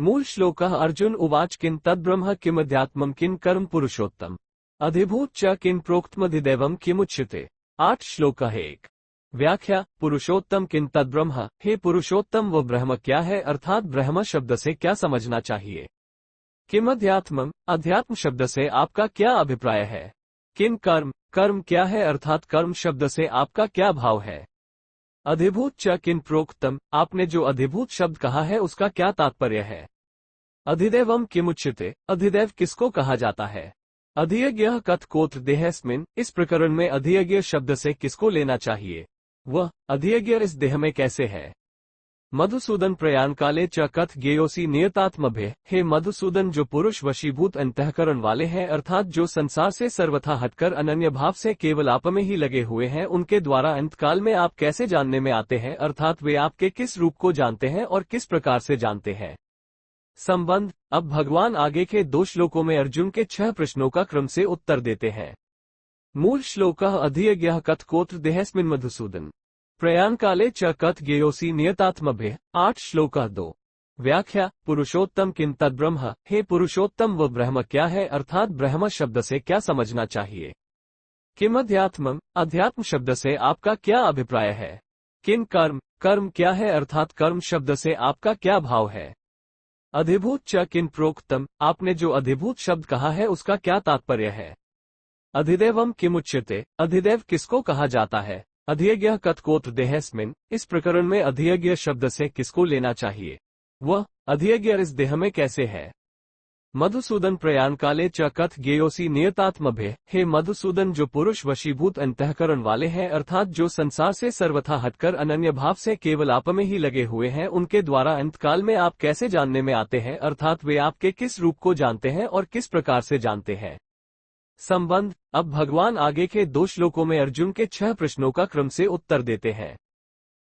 मूल श्लोकः अर्जुन उवाच किं तद्ब्रह्म किमध्यात्मं किं कर्म पुरुषोत्तम अधिभूत च किं प्रोक्तमधिदैवं किमुच्यते। 8 श्लोकः 1। व्याख्या पुरुषोत्तम किं तद्ब्रह्म, हे पुरुषोत्तम वो ब्रह्म क्या है, अर्थात ब्रह्म शब्द से क्या समझना चाहिए। किम अध्यात्मम, अध्यात्म शब्द से आपका क्या अभिप्राय है। किम कर्म, कर्म क्या है, अर्थात कर्म शब्द से आपका क्या भाव है। अधिभूत च किन प्रोक्तम, आपने जो अधिभूत शब्द कहा है उसका क्या तात्पर्य है। अधिदैवम किमुच्यते, अधिदैव किसको कहा जाता है। अधियज्ञः कथ कोत्र देहस्मिन्, इस प्रकरण में अधियज्ञ शब्द से किसको लेना चाहिए। वह अधियज्ञ इस देह में कैसे है। मधुसूदन प्रयाण काले च कथ ज्ञेयोसी नियतात्मभ्य, हे मधुसूदन जो पुरुष वशीभूत अंतःकरण वाले हैं, अर्थात जो संसार से सर्वथा हटकर अनन्य भाव से केवल आप में ही लगे हुए हैं, उनके द्वारा अंतकाल में आप कैसे जानने में आते हैं, अर्थात वे आपके किस रूप को जानते हैं और किस प्रकार से जानते हैं। संबंध। अब भगवान आगे के 2 श्लोकों में अर्जुन के 6 प्रश्नों का क्रम से उत्तर देते हैं। मूल श्लोकः अधियज्ञः कथ कोत्र देहस्मिन् मधुसूदन प्रयाण काले च कथ ज्ञेयोसी नियतात्मभ्य। 8 श्लोकः 2। व्याख्या पुरुषोत्तम किं तद्ब्रह्म, हे पुरुषोत्तम वह ब्रह्म क्या है, अर्थात ब्रह्म शब्द से क्या समझना चाहिए। किम अध्यात्मम, अध्यात्म शब्द से आपका क्या अभिप्राय है। किम कर्म, कर्म क्या है, अर्थात कर्म शब्द से आपका क्या भाव है। अधिभूत च किन प्रोक्तम, आपने जो अधिभूत शब्द कहा है उसका क्या तात्पर्य है। अधिदैवम किमुच्यते, अधिदैव किसको कहा जाता है। अधियज्ञः कथ कोत्र देहस्मिन्, इस प्रकरण में अधियज्ञ शब्द से किसको लेना चाहिए। वह अधियज्ञ इस देह में कैसे है। मधुसूदन प्रयाण काले च कथ ज्ञेयोसी नियतात्मभ्य, हे मधुसूदन जो पुरुष वशीभूत अंतःकरण वाले हैं, अर्थात जो संसार से सर्वथा हटकर अनन्य भाव से केवल आप में ही लगे हुए हैं, उनके द्वारा अंतकाल में आप कैसे जानने में आते हैं, अर्थात वे आपके किस रूप को जानते हैं और किस प्रकार से जानते हैं। संबंध। अब भगवान आगे के 2 श्लोकों में अर्जुन के 6 प्रश्नों का क्रम से उत्तर देते हैं।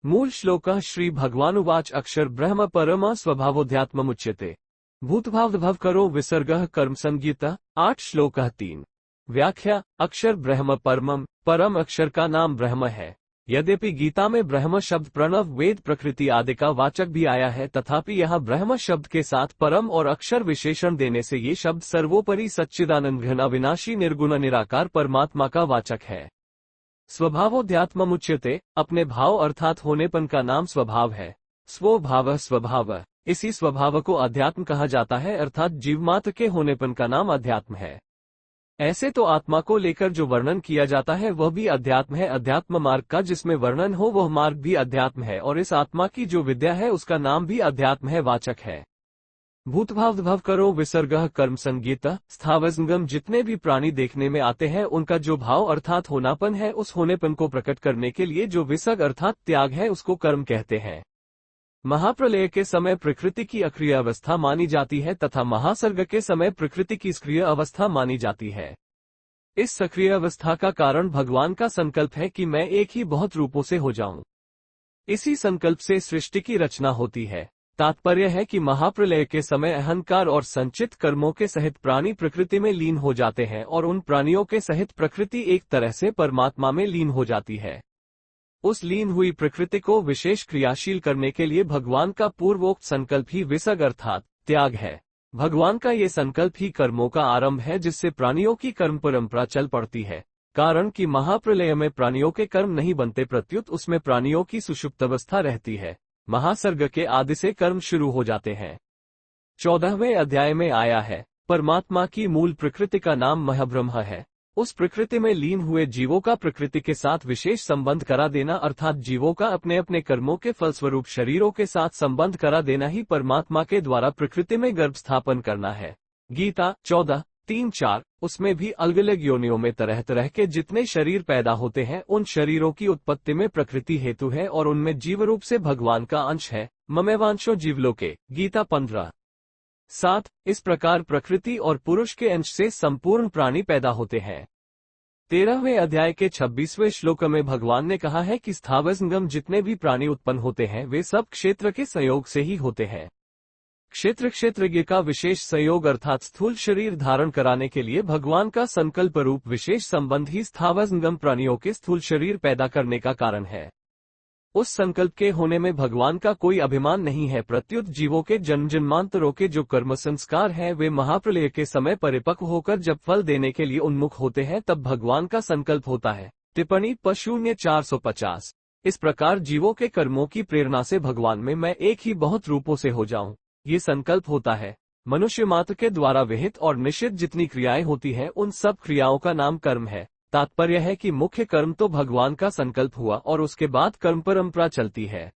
मूल श्लोकः श्री भगवानुवाच अक्षर ब्रह्म परम स्वभावोध्यात्ममुच्यते भूतभावद्भव करो विसर्गः कर्म संगीतः। 8 श्लोकः 3। व्याख्या अक्षर ब्रह्म परमम, परम अक्षर का नाम ब्रह्म है। यद्यपि गीता में ब्रह्म शब्द प्रणव वेद प्रकृति आदि का वाचक भी आया है, तथापि यहाँ ब्रह्म शब्द के साथ परम और अक्षर विशेषण देने से ये शब्द सर्वोपरि सच्चिदानंद घन अविनाशी निर्गुण निराकार परमात्मा का वाचक है। स्वभावोध्यात्ममुच्यते, अपने भाव अर्थात होनेपन का नाम स्वभाव है। स्वभाव स्वभाव, इसी स्वभाव को अध्यात्म कहा जाता है, अर्थात जीवमात्र के होनेपन का नाम अध्यात्म है। ऐसे तो आत्मा को लेकर जो वर्णन किया जाता है वह भी अध्यात्म है। अध्यात्म मार्ग का जिसमें वर्णन हो वह मार्ग भी अध्यात्म है, और इस आत्मा की जो विद्या है उसका नाम भी अध्यात्म है, वाचक है। भूतभावद्भव करो विसर्गः कर्म संगीतः, स्थावरजंगम जितने भी प्राणी देखने में आते हैं उनका जो भाव अर्थात होनापन है, उस होनेपन को प्रकट करने के लिए जो विसर्ग अर्थात त्याग है उसको कर्म कहते हैं। महाप्रलय के समय प्रकृति की अक्रिय अवस्था मानी जाती है तथा महासर्ग के समय प्रकृति की सक्रिय अवस्था मानी जाती है। इस सक्रिय अवस्था का कारण भगवान का संकल्प है कि मैं एक ही बहुत रूपों से हो जाऊं। इसी संकल्प से सृष्टि की रचना होती है। तात्पर्य है कि महाप्रलय के समय अहंकार और संचित कर्मों के सहित प्राणी प्रकृति में लीन हो जाते हैं और उन प्राणियों के सहित प्रकृति एक तरह से परमात्मा में लीन हो जाती है। उस लीन हुई प्रकृति को विशेष क्रियाशील करने के लिए भगवान का पूर्वोक्त संकल्प ही विसर्ग अर्थात त्याग है। भगवान का ये संकल्प ही कर्मों का आरंभ है, जिससे प्राणियों की कर्म परंपरा चल पड़ती है। कारण कि महाप्रलय में प्राणियों के कर्म नहीं बनते, प्रत्युत उसमें प्राणियों की सुषुप्त अवस्था रहती है। महासर्ग के आदि से कर्म शुरू हो जाते हैं। 14वें अध्याय में आया है, परमात्मा की मूल प्रकृति का नाम महाब्रह्म है। उस प्रकृति में लीन हुए जीवों का प्रकृति के साथ विशेष संबंध करा देना, अर्थात जीवों का अपने अपने कर्मों के फलस्वरूप शरीरों के साथ संबंध करा देना ही परमात्मा के द्वारा प्रकृति में गर्भ स्थापन करना है। गीता 14:3-4। उसमें भी अलग अलग योनियों में तरह तरह के जितने शरीर पैदा होते हैं, उन शरीरों की उत्पत्ति में प्रकृति हेतु है और उनमें जीव रूप से भगवान का अंश है। ममेवांशो जीवलोके, गीता 15:7। इस प्रकार प्रकृति और पुरुष के अंश से संपूर्ण प्राणी पैदा होते हैं। 13वें अध्याय के 26वें श्लोक में भगवान ने कहा है कि स्थावरजंगम जितने भी प्राणी उत्पन्न होते हैं वे सब क्षेत्र के संयोग से ही होते हैं। क्षेत्रज्ञ का विशेष संयोग अर्थात स्थूल शरीर धारण कराने के लिए भगवान का संकल्प रूप विशेष संबंध ही स्थावरजंगम प्राणियों के स्थूल शरीर पैदा करने का कारण है। उस संकल्प के होने में भगवान का कोई अभिमान नहीं है, प्रत्युत जीवों के जन्म जन्मांतरों के जो कर्म संस्कार हैं वे महाप्रलय के समय परिपक्व होकर जब फल देने के लिए उन्मुख होते हैं तब भगवान का संकल्प होता है। टिप्पणी प 450। इस प्रकार जीवों के कर्मों की प्रेरणा से भगवान में मैं एक ही बहुत रूपों से हो जाऊं, ये संकल्प होता है। मनुष्य मात्र के द्वारा विहित और निषिद्ध जितनी क्रियाएं होती हैं उन सब क्रियाओं का नाम कर्म है। तात्पर्य है कि मुख्य कर्म तो भगवान का संकल्प हुआ और उसके बाद कर्म परंपरा चलती है।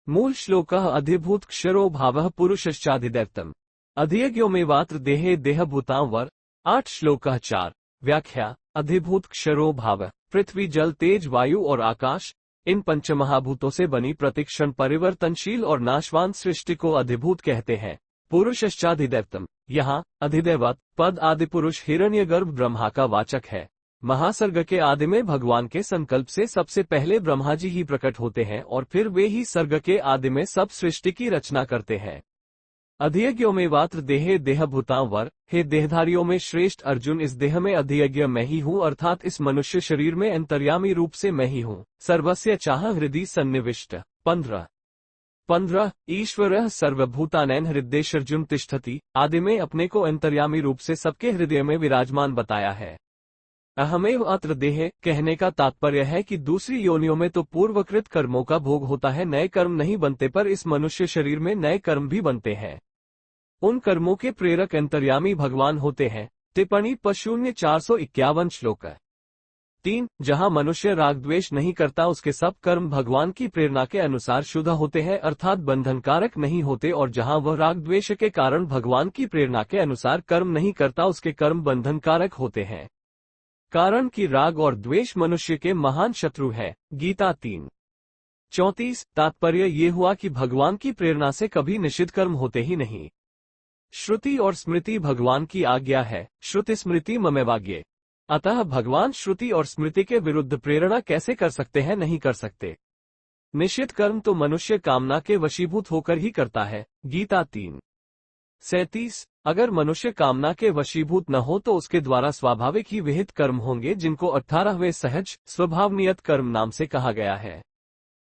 मूल श्लोकः अधिभूत क्षरो भावः पुरुषश्चाधिदैवतम् अधियज्ञो में वात्र देहे देहभूतां वर। 8 श्लोकः 4। व्याख्या। अधिभूत क्षरो भाव पृथ्वी जल तेज वायु और आकाश, इन पंचमहाभूतों से बनी प्रतिक्षण परिवर्तनशील और नाशवान सृष्टि को अधिभूत कहते हैं। पुरुषश्चाधिदैवतम्, यहाँ अधिदैवत पद आदिपुरुष हिरण्यगर्भ ब्रह्मा का वाचक है। महासर्ग के आदि में भगवान के संकल्प से सबसे पहले ब्रह्मा जी ही प्रकट होते हैं और फिर वे ही सर्ग के आदि में सब सृष्टि की रचना करते हैं। अधियज्ञों में वात्र देहे देहभूतां वर। हे देहधारियों में श्रेष्ठ अर्जुन, इस देह में अधियज्ञ मैं ही हूँ, अर्थात इस मनुष्य शरीर में अंतर्यामी रूप से मैं ही हूँ। सर्वस्य चाह हृदय सन्निविष्ट। 15 ईश्वरः सर्वभूतानैन हृदयेषर्जुन तिष्ठति। आदि में अपने को अंतर्यामी रूप से सबके हृदय में विराजमान बताया है। अहमेव अत्र देहे कहने का तात्पर्य है कि दूसरी योनियों में तो पूर्वकृत कर्मों का भोग होता है, नए कर्म नहीं बनते, पर इस मनुष्य शरीर में नए कर्म भी बनते हैं। उन कर्मों के प्रेरक अंतर्यामी भगवान होते हैं। टिप्पणी प 451 श्लोक 3। जहां मनुष्य राग द्वेष नहीं करता उसके सब कर्म भगवान की प्रेरणा के अनुसार शुद्ध होते हैं, अर्थात बंधनकारक नहीं होते, और जहां वह राग द्वेष के कारण भगवान की प्रेरणा के अनुसार कर्म नहीं करता उसके कर्म बंधनकारक होते हैं। कारण कि राग और द्वेष मनुष्य के महान शत्रु है। गीता 3:34। तात्पर्य ये हुआ कि भगवान की प्रेरणा से कभी निषिद्ध कर्म होते ही नहीं। श्रुति और स्मृति भगवान की आज्ञा है। श्रुति स्मृति ममेवाज्ञे। अतः भगवान श्रुति और स्मृति के विरुद्ध प्रेरणा कैसे कर सकते हैं? नहीं कर सकते। निषिद्ध कर्म तो मनुष्य कामना के वशीभूत होकर ही करता है। गीता 3:37। अगर मनुष्य कामना के वशीभूत न हो तो उसके द्वारा स्वाभाविक ही विहित कर्म होंगे, जिनको 18वें सहज स्वभावनियत कर्म नाम से कहा गया है।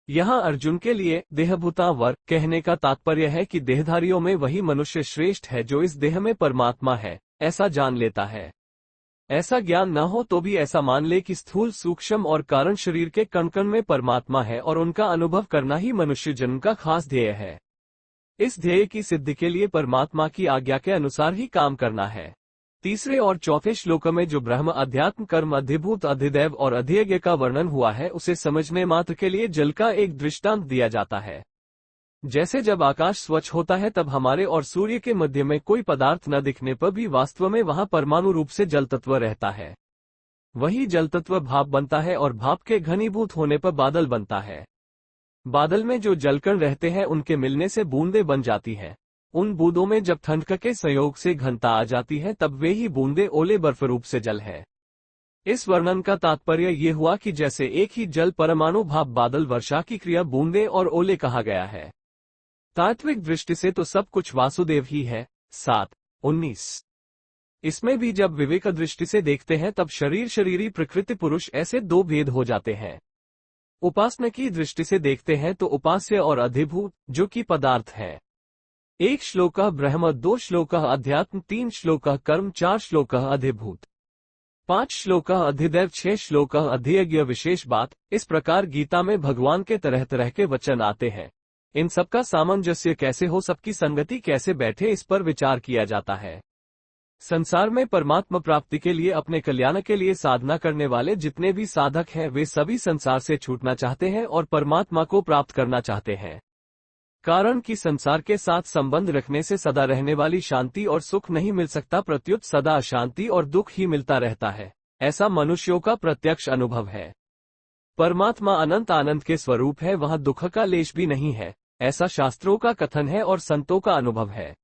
यहाँ अर्जुन के लिए देहभूता वर कहने का तात्पर्य है कि देहधारियों में वही मनुष्य श्रेष्ठ है जो इस देह में परमात्मा है, ऐसा जान लेता है। ऐसा ज्ञान न हो तो भी ऐसा मान ले कि स्थूल सूक्ष्म और कारण शरीर के कण कण में परमात्मा है और उनका अनुभव करना ही मनुष्य जन्म का खास ध्येय है। इस ध्येय की सिद्धि के लिए परमात्मा की आज्ञा के अनुसार ही काम करना है। तीसरे और चौथे श्लोक में जो ब्रह्म अध्यात्म कर्म अधिभूत अधिदैव और अधियज्ञ का वर्णन हुआ है उसे समझने मात्र के लिए जल का एक दृष्टांत दिया जाता है। जैसे जब आकाश स्वच्छ होता है तब हमारे और सूर्य के मध्य में कोई पदार्थ न दिखने पर भी वास्तव में वहां परमाणु रूप से जल तत्व रहता है। वही जल तत्व भाप बनता है और भाप के घनीभूत होने पर बादल बनता है। बादल में जो जलकण रहते हैं उनके मिलने से बूंदें बन जाती हैं। उन बूंदों में जब ठंड के संयोग से घनता आ जाती है तब वे ही बूंदे ओले बर्फ रूप से जल है। इस वर्णन का तात्पर्य ये हुआ कि जैसे एक ही जल परमाणु भाप बादल वर्षा की क्रिया बूंदे और ओले कहा गया है। तात्विक दृष्टि से तो सब कुछ वासुदेव ही है। 7:19। इसमें भी जब विवेक दृष्टि से देखते हैं तब शरीर शरीरी प्रकृति पुरुष ऐसे दो भेद हो जाते हैं। उपासना की दृष्टि से देखते हैं तो उपास्य और अधिभूत जो कि पदार्थ है। 1 श्लोक ब्रह्म, 2 श्लोक अध्यात्म, 3 श्लोक कर्म, 4 श्लोक अधिभूत, 5 श्लोक अधिदैव, 6 श्लोक अधियज्ञ। विशेष बात, इस प्रकार गीता में भगवान के तरह तरह के वचन आते हैं। इन सबका सामंजस्य कैसे हो, सबकी संगति कैसे बैठे, इस पर विचार किया जाता है। संसार में परमात्मा प्राप्ति के लिए अपने कल्याण के लिए साधना करने वाले जितने भी साधक हैं वे सभी संसार से छूटना चाहते हैं और परमात्मा को प्राप्त करना चाहते हैं। कारण कि संसार के साथ संबंध रखने से सदा रहने वाली शांति और सुख नहीं मिल सकता, प्रत्युत सदा अशांति और दुख ही मिलता रहता है। ऐसा मनुष्यों का प्रत्यक्ष अनुभव है। परमात्मा अनंत आनंद के स्वरूप है, वहां दुख का लेश भी नहीं है, ऐसा शास्त्रों का कथन है और संतों का अनुभव है।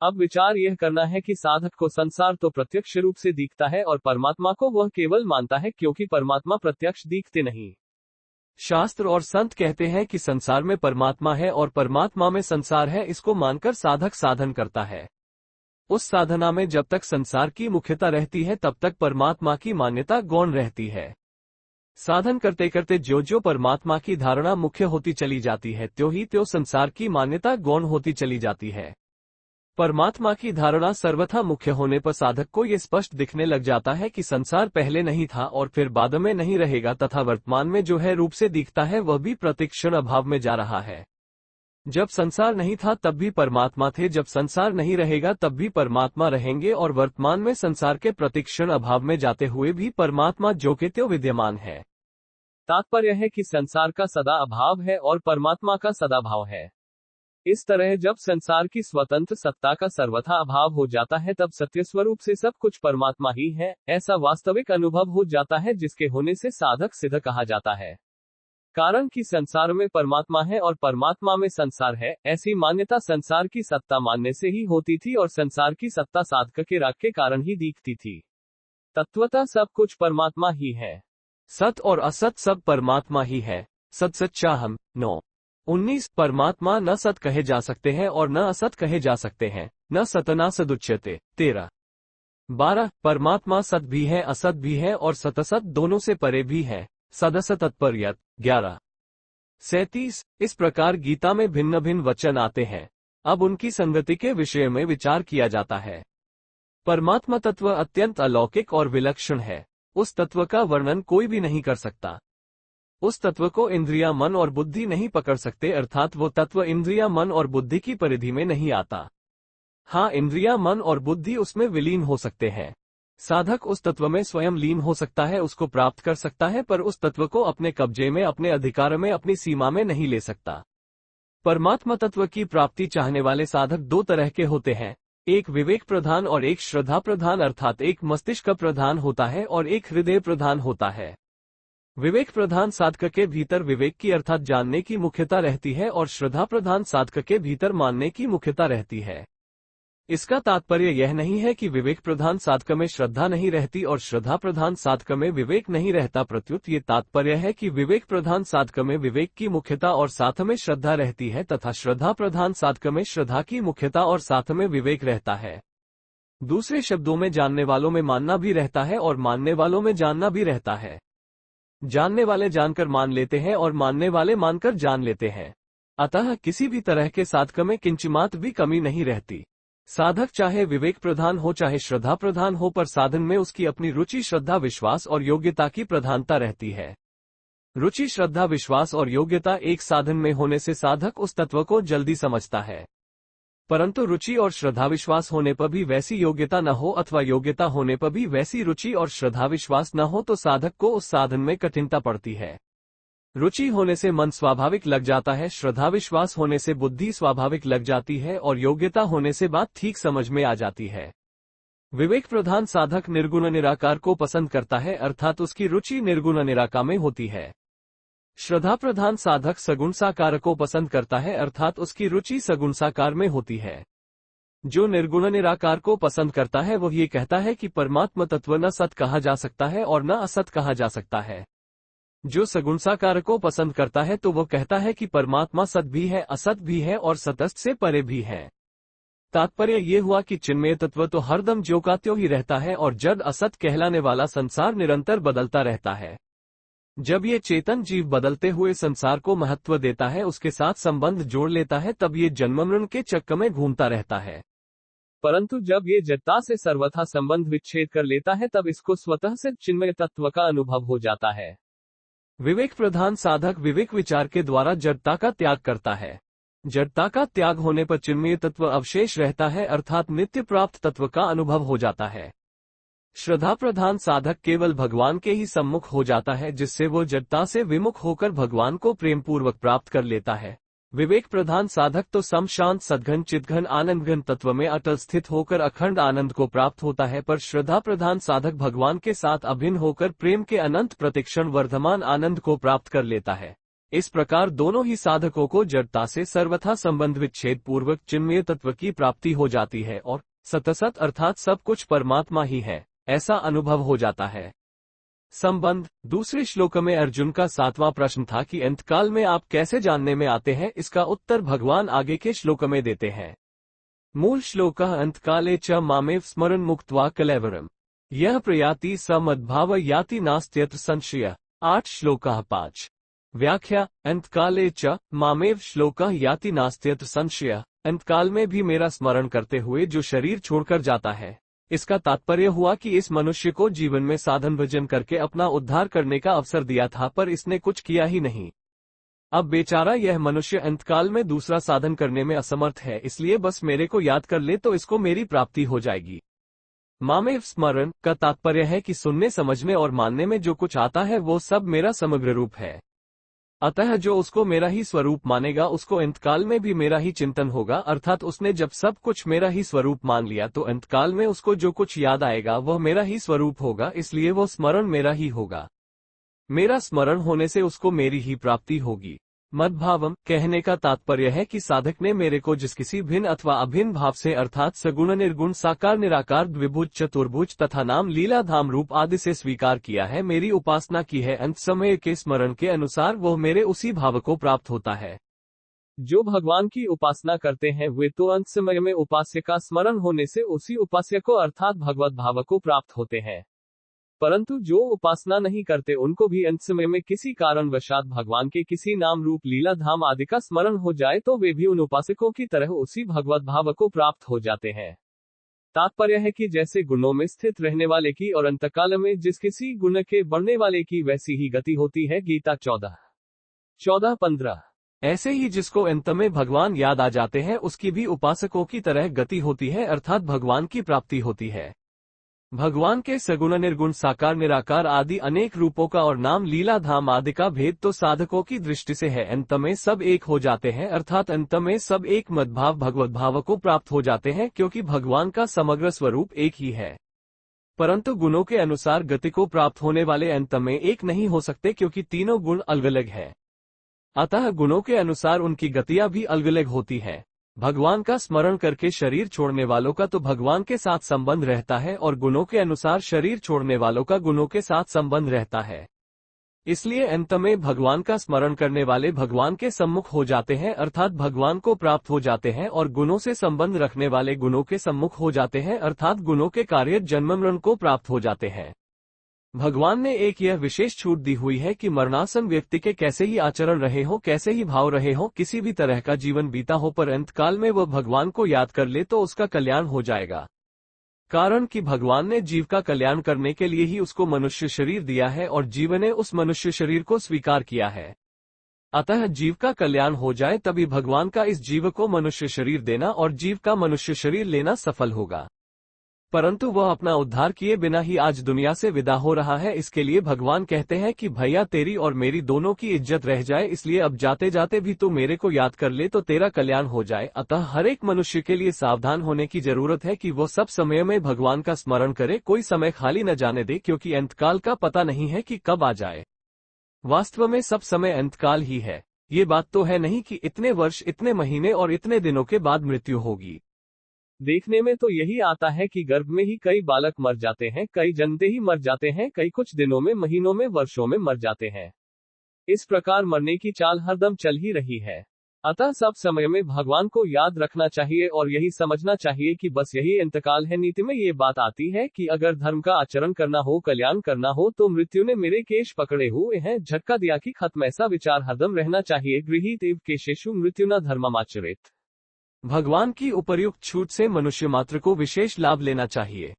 अब विचार यह करना है कि साधक को संसार तो प्रत्यक्ष रूप से दिखता है और परमात्मा को वह केवल मानता है, क्योंकि परमात्मा प्रत्यक्ष दिखते नहीं। शास्त्र और संत कहते हैं कि संसार में परमात्मा है और परमात्मा में संसार है, इसको मानकर साधक साधन करता है। उस साधना में जब तक संसार की मुख्यता रहती है तब तक परमात्मा की मान्यता गौण रहती है। साधन करते करते जो जो परमात्मा की धारणा मुख्य होती चली जाती है, त्यों ही त्यों संसार की मान्यता गौण होती चली जाती है। परमात्मा की धारणा सर्वथा मुख्य होने पर साधक को ये स्पष्ट दिखने लग जाता है कि संसार पहले नहीं था और फिर बाद में नहीं रहेगा, तथा वर्तमान में जो है रूप से दिखता है वह भी प्रतिक्षण अभाव में जा रहा है। जब संसार नहीं था तब भी परमात्मा थे, जब संसार नहीं रहेगा तब भी परमात्मा रहेंगे, और वर्तमान में संसार के प्रतिक्षण अभाव में जाते हुए भी परमात्मा जो के त्यों विद्यमान है। तात्पर्य है कि संसार का सदा अभाव है और परमात्मा का सदा भाव है। इस तरह जब संसार की स्वतंत्र सत्ता का सर्वथा अभाव हो जाता है तब सत्य स्वरूप से सब कुछ परमात्मा ही है, ऐसा वास्तविक अनुभव हो जाता है, जिसके होने से साधक सिद्ध कहा जाता है। कारण कि संसार में परमात्मा है और परमात्मा में संसार है, ऐसी मान्यता संसार की सत्ता मानने से ही होती थी और संसार की सत्ता साधक के राग के कारण ही दिखती थी। तत्वतः सब कुछ परमात्मा ही है। सत और असत सब परमात्मा ही है। सत सच्चाहम 9:19 परमात्मा न सत कहे जा सकते हैं और न असत कहे जा सकते हैं, न सतना सदुच्यते 13:12 परमात्मा सत भी है, असत भी है और सतसत दोनों से परे भी है। सदस तत्पर्यत 11:37 इस प्रकार गीता में भिन्न भिन्न वचन आते हैं। अब उनकी संगति के विषय में विचार किया जाता है। परमात्मा तत्व अत्यंत अलौकिक और विलक्षण है। उस तत्व का वर्णन कोई भी नहीं कर सकता। उस तत्व को इंद्रिया, मन और बुद्धि नहीं पकड़ सकते, अर्थात वो तत्व इंद्रिया, मन और बुद्धि की परिधि में नहीं आता। हाँ, इंद्रिया, मन और बुद्धि उसमें विलीन हो सकते हैं। साधक उस तत्व में स्वयं लीन हो सकता है, उसको प्राप्त कर सकता है, पर उस तत्व को अपने कब्जे में, अपने अधिकार में, अपनी सीमा में नहीं ले सकता। परमात्मा तत्व की प्राप्ति चाहने वाले साधक दो तरह के होते हैं, एक विवेक प्रधान और एक श्रद्धा प्रधान, अर्थात एक मस्तिष्क प्रधान होता है और एक हृदय प्रधान होता है। विवेक प्रधान साधक के भीतर विवेक की अर्थात जानने की मुख्यता रहती है और श्रद्धा प्रधान साधक के भीतर मानने की मुख्यता रहती है। इसका तात्पर्य यह नहीं है कि विवेक प्रधान साधक में श्रद्धा नहीं रहती और श्रद्धा प्रधान साधक में विवेक नहीं रहता, प्रत्युत ये तात्पर्य है कि विवेक प्रधान साधक में विवेक की मुख्यता और साथ में श्रद्धा रहती है तथा श्रद्धा प्रधान साधक में श्रद्धा की मुख्यता और साथ में विवेक रहता है। दूसरे शब्दों में जानने वालों में मानना भी रहता है और मानने वालों में जानना भी रहता है। जानने वाले जानकर मान लेते हैं और मानने वाले मानकर जान लेते हैं। अतः किसी भी तरह के साधक में किंचिमात्र भी कमी नहीं रहती। साधक चाहे विवेक प्रधान हो चाहे श्रद्धा प्रधान हो, पर साधन में उसकी अपनी रुचि, श्रद्धा, विश्वास और योग्यता की प्रधानता रहती है। रुचि, श्रद्धा, विश्वास और योग्यता एक साधन में होने से साधक उस तत्व को जल्दी समझता है, परंतु रुचि और श्रद्धा विश्वास होने पर भी वैसी योग्यता न हो अथवा योग्यता होने पर भी वैसी रुचि और श्रद्धा विश्वास न हो तो साधक को उस साधन में कठिनता पड़ती है। रुचि होने से मन स्वाभाविक लग जाता है, श्रद्धा विश्वास होने से बुद्धि स्वाभाविक लग जाती है और योग्यता होने से बात ठीक समझ में आ जाती है। विवेक प्रधान साधक निर्गुण निराकार को पसंद करता है, अर्थात उसकी रुचि निर्गुण निराकार में होती है। श्रद्धा प्रधान साधक सगुण साकार को पसंद करता है, अर्थात उसकी रुचि सगुण साकार में होती है। जो निर्गुण निराकार को पसंद करता है वह ये कहता है कि परमात्मा तत्व न सत कहा जा सकता है और न असत कहा जा सकता है। जो सगुण साकार को पसंद करता है तो वह कहता है कि परमात्मा सत भी है, असत भी है और सतस्थ से परे भी है। तात्पर्य ये हुआ कि चिन्मय तत्व तो हरदम ज्यों का त्यों ही रहता है और जड़ असत कहलाने वाला संसार निरंतर बदलता रहता है। जब ये चेतन जीव बदलते हुए संसार को महत्व देता है, उसके साथ संबंध जोड़ लेता है, तब ये जन्म मरण के चक्र में घूमता रहता है। परंतु जब ये जड़ता से सर्वथा संबंध विच्छेद कर लेता है तब इसको स्वतः से चिन्मय तत्व का अनुभव हो जाता है। विवेक प्रधान साधक विवेक विचार के द्वारा जड़ता का त्याग करता है। जड़ता का त्याग होने पर चिन्मय तत्व अवशेष रहता है, अर्थात नित्य प्राप्त तत्व का अनुभव हो जाता है। श्रद्धा प्रधान साधक केवल भगवान के ही सम्मुख हो जाता है, जिससे वो जड़ता से विमुख होकर भगवान को प्रेम पूर्वक प्राप्त कर लेता है। विवेक प्रधान साधक तो सम, शांत, सद्घन, चिद्घन, आनंदघन तत्व में अटल स्थित होकर अखंड आनंद को प्राप्त होता है, पर श्रद्धा प्रधान साधक भगवान के साथ अभिन्न होकर प्रेम के अनंत प्रतिक्षण वर्धमान आनंद को प्राप्त कर लेता है। इस प्रकार दोनों ही साधकों को जड़ता से सर्वथा संबंध विच्छेद पूर्वक चिन्मय तत्व की प्राप्ति हो जाती है और सतसत अर्थात सब कुछ परमात्मा ही है, ऐसा अनुभव हो जाता है। संबंध। दूसरे श्लोक में अर्जुन का 7वां प्रश्न था कि अंतकाल में आप कैसे जानने में आते हैं, इसका उत्तर भगवान आगे के श्लोक में देते हैं। मूल श्लोक अंतकाले च मामेव स्मरन् मुक्त्वा कलेवरम् यह प्रयाति स मद्भाव याति नास्त्यत्र संशय। 8 श्लोकः 5 व्याख्या अंतकाले च मामेव श्लोकः याति नास्त्यत्र संशयः। अंतकाल में भी मेरा स्मरण करते हुए जो शरीर छोड़कर जाता है, इसका तात्पर्य हुआ कि इस मनुष्य को जीवन में साधन भजन करके अपना उद्धार करने का अवसर दिया था, पर इसने कुछ किया ही नहीं। अब बेचारा यह मनुष्य अंतकाल में दूसरा साधन करने में असमर्थ है, इसलिए बस मेरे को याद कर ले तो इसको मेरी प्राप्ति हो जाएगी। मामेव स्मरण का तात्पर्य है कि सुनने समझने और मानने में जो कुछ आता है वो सब मेरा समग्र रूप है। अतः जो उसको मेरा ही स्वरूप मानेगा उसको अंतकाल में भी मेरा ही चिंतन होगा, अर्थात उसने जब सब कुछ मेरा ही स्वरूप मान लिया तो अंतकाल में उसको जो कुछ याद आएगा वह मेरा ही स्वरूप होगा, इसलिए वो स्मरण मेरा ही होगा। मेरा स्मरण होने से उसको मेरी ही प्राप्ति होगी। मद्भावम कहने का तात्पर्य है कि साधक ने मेरे को जिस किसी भिन्न अथवा अभिन्न भाव से अर्थात सगुण निर्गुण साकार निराकार द्विभुज चतुर्भुज तथा नाम लीला धाम रूप आदि से स्वीकार किया है, मेरी उपासना की है, अंत समय के स्मरण के अनुसार वह मेरे उसी भाव को प्राप्त होता है। जो भगवान की उपासना करते हैं वे तो अंत समय में उपास्य का स्मरण होने से उसी उपास्य को अर्थात भगवत भाव को प्राप्त होते हैं, परंतु जो उपासना नहीं करते उनको भी अंत समय में किसी कारणवशात भगवान के किसी नाम रूप लीला धाम आदि का स्मरण हो जाए तो वे भी उन उपासकों की तरह उसी भगवत भाव को प्राप्त हो जाते हैं। तात्पर्य है कि जैसे गुणों में स्थित रहने वाले की और अंतकाल में जिस किसी गुण के बढ़ने वाले की वैसी ही गति होती है। गीता 14:15। ऐसे ही जिसको अंत में भगवान याद आ जाते हैं उसकी भी उपासकों की तरह गति होती है, अर्थात भगवान की प्राप्ति होती है। भगवान के सगुण निर्गुण साकार निराकार आदि अनेक रूपों का और नाम लीला धाम आदि का भेद तो साधकों की दृष्टि से है, अंत में सब एक हो जाते हैं, अर्थात अंत में सब एक मद्भाव भगवत भाव को प्राप्त हो जाते हैं, क्योंकि भगवान का समग्र स्वरूप एक ही है। परंतु गुणों के अनुसार गति को प्राप्त होने वाले अंत में एक नहीं हो सकते, क्योंकि तीनों गुण अलग अलग है। अतः गुणों के अनुसार उनकी गतियां भी अलग अलग होती है। भगवान का स्मरण करके शरीर छोड़ने वालों का तो भगवान के साथ संबंध रहता है और गुणों के अनुसार शरीर छोड़ने वालों का गुणों के साथ संबंध रहता है। इसलिए अंत में भगवान का स्मरण करने वाले भगवान के सम्मुख हो जाते हैं, अर्थात भगवान को प्राप्त हो जाते हैं, और गुणों से संबंध रखने वाले गुणों के सम्मुख हो जाते हैं, अर्थात गुणों के कार्य जन्म मरण को प्राप्त हो जाते हैं। भगवान ने एक यह विशेष छूट दी हुई है कि मरणासन व्यक्ति के कैसे ही आचरण रहे हो, कैसे ही भाव रहे हो, किसी भी तरह का जीवन बीता हो, पर अंतकाल में वह भगवान को याद कर ले तो उसका कल्याण हो जाएगा। कारण कि भगवान ने जीव का कल्याण करने के लिए ही उसको मनुष्य शरीर दिया है और जीव ने उस मनुष्य शरीर को स्वीकार किया है। अतः जीव का कल्याण हो जाए तभी भगवान का इस जीव को मनुष्य शरीर देना और जीव का मनुष्य शरीर लेना सफल होगा। परंतु वह अपना उद्धार किए बिना ही आज दुनिया से विदा हो रहा है। इसके लिए भगवान कहते हैं कि भैया तेरी और मेरी दोनों की इज्जत रह जाए, इसलिए अब जाते जाते भी तू मेरे को याद कर ले तो तेरा कल्याण हो जाए। अतः हर एक मनुष्य के लिए सावधान होने की जरूरत है कि वो सब समय में भगवान का स्मरण करे, कोई समय खाली न जाने दे, क्योंकि अंतकाल का पता नहीं है कि कब आ जाए। वास्तव में सब समय अंतकाल ही है। ये बात तो है नहीं कि इतने वर्ष, इतने महीने और इतने दिनों के बाद मृत्यु होगी। देखने में तो यही आता है कि गर्भ में ही कई बालक मर जाते हैं, कई जन्मते ही मर जाते हैं, कई कुछ दिनों में, महीनों में, वर्षों में मर जाते हैं। इस प्रकार मरने की चाल हरदम चल ही रही है। अतः सब समय में भगवान को याद रखना चाहिए और यही समझना चाहिए कि बस यही इंतकाल है। नीति में ये बात आती है कि अगर धर्म का आचरण करना हो, कल्याण करना हो, तो मृत्यु ने मेरे केश पकड़े हुए हैं, झटका दिया कि खत्म, ऐसा विचार हरदम रहना चाहिए। गृहीत एव केशेषु मृत्यु न धर्ममाचरेत। भगवान की उपर्युक्त छूट से मनुष्य मात्र को विशेष लाभ लेना चाहिए।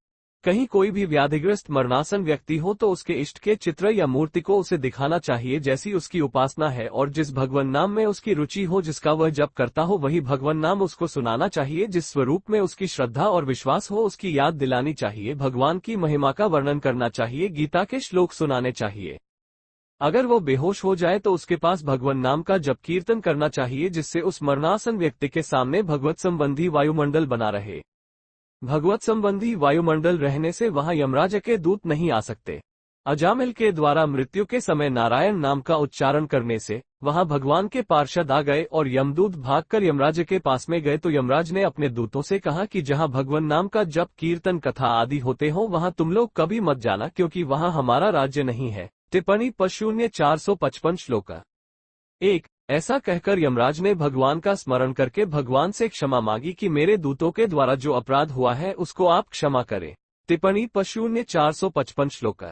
कहीं कोई भी व्याधिग्रस्त मरणासन व्यक्ति हो तो उसके इष्ट के चित्र या मूर्ति को उसे दिखाना चाहिए जैसी उसकी उपासना है, और जिस भगवान नाम में उसकी रुचि हो, जिसका वह जप करता हो, वही भगवान नाम उसको सुनाना चाहिए। जिस स्वरूप में उसकी श्रद्धा और विश्वास हो उसकी याद दिलानी चाहिए। भगवान की महिमा का वर्णन करना चाहिए, गीता के श्लोक सुनाने चाहिए। अगर वो बेहोश हो जाए तो उसके पास भगवान नाम का जप कीर्तन करना चाहिए, जिससे उस मरणासन व्यक्ति के सामने भगवत संबंधी वायुमंडल बना रहे। भगवत संबंधी वायुमंडल रहने से वहां यमराज के दूत नहीं आ सकते। अजामिल के द्वारा मृत्यु के समय नारायण नाम का उच्चारण करने से वहां भगवान के पार्षद आ गए और यमदूत भागकर यमराज के पास में गए, तो यमराज ने अपने दूतों से कहा कि जहां भगवान नाम का जप कीर्तन कथा आदि होते हो वहां तुम लोग कभी मत जाना, क्योंकि वहां हमारा राज्य नहीं है। टिप्पणी पशून्य 455 श्लोक 1। ऐसा कहकर यमराज ने भगवान का स्मरण करके भगवान से क्षमा मांगी कि मेरे दूतों के द्वारा जो अपराध हुआ है उसको आप क्षमा करें। टिप्पणी पशून्य 455 श्लोक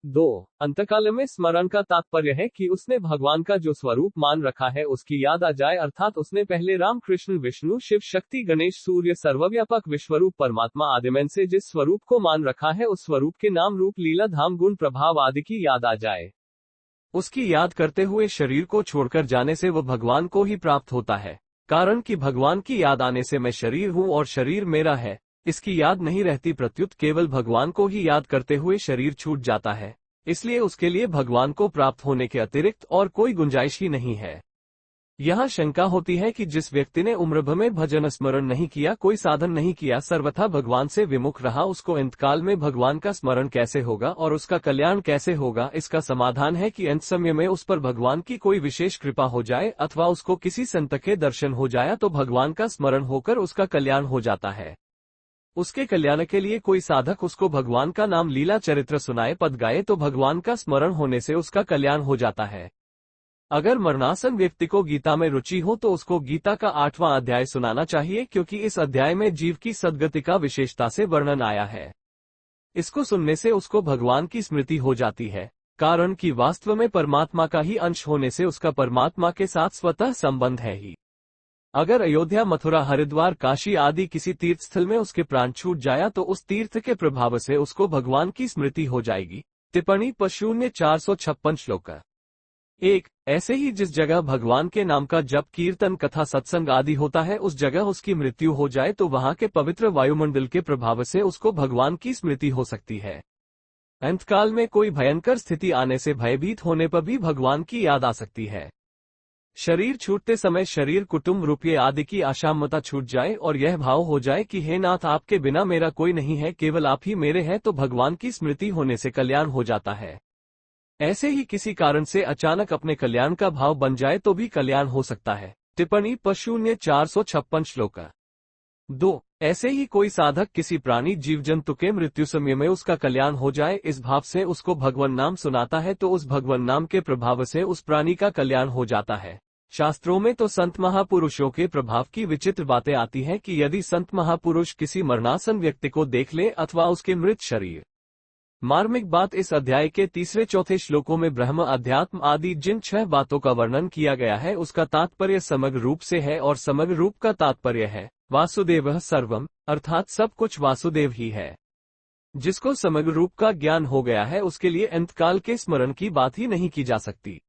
2. अंतकाल में स्मरण का तात्पर्य है कि उसने भगवान का जो स्वरूप मान रखा है उसकी याद आ जाए, अर्थात उसने पहले राम कृष्ण विष्णु शिव शक्ति गणेश सूर्य सर्वव्यापक विश्वरूप परमात्मा आदिमन से जिस स्वरूप को मान रखा है उस स्वरूप के नाम रूप लीला धाम गुण प्रभाव आदि की याद आ जाए। उसकी याद करते हुए शरीर को छोड़कर जाने से वह भगवान को ही प्राप्त होता है, कारण कि भगवान की याद आने से मैं शरीर हूँ और शरीर मेरा है, इसकी याद नहीं रहती, प्रत्युत केवल भगवान को ही याद करते हुए शरीर छूट जाता है, इसलिए उसके लिए भगवान को प्राप्त होने के अतिरिक्त और कोई गुंजाइश ही नहीं है। यहाँ शंका होती है कि जिस व्यक्ति ने उम्र भर में भजन स्मरण नहीं किया, कोई साधन नहीं किया, सर्वथा भगवान से विमुख रहा, उसको अंतकाल में भगवान का स्मरण कैसे होगा और उसका कल्याण कैसे होगा। इसका समाधान है कि अंत समय में उस पर भगवान की कोई विशेष कृपा हो जाए अथवा उसको किसी संत के दर्शन हो जाए तो भगवान का स्मरण होकर उसका कल्याण हो जाता है। उसके कल्याण के लिए कोई साधक उसको भगवान का नाम लीला चरित्र सुनाए, पद गाए तो भगवान का स्मरण होने से उसका कल्याण हो जाता है। अगर मरणासन व्यक्ति को गीता में रुचि हो तो उसको गीता का 8वां अध्याय सुनाना चाहिए, क्योंकि इस अध्याय में जीव की सद्गति का विशेषता से वर्णन आया है। इसको सुनने से उसको भगवान की स्मृति हो जाती है, कारण कि वास्तव में परमात्मा का ही अंश होने से उसका परमात्मा के साथ स्वतः संबंध है ही। अगर अयोध्या मथुरा हरिद्वार काशी आदि किसी तीर्थ स्थल में उसके प्राण छूट जाया तो उस तीर्थ के प्रभाव से उसको भगवान की स्मृति हो जाएगी। टिप्पणी पशून्य 456 श्लोक 1. ऐसे ही जिस जगह भगवान के नाम का जप कीर्तन कथा सत्संग आदि होता है उस जगह उसकी मृत्यु हो जाए तो वहां के पवित्र वायुमंडल के प्रभाव से उसको भगवान की स्मृति हो सकती है। अंतकाल में कोई भयंकर स्थिति आने से भयभीत होने पर भी भगवान की याद आ सकती है। शरीर छूटते समय शरीर कुटुंब रुपये आदि की आशामता छूट जाए और यह भाव हो जाए कि हे नाथ, आपके बिना मेरा कोई नहीं है, केवल आप ही मेरे हैं, तो भगवान की स्मृति होने से कल्याण हो जाता है। ऐसे ही किसी कारण से अचानक अपने कल्याण का भाव बन जाए तो भी कल्याण हो सकता है। टिप्पणी पशून्य 456 श्लोक 2. ऐसे ही कोई साधक किसी प्राणी जीव जंतु के मृत्यु समय में उसका कल्याण हो जाए, इस भाव से उसको भगवान नाम सुनाता है तो उस भगवान नाम के प्रभाव से उस प्राणी का कल्याण हो जाता है। शास्त्रों में तो संत महापुरुषों के प्रभाव की विचित्र बातें आती हैं कि यदि संत महापुरुष किसी मरणासन व्यक्ति को देख ले अथवा उसके मृत शरीर। मार्मिक बात इस अध्याय के 3-4 श्लोकों में ब्रह्म अध्यात्म आदि जिन 6 बातों का वर्णन किया गया है उसका तात्पर्य समग्र रूप से है, और समग्र रूप का तात्पर्य है वासुदेवः सर्वम, अर्थात सब कुछ वासुदेव ही है। जिसको समग्र रूप का ज्ञान हो गया है उसके लिए अंतकाल के स्मरण की बात ही नहीं की जा सकती,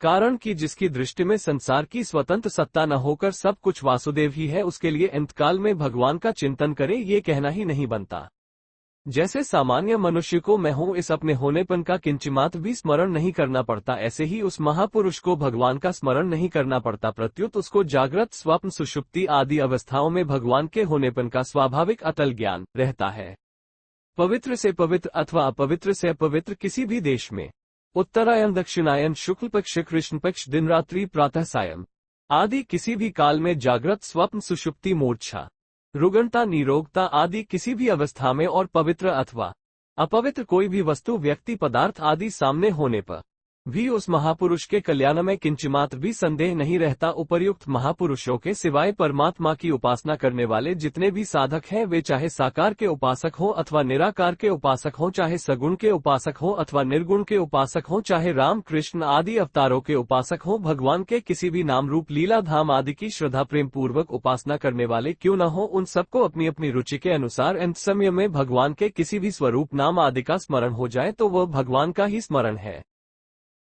कारण कि जिसकी दृष्टि में संसार की स्वतंत्र सत्ता न होकर सब कुछ वासुदेव ही है, उसके लिए अंतकाल में भगवान का चिंतन करे ये कहना ही नहीं बनता। जैसे सामान्य मनुष्य को मैं हूं इस अपने होनेपन का किंचिमात्र भी स्मरण नहीं करना पड़ता, ऐसे ही उस महापुरुष को भगवान का स्मरण नहीं करना पड़ता, प्रत्युत उसको जागृत स्वप्न सुषुप्ति आदि अवस्थाओं में भगवान के होनेपन का स्वाभाविक अटल ज्ञान रहता है। पवित्र से पवित्र अथवा अपवित्र से अपवित्र किसी भी देश में, उत्तरायण दक्षिणायन शुक्ल पक्ष कृष्ण पक्ष दिन रात्रि प्रातः सायं आदि किसी भी काल में जागृत स्वप्न सुषुप्ति मूर्छा रुग्णता निरोगता आदि किसी भी अवस्था में और पवित्र अथवा अपवित्र कोई भी वस्तु व्यक्ति पदार्थ आदि सामने होने पर भी उस महापुरुष के कल्याण में किंचिमात्र भी संदेह नहीं रहता। उपर्युक्त महापुरुषों के सिवाय परमात्मा की उपासना करने वाले जितने भी साधक हैं वे चाहे साकार के उपासक हो अथवा निराकार के उपासक हो, चाहे सगुण के उपासक हो अथवा निर्गुण के उपासक हो, चाहे राम कृष्ण आदि अवतारों के उपासक हो, भगवान के किसी भी नाम रूप लीला धाम आदि की श्रद्धा प्रेम पूर्वक उपासना करने वाले क्यों न हो, उन सबको अपनी अपनी रुचि के अनुसार अंत समय में भगवान के किसी भी स्वरूप नाम आदि का स्मरण हो जाए तो वह भगवान का ही स्मरण है।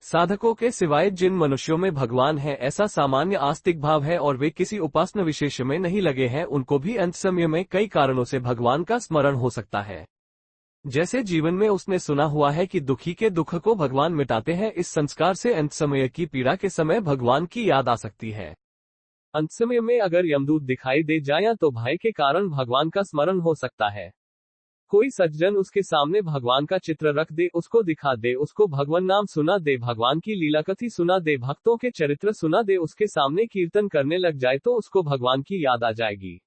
साधकों के सिवाय जिन मनुष्यों में भगवान है ऐसा सामान्य आस्तिक भाव है और वे किसी उपासना विशेष में नहीं लगे हैं, उनको भी अंत समय में कई कारणों से भगवान का स्मरण हो सकता है। जैसे जीवन में उसने सुना हुआ है कि दुखी के दुख को भगवान मिटाते हैं, इस संस्कार से अंत समय की पीड़ा के समय भगवान की याद आ सकती है। अंत समय में अगर यमदूत दिखाई दे जाए तो भय के कारण भगवान का स्मरण हो सकता है। कोई सज्जन उसके सामने भगवान का चित्र रख दे, उसको दिखा दे, उसको भगवान नाम सुना दे, भगवान की लीला कथी सुना दे, भक्तों के चरित्र सुना दे, उसके सामने कीर्तन करने लग जाए तो उसको भगवान की याद आ जाएगी।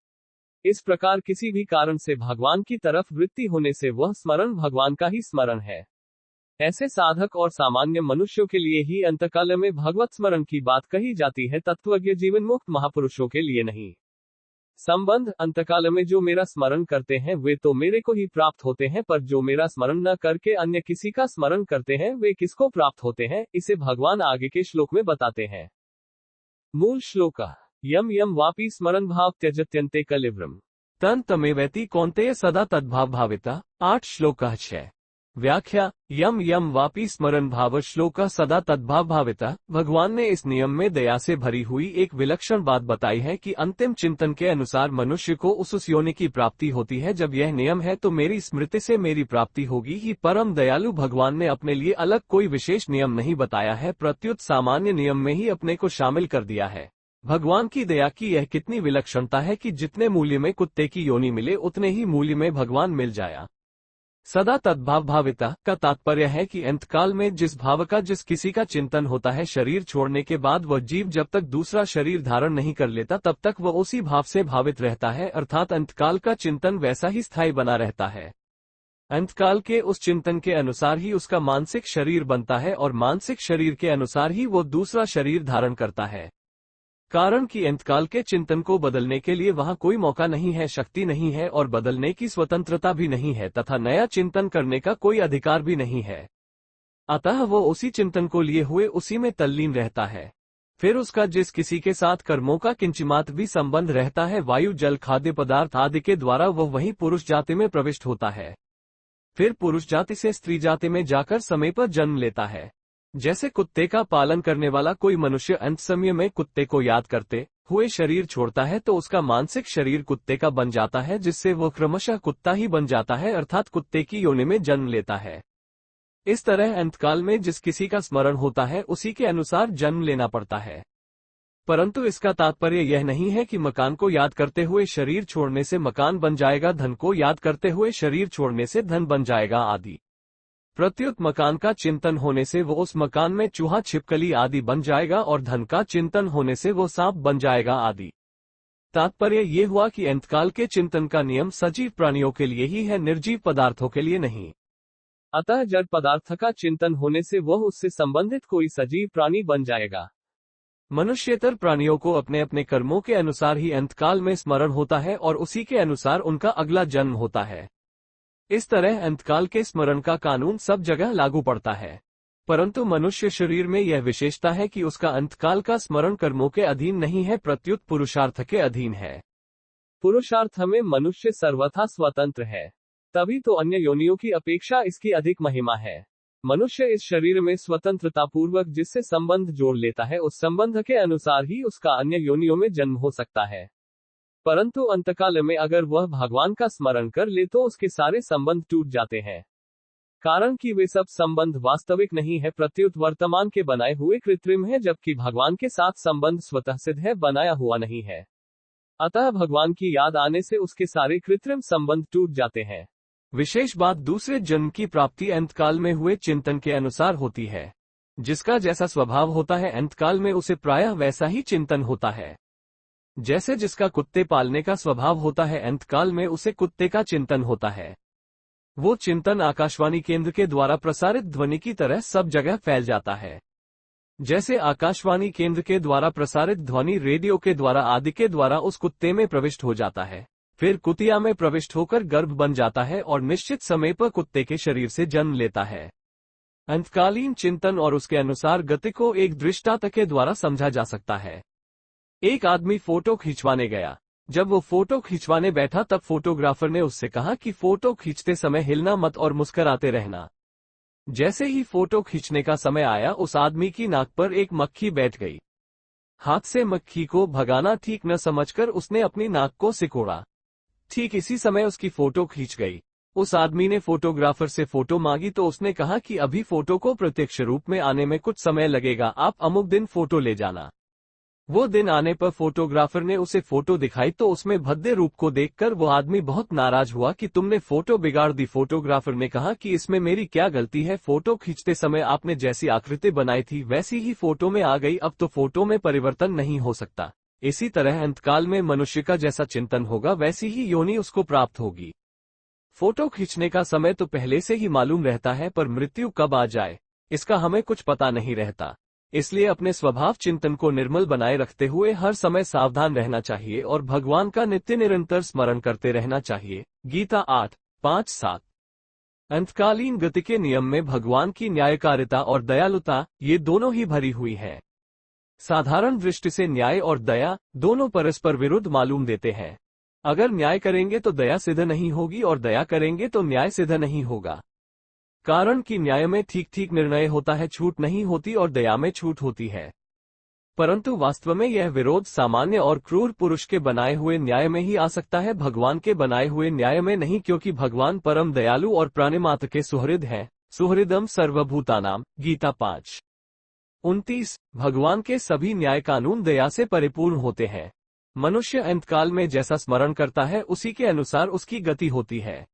इस प्रकार किसी भी कारण से भगवान की तरफ वृत्ति होने से वह स्मरण भगवान का ही स्मरण है। ऐसे साधक और सामान्य मनुष्यों के लिए ही अंतकाल में भगवत स्मरण की बात कही जाती है, तत्वज्ञ जीवन मुक्त महापुरुषों के लिए नहीं। संबंध, अंतकाल में जो मेरा स्मरण करते हैं वे तो मेरे को ही प्राप्त होते हैं, पर जो मेरा स्मरण न करके अन्य किसी का स्मरण करते हैं वे किसको प्राप्त होते हैं, इसे भगवान आगे के श्लोक में बताते हैं। मूल श्लोक। यम यम वापी स्मरण भाव त्यजत्यन्ते कलिव्रम तन तमेवैति कौन्तेय सदा तद्भाव भाविता। 8 श्लोक 6। व्याख्या। यम यम वापी स्मरण भाव श्लोक सदा तद्भाव भाविता। भगवान ने इस नियम में दया से भरी हुई एक विलक्षण बात बताई है कि अंतिम चिंतन के अनुसार मनुष्य को उस योनि की प्राप्ति होती है। जब यह नियम है तो मेरी स्मृति से मेरी प्राप्ति होगी ही। परम दयालु भगवान ने अपने लिए अलग कोई विशेष नियम नहीं बताया है, प्रत्युत सामान्य नियम में ही अपने को शामिल कर दिया है। भगवान की दया की यह कितनी विलक्षणता है कि जितने मूल्य में कुत्ते की योनि मिले उतने ही मूल्य में भगवान मिल जाया। सदा तद्भाव भाविता का तात्पर्य है कि अंतकाल में जिस भाव का जिस किसी का चिंतन होता है, शरीर छोड़ने के बाद वह जीव जब तक दूसरा शरीर धारण नहीं कर लेता तब तक वह उसी भाव से भावित रहता है, अर्थात अंतकाल का चिंतन वैसा ही स्थायी बना रहता है। अंतकाल के उस चिंतन के अनुसार ही उसका मानसिक शरीर बनता है और मानसिक शरीर के अनुसार ही वो दूसरा शरीर धारण करता है। कारण कि अंतकाल के चिंतन को बदलने के लिए वहां कोई मौका नहीं है, शक्ति नहीं है और बदलने की स्वतंत्रता भी नहीं है तथा नया चिंतन करने का कोई अधिकार भी नहीं है। अतः वो उसी चिंतन को लिए हुए उसी में तल्लीन रहता है। फिर उसका जिस किसी के साथ कर्मों का किंचिमात्र भी संबंध रहता है, वायु जल खाद्य पदार्थ आदि के द्वारा वह वही पुरुष जाति में प्रविष्ट होता है। फिर पुरुष जाति से स्त्री जाति में जाकर समय पर जन्म लेता है। जैसे कुत्ते का पालन करने वाला कोई मनुष्य अंत समय में कुत्ते को याद करते हुए शरीर छोड़ता है तो उसका मानसिक शरीर कुत्ते का बन जाता है, जिससे वह क्रमशः कुत्ता ही बन जाता है, अर्थात कुत्ते की योनि में जन्म लेता है। इस तरह अंतकाल में जिस किसी का स्मरण होता है उसी के अनुसार जन्म लेना पड़ता है। परंतु इसका तात्पर्य यह नहीं है कि मकान को याद करते हुए शरीर छोड़ने से मकान बन जाएगा, धन को याद करते हुए शरीर छोड़ने से धन बन जाएगा आदि। प्रत्युत मकान का चिंतन होने से वो उस मकान में चूहा छिपकली आदि बन जाएगा और धन का चिंतन होने से वो सांप बन जाएगा आदि। तात्पर्य ये हुआ कि अंतकाल के चिंतन का नियम सजीव प्राणियों के लिए ही है, निर्जीव पदार्थों के लिए नहीं। अतः जड़ पदार्थ का चिंतन होने से वह उससे संबंधित कोई सजीव प्राणी बन जाएगा। मनुष्येतर प्राणियों को अपने अपने कर्मों के अनुसार ही अंतकाल में स्मरण होता है और उसी के अनुसार उनका अगला जन्म होता है। इस तरह अंतकाल के स्मरण का कानून सब जगह लागू पड़ता है, परंतु मनुष्य शरीर में यह विशेषता है कि उसका अंतकाल का स्मरण कर्मों के अधीन नहीं है, प्रत्युत पुरुषार्थ के अधीन है। पुरुषार्थ में मनुष्य सर्वथा स्वतंत्र है, तभी तो अन्य योनियों की अपेक्षा इसकी अधिक महिमा है। मनुष्य इस शरीर में स्वतंत्रता पूर्वक जिससे संबंध जोड़ लेता है उस संबंध के अनुसार ही उसका अन्य योनियों में जन्म हो सकता है। परंतु अंतकाल में अगर वह भगवान का स्मरण कर ले तो उसके सारे संबंध टूट जाते हैं, कारण कि वे सब संबंध वास्तविक नहीं है, प्रत्युत वर्तमान के बनाए हुए कृत्रिम है, जबकि भगवान के साथ संबंध स्वतः सिद्ध है, बनाया हुआ नहीं है। अतः भगवान की याद आने से उसके सारे कृत्रिम संबंध टूट जाते हैं। विशेष बात दूसरे जन्म की प्राप्ति अंतकाल में हुए चिंतन के अनुसार होती है। जिसका जैसा स्वभाव होता है अंतकाल में उसे प्रायः वैसा ही चिंतन होता है। जैसे जिसका कुत्ते पालने का स्वभाव होता है अंतकाल में उसे कुत्ते का चिंतन होता है। वो चिंतन आकाशवाणी केंद्र के द्वारा प्रसारित ध्वनि की तरह सब जगह फैल जाता है। जैसे आकाशवाणी केंद्र के द्वारा प्रसारित ध्वनि रेडियो के द्वारा आदि के द्वारा उस कुत्ते में प्रविष्ट हो जाता है, फिर कुतिया में प्रविष्ट होकर गर्भ बन जाता है और निश्चित समय पर कुत्ते के शरीर से जन्म लेता है। अंतकालीन चिंतन और उसके अनुसार गति को एक दृष्टांत के द्वारा समझा जा सकता है। एक आदमी फोटो खिंचवाने गया। जब वो फोटो खिंचवाने बैठा तब फोटोग्राफर ने उससे कहा कि फोटो खींचते समय हिलना मत और मुस्कुराते रहना। जैसे ही फोटो खींचने का समय आया उस आदमी की नाक पर एक मक्खी बैठ गई। हाथ से मक्खी को भगाना ठीक न समझकर उसने अपनी नाक को सिकोड़ा। ठीक इसी समय उसकी फोटो खींच गई। उस आदमी ने फोटोग्राफर से फोटो मांगी तो उसने कहा कि अभी फोटो को प्रत्यक्ष रूप में आने में कुछ समय लगेगा, आप अमुक दिन फोटो ले जाना। वो दिन आने पर फोटोग्राफर ने उसे फोटो दिखाई तो उसमें भद्दे रूप को देखकर वो आदमी बहुत नाराज हुआ कि तुमने फोटो बिगाड़ दी। फोटोग्राफर ने कहा कि इसमें मेरी क्या गलती है, फोटो खींचते समय आपने जैसी आकृति बनाई थी वैसी ही फोटो में आ गई, अब तो फोटो में परिवर्तन नहीं हो सकता। इसी तरह अंतकाल में मनुष्य का जैसा चिंतन होगा वैसी ही योनि उसको प्राप्त होगी। फोटो खींचने का समय तो पहले से ही मालूम रहता है, पर मृत्यु कब आ जाए इसका हमें कुछ पता नहीं रहता। इसलिए अपने स्वभाव चिंतन को निर्मल बनाए रखते हुए हर समय सावधान रहना चाहिए और भगवान का नित्य निरंतर स्मरण करते रहना चाहिए। गीता 8:5-7। अंतकालीन गति के नियम में भगवान की न्यायकारिता और दयालुता, ये दोनों ही भरी हुई है। साधारण दृष्टि से न्याय और दया दोनों परस्पर विरुद्ध मालूम देते हैं। अगर न्याय करेंगे तो दया सिद्ध नहीं होगी और दया करेंगे तो न्याय सिद्ध नहीं होगा। कारण कि न्याय में ठीक ठीक निर्णय होता है, छूट नहीं होती, और दया में छूट होती है। परंतु वास्तव में यह विरोध सामान्य और क्रूर पुरुष के बनाए हुए न्याय में ही आ सकता है, भगवान के बनाए हुए न्याय में नहीं, क्योंकि भगवान परम दयालु और प्राणिमात्र के सुहृद हैं। सुहृदम सर्वभूतानाम, गीता 5:29। भगवान के सभी न्याय कानून दया से परिपूर्ण होते हैं। मनुष्य अंतकाल में जैसा स्मरण करता है उसी के अनुसार उसकी गति होती है।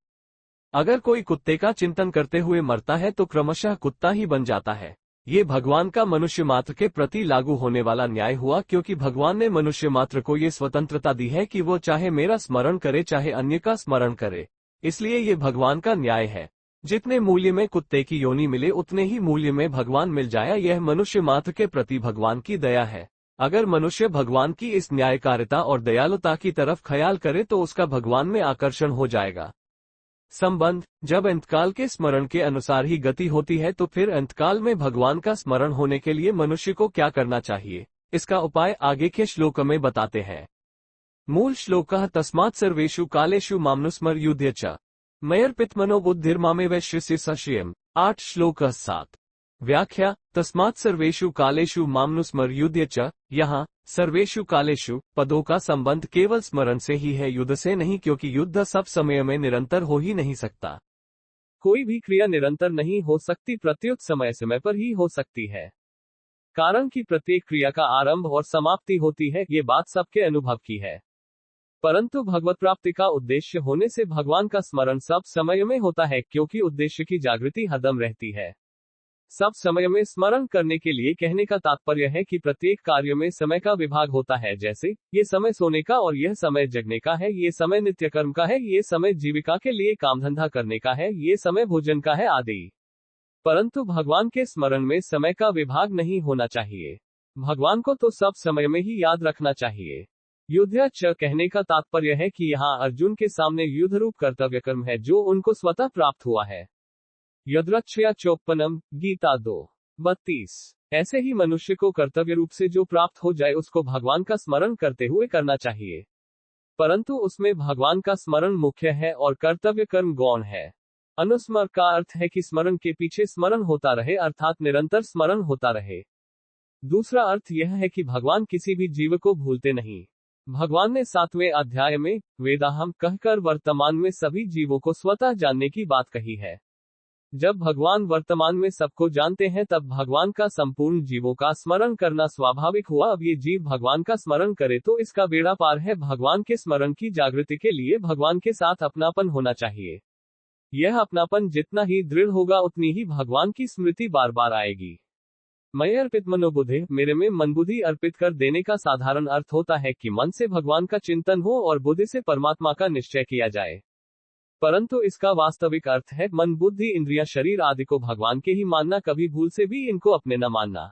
अगर कोई कुत्ते का चिंतन करते हुए मरता है तो क्रमशः कुत्ता ही बन जाता है। ये भगवान का मनुष्य मात्र के प्रति लागू होने वाला न्याय हुआ, क्योंकि भगवान ने मनुष्य मात्र को ये स्वतंत्रता दी है कि वो चाहे मेरा स्मरण करे चाहे अन्य का स्मरण करे। इसलिए ये भगवान का न्याय है। जितने मूल्य में कुत्ते की योनि मिले उतने ही मूल्य में भगवान मिल जाए, यह मनुष्य मात्र के प्रति भगवान की दया है। अगर मनुष्य भगवान की इस न्यायकारिता और दयालुता की तरफ ख्याल करे तो उसका भगवान में आकर्षण हो जाएगा। संबंध: जब अंतकाल के स्मरण के अनुसार ही गति होती है तो फिर अंतकाल में भगवान का स्मरण होने के लिए मनुष्य को क्या करना चाहिए, इसका उपाय आगे के श्लोक में बताते हैं। मूल श्लोकः तस्मात् सर्वेषु कालेषु मामनुस्मर युध्य च मयर्पित मनोबुद्धिर्मामेवैश्यस्य सश्रियम्। 8 श्लोक 7। व्याख्या: तस्मात् सर्वेषु कालेषु मामनुस्मर युध्य च। यहाँ सर्वेषु कालेषु पदों का संबंध केवल स्मरण से ही है, युद्ध से नहीं, क्योंकि युद्ध सब समय में निरंतर हो ही नहीं सकता। कोई भी क्रिया निरंतर नहीं हो सकती, प्रत्युत समय पर ही हो सकती है। कारण कि प्रत्येक क्रिया का आरंभ और समाप्ति होती है, ये बात सबके अनुभव की है। परंतु भगवत प्राप्ति का उद्देश्य होने से भगवान का स्मरण सब समय में होता है, क्योंकि उद्देश्य की जागृति हरदम रहती है। सब समय में स्मरण करने के लिए कहने का तात्पर्य है कि प्रत्येक कार्य में समय का विभाग होता है, जैसे ये समय सोने का और यह समय जगने का है, ये समय नित्य कर्म का है, ये समय जीविका के लिए काम धंधा करने का है, ये समय भोजन का है आदि। परंतु भगवान के स्मरण में समय का विभाग नहीं होना चाहिए। भगवान को तो सब समय में ही याद रखना चाहिए। युध्य च कहने का तात्पर्य है कि यहाँ अर्जुन के सामने युद्ध रूप कर्तव्य कर्म है जो उनको स्वतः प्राप्त हुआ है। यद्रक्षया चोपनम, गीता 2:32। ऐसे ही मनुष्य को कर्तव्य रूप से जो प्राप्त हो जाए उसको भगवान का स्मरण करते हुए करना चाहिए। परंतु उसमें भगवान का स्मरण मुख्य है और कर्तव्य कर्म गौण है। अनुस्मर का अर्थ है कि स्मरण के पीछे स्मरण होता रहे, अर्थात निरंतर स्मरण होता रहे। दूसरा अर्थ यह है कि भगवान किसी भी जीव को भूलते नहीं। भगवान ने 7वें अध्याय में वेदाहम कहकर वर्तमान में सभी जीवों को स्वतः जानने की बात कही है। जब भगवान वर्तमान में सबको जानते हैं तब भगवान का संपूर्ण जीवों का स्मरण करना स्वाभाविक हुआ। अब ये जीव भगवान का स्मरण करे तो इसका बेड़ा पार है। भगवान के स्मरण की जागृति के लिए भगवान के साथ अपनापन होना चाहिए। यह अपनापन जितना ही दृढ़ होगा उतनी ही भगवान की स्मृति बार बार आएगी। मय अर्पित मनोबुद्धि, मेरे में मन बुद्धि अर्पित कर देने का साधारण अर्थ होता है कि मन से भगवान का चिंतन हो और बुद्धि से परमात्मा का निश्चय किया जाए। परंतु इसका वास्तविक अर्थ है मन बुद्धि इंद्रिया शरीर आदि को भगवान के ही मानना, कभी भूल से भी इनको अपने न मानना।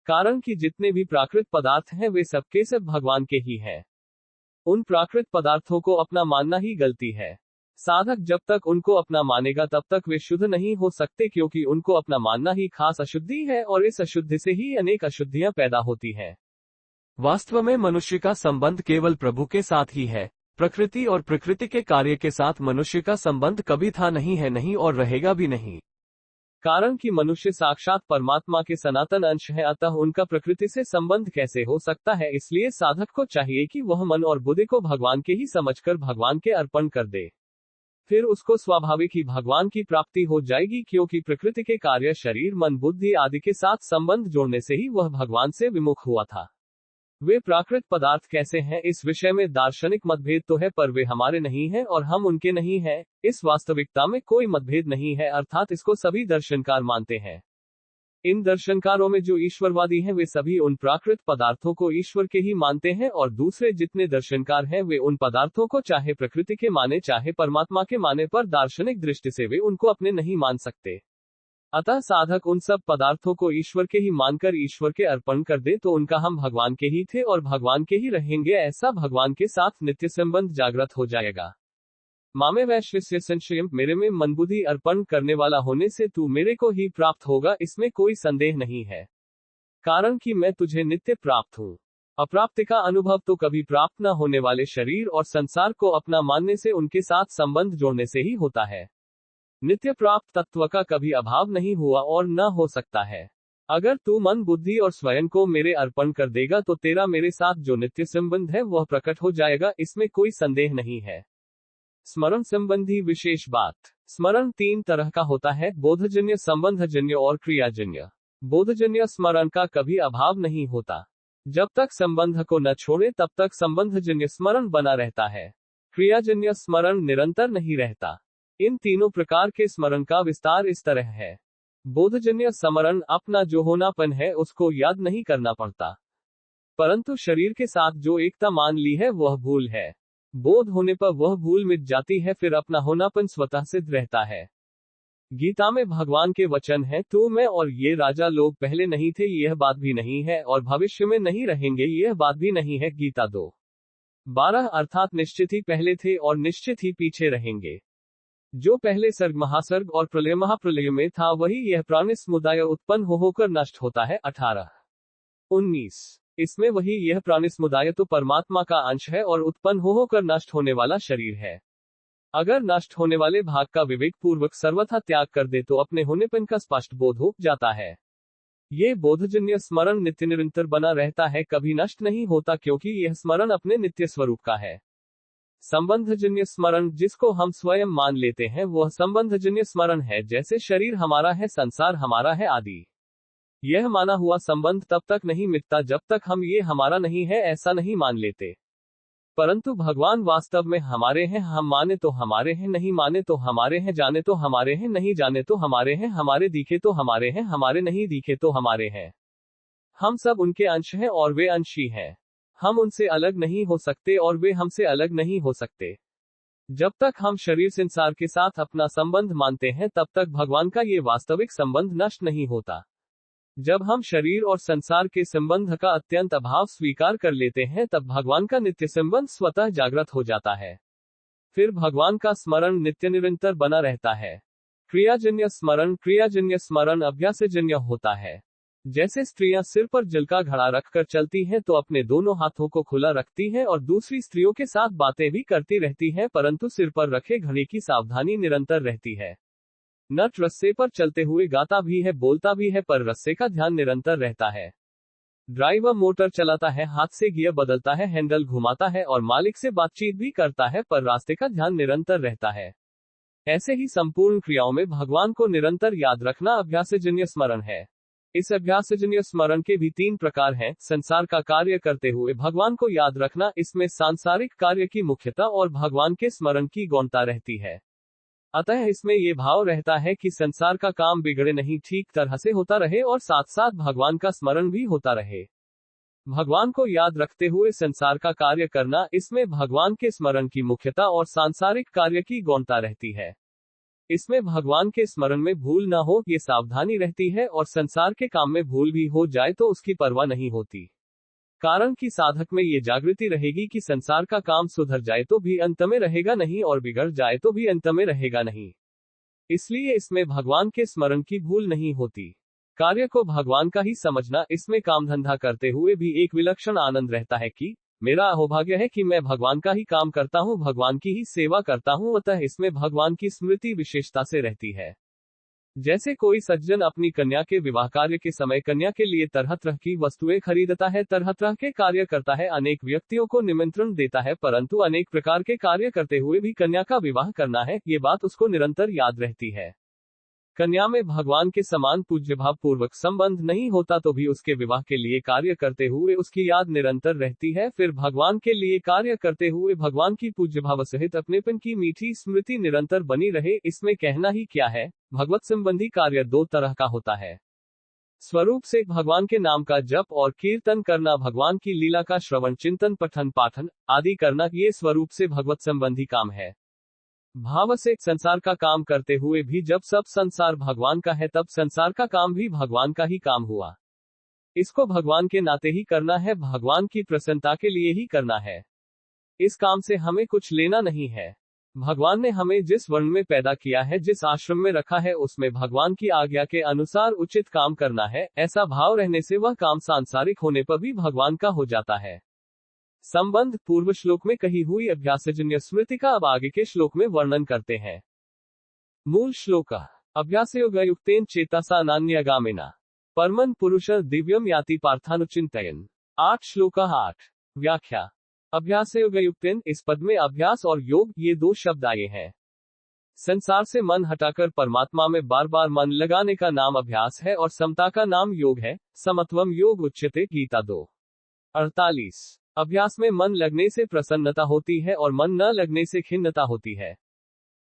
कारण कि जितने भी प्राकृत पदार्थ हैं वे सबके सब भगवान के ही हैं। उन प्राकृत पदार्थों को अपना मानना ही गलती है। साधक जब तक उनको अपना मानेगा तब तक वे शुद्ध नहीं हो सकते, क्योंकि उनको अपना मानना ही खास अशुद्धि है और इस अशुद्धि से ही अनेक अशुद्धियां पैदा होती हैं। वास्तव में मनुष्य का संबंध केवल प्रभु के साथ ही है। प्रकृति और प्रकृति के कार्य के साथ मनुष्य का संबंध कभी था नहीं, है नहीं और रहेगा भी नहीं। कारण कि मनुष्य साक्षात परमात्मा के सनातन अंश है, अतः उनका प्रकृति से संबंध कैसे हो सकता है। इसलिए साधक को चाहिए कि वह मन और बुद्धि को भगवान के ही समझकर भगवान के अर्पण कर दे। फिर उसको स्वाभाविक ही भगवान की प्राप्ति हो जाएगी, क्योंकि प्रकृति के कार्य शरीर मन बुद्धि आदि के साथ संबंध जोड़ने से ही वह भगवान से विमुख हुआ था। वे प्राकृत पदार्थ कैसे हैं, इस विषय में दार्शनिक मतभेद तो है, पर वे हमारे नहीं हैं और हम उनके नहीं हैं। इस वास्तविकता में कोई मतभेद नहीं है, अर्थात इसको सभी दर्शनकार मानते हैं। इन दर्शनकारों में जो ईश्वरवादी हैं वे सभी उन प्राकृत पदार्थों को ईश्वर के ही मानते हैं, और दूसरे जितने दर्शनकार हैं वे उन पदार्थों को चाहे प्रकृति के माने चाहे परमात्मा के माने, पर दार्शनिक दृष्टि से वे उनको अपने नहीं मान सकते। अतः साधक उन सब पदार्थों को ईश्वर के ही मानकर ईश्वर के अर्पण कर दे तो उनका हम भगवान के ही थे और भगवान के ही रहेंगे, ऐसा भगवान के साथ नित्य संबंध जागृत हो जाएगा। मामे वैश्विस्य संशयम, मेरे में मनबुद्धि अर्पण करने वाला होने से तू मेरे को ही प्राप्त होगा, इसमें कोई संदेह नहीं है, कारण कि मैं तुझे नित्य प्राप्त हूँ। अप्राप्ति का अनुभव तो कभी प्राप्त न होने वाले शरीर और संसार को अपना मानने से, उनके साथ संबंध जोड़ने से ही होता है। नित्य प्राप्त तत्व का कभी अभाव नहीं हुआ और न हो सकता है। अगर तू मन बुद्धि और स्वयं को मेरे अर्पण कर देगा तो तेरा मेरे साथ जो नित्य संबंध है वह प्रकट हो जाएगा, इसमें कोई संदेह नहीं है। स्मरण संबंधी विशेष बात। स्मरण तीन तरह का होता है, बोधजन्य, संबंधजन्य और क्रियाजन्य। बोधजन्य स्मरण का कभी अभाव नहीं होता। जब तक संबंध को न छोड़े तब तक संबंधजन्य स्मरण बना रहता है। क्रियाजन्य स्मरण निरंतर नहीं रहता। इन तीनों प्रकार के स्मरण का विस्तार इस तरह है। बोधजन्य स्मरण अपना जो होनापन है उसको याद नहीं करना पड़ता, परंतु शरीर के साथ जो एकता मान ली है वह भूल है। बोध होने पर वह भूल मिट जाती है, फिर अपना होनापन स्वतः सिद्ध रहता है। गीता में भगवान के वचन है, तू मैं और ये राजा लोग पहले नहीं थे, यह बात भी नहीं है, और भविष्य में नहीं रहेंगे, यह बात भी नहीं है। गीता 2:12 अर्थात निश्चित ही पहले थे और निश्चित ही पीछे रहेंगे। जो पहले सर्ग महासर्ग और प्रलय महाप्रलय में था वही यह प्राणी समुदाय उत्पन्न होकर नष्ट होता है। 18-19 इसमें वही यह प्राणी समुदाय तो परमात्मा का अंश है और उत्पन्न होकर नष्ट होने वाला शरीर है। अगर नष्ट होने वाले भाग का विवेक पूर्वक सर्वथा त्याग कर दे तो अपने होनेपन का स्पष्ट बोध हो जाता है। ये बोधजन्य स्मरण नित्य निरंतर बना रहता है, कभी नष्ट नहीं होता, क्योंकि यह स्मरण अपने नित्य स्वरूप का है। संबंधजन्य स्मरण, जिसको हम स्वयं मान लेते हैं, वह संबंधजन्य स्मरण है, जैसे शरीर हमारा है, संसार हमारा है आदि। यह माना हुआ संबंध तब तक नहीं मिटता जब तक हम ये हमारा नहीं है ऐसा नहीं मान लेते। परंतु भगवान वास्तव में हमारे हैं, हम माने तो हमारे हैं, नहीं माने तो हमारे हैं, जाने तो हमारे हैं, नहीं जाने तो हमारे हैं, हमारे दिखे तो हमारे हैं, हमारे नहीं दिखे तो हमारे हैं। हम सब उनके अंश हैं और वे अंशी हैं। हम उनसे अलग नहीं हो सकते और वे हमसे अलग नहीं हो सकते। जब तक हम शरीर संसार के साथ अपना संबंध मानते हैं तब तक भगवान का ये वास्तविक संबंध नष्ट नहीं होता। जब हम शरीर और संसार के संबंध का अत्यंत अभाव स्वीकार कर लेते हैं तब भगवान का नित्य संबंध स्वतः जागृत हो जाता है। फिर भगवान का स्मरण नित्य निरंतर बना रहता है। क्रियाजन्य स्मरण अभ्यासजन्य होता है। जैसे स्त्रियां सिर पर जल का घड़ा रखकर चलती हैं तो अपने दोनों हाथों को खुला रखती हैं और दूसरी स्त्रियों के साथ बातें भी करती रहती हैं, परंतु सिर पर रखे घड़े की सावधानी निरंतर रहती है। नट रस्से पर चलते हुए गाता भी है, बोलता भी है, पर रस्से का ध्यान निरंतर रहता है। ड्राइवर मोटर चलाता है, हाथ से गियर बदलता है, हैंडल घुमाता है और मालिक से बातचीत भी करता है, पर रास्ते का ध्यान निरंतर रहता है। ऐसे ही संपूर्ण क्रियाओं में भगवान को निरंतर याद रखना अभ्यासजन्य स्मरण है। इस अभ्यासजन्य स्मरण के भी 3 प्रकार हैं। संसार का कार्य करते हुए भगवान को याद रखना, इसमें सांसारिक कार्य की मुख्यता और भगवान के स्मरण की गौणता रहती है। अतः इसमें ये भाव रहता है कि संसार का काम बिगड़े नहीं, ठीक तरह से होता रहे और साथ साथ भगवान का स्मरण भी होता रहे। भगवान को याद रखते हुए संसार का कार्य करना, इसमें भगवान के स्मरण की मुख्यता और सांसारिक कार्य की गौणता रहती है। इसमें भगवान के स्मरण में भूल न हो ये सावधानी रहती है और संसार के काम में भूल भी हो जाए तो उसकी परवाह नहीं होती, कारण कि साधक में ये जागृति रहेगी कि संसार का काम सुधर जाए तो भी अंत में रहेगा नहीं और बिगड़ जाए तो भी अंत में रहेगा नहीं। इसलिए इसमें भगवान के स्मरण की भूल नहीं होती। कार्य को भगवान का ही समझना, इसमें काम धंधा करते हुए भी एक विलक्षण आनंद रहता है कि मेरा अहोभाग्य है कि मैं भगवान का ही काम करता हूँ, भगवान की ही सेवा करता हूँ। अतः इसमें भगवान की स्मृति विशेषता से रहती है। जैसे कोई सज्जन अपनी कन्या के विवाह कार्य के समय कन्या के लिए तरह तरह की वस्तुएं खरीदता है, तरह तरह के कार्य करता है, अनेक व्यक्तियों को निमंत्रण देता है, परंतु अनेक प्रकार के कार्य करते हुए भी कन्या का विवाह करना है, ये बात उसको निरंतर याद रहती है। कन्या में भगवान के समान पूज्य भाव पूर्वक संबंध नहीं होता तो भी उसके विवाह के लिए कार्य करते हुए उसकी याद निरंतर रहती है। फिर भगवान के लिए कार्य करते हुए भगवान की पूज्य भाव सहित अपनेपन की मीठी स्मृति निरंतर बनी रहे। इसमें कहना ही क्या है, भगवत संबंधी कार्य 2 तरह का होता है। स्वरूप से भगवान के नाम का जप और कीर्तन करना, भगवान की लीला का श्रवण, चिंतन, पठन पाठन आदि करना, ये स्वरूप से भगवत संबंधी काम है। भाव से संसार का काम करते हुए भी जब सब संसार भगवान का है तब संसार का काम भी भगवान का ही काम हुआ। इसको भगवान के नाते ही करना है, भगवान की प्रसन्नता के लिए ही करना है। इस काम से हमें कुछ लेना नहीं है। भगवान ने हमें जिस वर्ण में पैदा किया है, जिस आश्रम में रखा है, उसमें भगवान की आज्ञा के अनुसार उचित काम करना है। ऐसा भाव रहने से वह काम सांसारिक होने पर भी भगवान का हो जाता है। संबंध पूर्व श्लोक में कही हुई अभ्यासजन्य स्मृति का अब आगे के श्लोक में वर्णन करते हैं। मूल श्लोक अभ्यासयोगयुक्तेन चेतसा नान्यगामिना परमं पुरुष दिव्यम याति पार्थानुचिंतयन्। 8 श्लोक 8। व्याख्या। अभ्यासयोगयुक्तेन, इस पद में अभ्यास और योग ये 2 शब्द आए हैं। संसार से मन हटाकर परमात्मा में बार बार मन लगाने का नाम अभ्यास है और समता का नाम योग है। समत्वम योग उच्यते, गीता 2:48। अभ्यास में मन लगने से प्रसन्नता होती है और मन न लगने से खिन्नता होती है।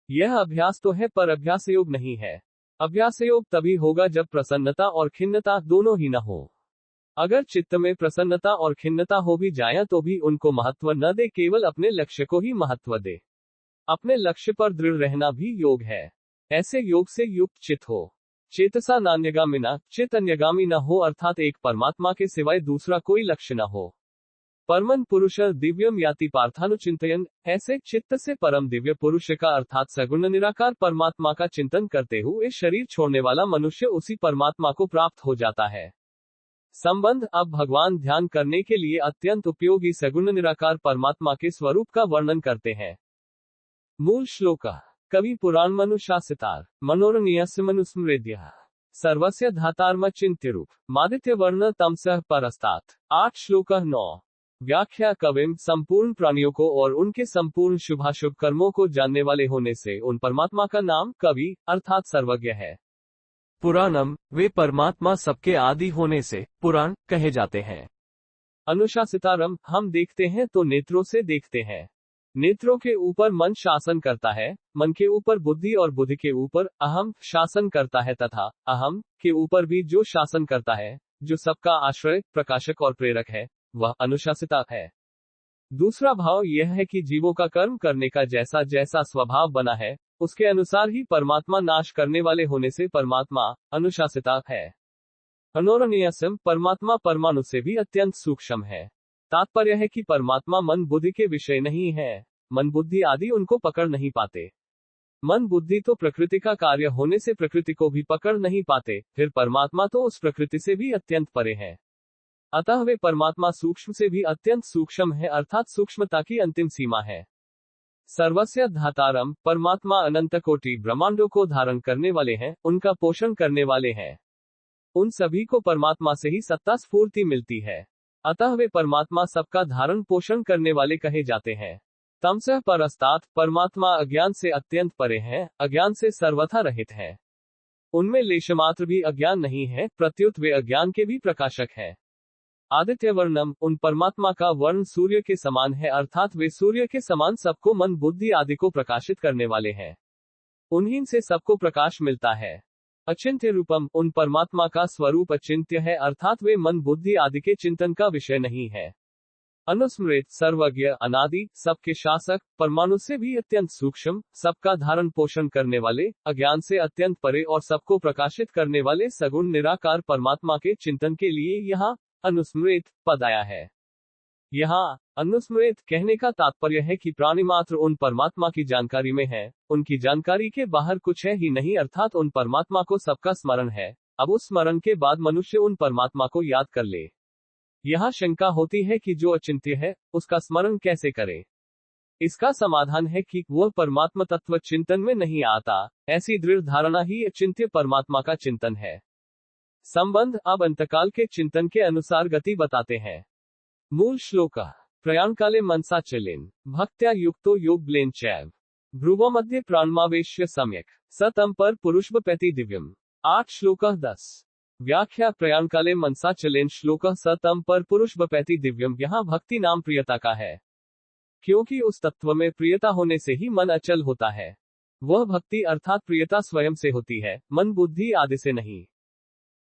यह अभ्यास तो है पर अभ्यास योग नहीं है। अभ्यास योग तभी होगा जब प्रसन्नता और खिन्नता दोनों ही न हो। अगर चित्त में प्रसन्नता और खिन्नता हो भी जाए तो भी उनको महत्व न दे, केवल अपने लक्ष्य को ही महत्व दे। अपने लक्ष्य पर दृढ़ रहना भी योग है। ऐसे योग से युक्त चित्त हो। चेतसा नान्यगामिना, चित्त अन्यगामी न हो, अर्थात एक परमात्मा के सिवाय दूसरा कोई लक्ष्य न हो। परमं पुरुष दिव्यम याति पार्थानुचिंतयन्, ऐसे चित्त से परम दिव्य पुरुष का अर्थात सगुण निराकार परमात्मा का चिंतन करते हुए शरीर छोड़ने वाला मनुष्य उसी परमात्मा को प्राप्त हो जाता है। संबंध। अब भगवान ध्यान करने के लिए अत्यंत उपयोगी सगुण निराकार परमात्मा के स्वरूप का वर्णन करते हैं। मूल श्लोक कवि पुराण मनुशासितार मनोरण्यस्य मनुस्मृत्य सर्वस्य धातार्म चिन्त्यरूप मादित्य वर्ण तमसः परस्तात्। 8 श्लोक 9। व्याख्या। कविम, संपूर्ण प्राणियों को और उनके संपूर्ण शुभाशुभ कर्मों को जानने वाले होने से उन परमात्मा का नाम कवि अर्थात सर्वज्ञ है। पुराणम, वे परमात्मा सबके आदि होने से पुराण कहे जाते हैं। अनुशासितारम, हम देखते हैं तो नेत्रों से देखते हैं। नेत्रों के ऊपर मन शासन करता है, मन के ऊपर बुद्धि और बुद्धि के ऊपर अहम शासन करता है तथा अहम के ऊपर भी जो शासन करता है, जो सबका आश्रय, प्रकाशक और प्रेरक है, वह अनुशासिता है। दूसरा भाव यह है कि जीवों का कर्म करने का जैसा जैसा स्वभाव बना है, उसके अनुसार ही परमात्मा नाश करने वाले होने से परमात्मा अनुशासिता है। अनोरणीयसम, परमात्मा परमाणु से भी अत्यंत सूक्ष्म है। तात्पर्य है कि परमात्मा मन बुद्धि के विषय नहीं है। मन बुद्धि आदि उनको पकड़ नहीं पाते। मन बुद्धि तो प्रकृति का कार्य होने से प्रकृति को भी पकड़ नहीं पाते, फिर परमात्मा तो उस प्रकृति से भी अत्यंत परे है। अतः वे परमात्मा सूक्ष्म से भी अत्यंत सूक्ष्म है, अर्थात सूक्ष्मता की अंतिम सीमा है। सर्वस्य धातारम, परमात्मा अनंत कोटि ब्रह्मांडों को धारण करने वाले हैं, उनका पोषण करने वाले हैं। उन सभी को परमात्मा से ही सत्ता स्फूर्ति मिलती है। अतः वे परमात्मा सबका धारण पोषण करने वाले कहे जाते हैं। तमसः परस्तात्, परमात्मा अज्ञान से अत्यंत परे हैं, अज्ञान से सर्वथा रहित है। उनमें लेशमात्र भी अज्ञान नहीं है, प्रत्युत वे अज्ञान के भी प्रकाशक है। आदित्य वर्णम, उन परमात्मा का वर्ण सूर्य के समान है, अर्थात वे सूर्य के समान सबको मन बुद्धि आदि को प्रकाशित करने वाले हैं। उन्हीं से सबको प्रकाश मिलता है। अचिंत्य रूपम, उन परमात्मा का स्वरूप अचिंत्य है, अर्थात वे मन बुद्धि आदि के चिंतन का विषय नहीं है। अनुस्मृत, सर्वज्ञ, अनादि, सबके शासक, परमाणु से भी अत्यंत सूक्ष्म, सबका धारण पोषण करने वाले, अज्ञान से अत्यंत परे और सबको प्रकाशित करने वाले सगुण निराकार परमात्मा के चिंतन के लिए यहाँ अनुस्मृत पद आया है। यहाँ अनुस्मृत कहने का तात्पर्य है कि प्राणी मात्र उन परमात्मा की जानकारी में है, उनकी जानकारी के बाहर कुछ है ही नहीं, अर्थात उन परमात्मा को सबका स्मरण है। अब उस स्मरण के बाद मनुष्य उन परमात्मा को याद कर ले। यहाँ शंका होती है कि जो अचिंत्य है, उसका स्मरण कैसे करे। इसका समाधान है कि वह परमात्मा तत्व चिंतन में नहीं आता। ऐसी दृढ़ धारणा ही अचिंत्य परमात्मा का चिंतन है। संबंध। अब अंतकाल के चिंतन के अनुसार गति बताते हैं। मूल श्लोक प्रयाण काले मनसा चलेन भक्त्या युक्तो योगब्लेन चैव भ्रुवो मध्य प्राणमावेश्य सम्यक सतम पर पुरुषबपैति दिव्यम। 8 श्लोक 10। व्याख्या। प्रयाण काले मनसा चलेन श्लोक सतम पर पुरुषबपैति दिव्यम, यहाँ भक्ति नाम प्रियता का है, क्योंकि उस तत्व में प्रियता होने से ही मन अचल होता है। वह भक्ति अर्थात प्रियता स्वयं से होती है, मन बुद्धि आदि से नहीं।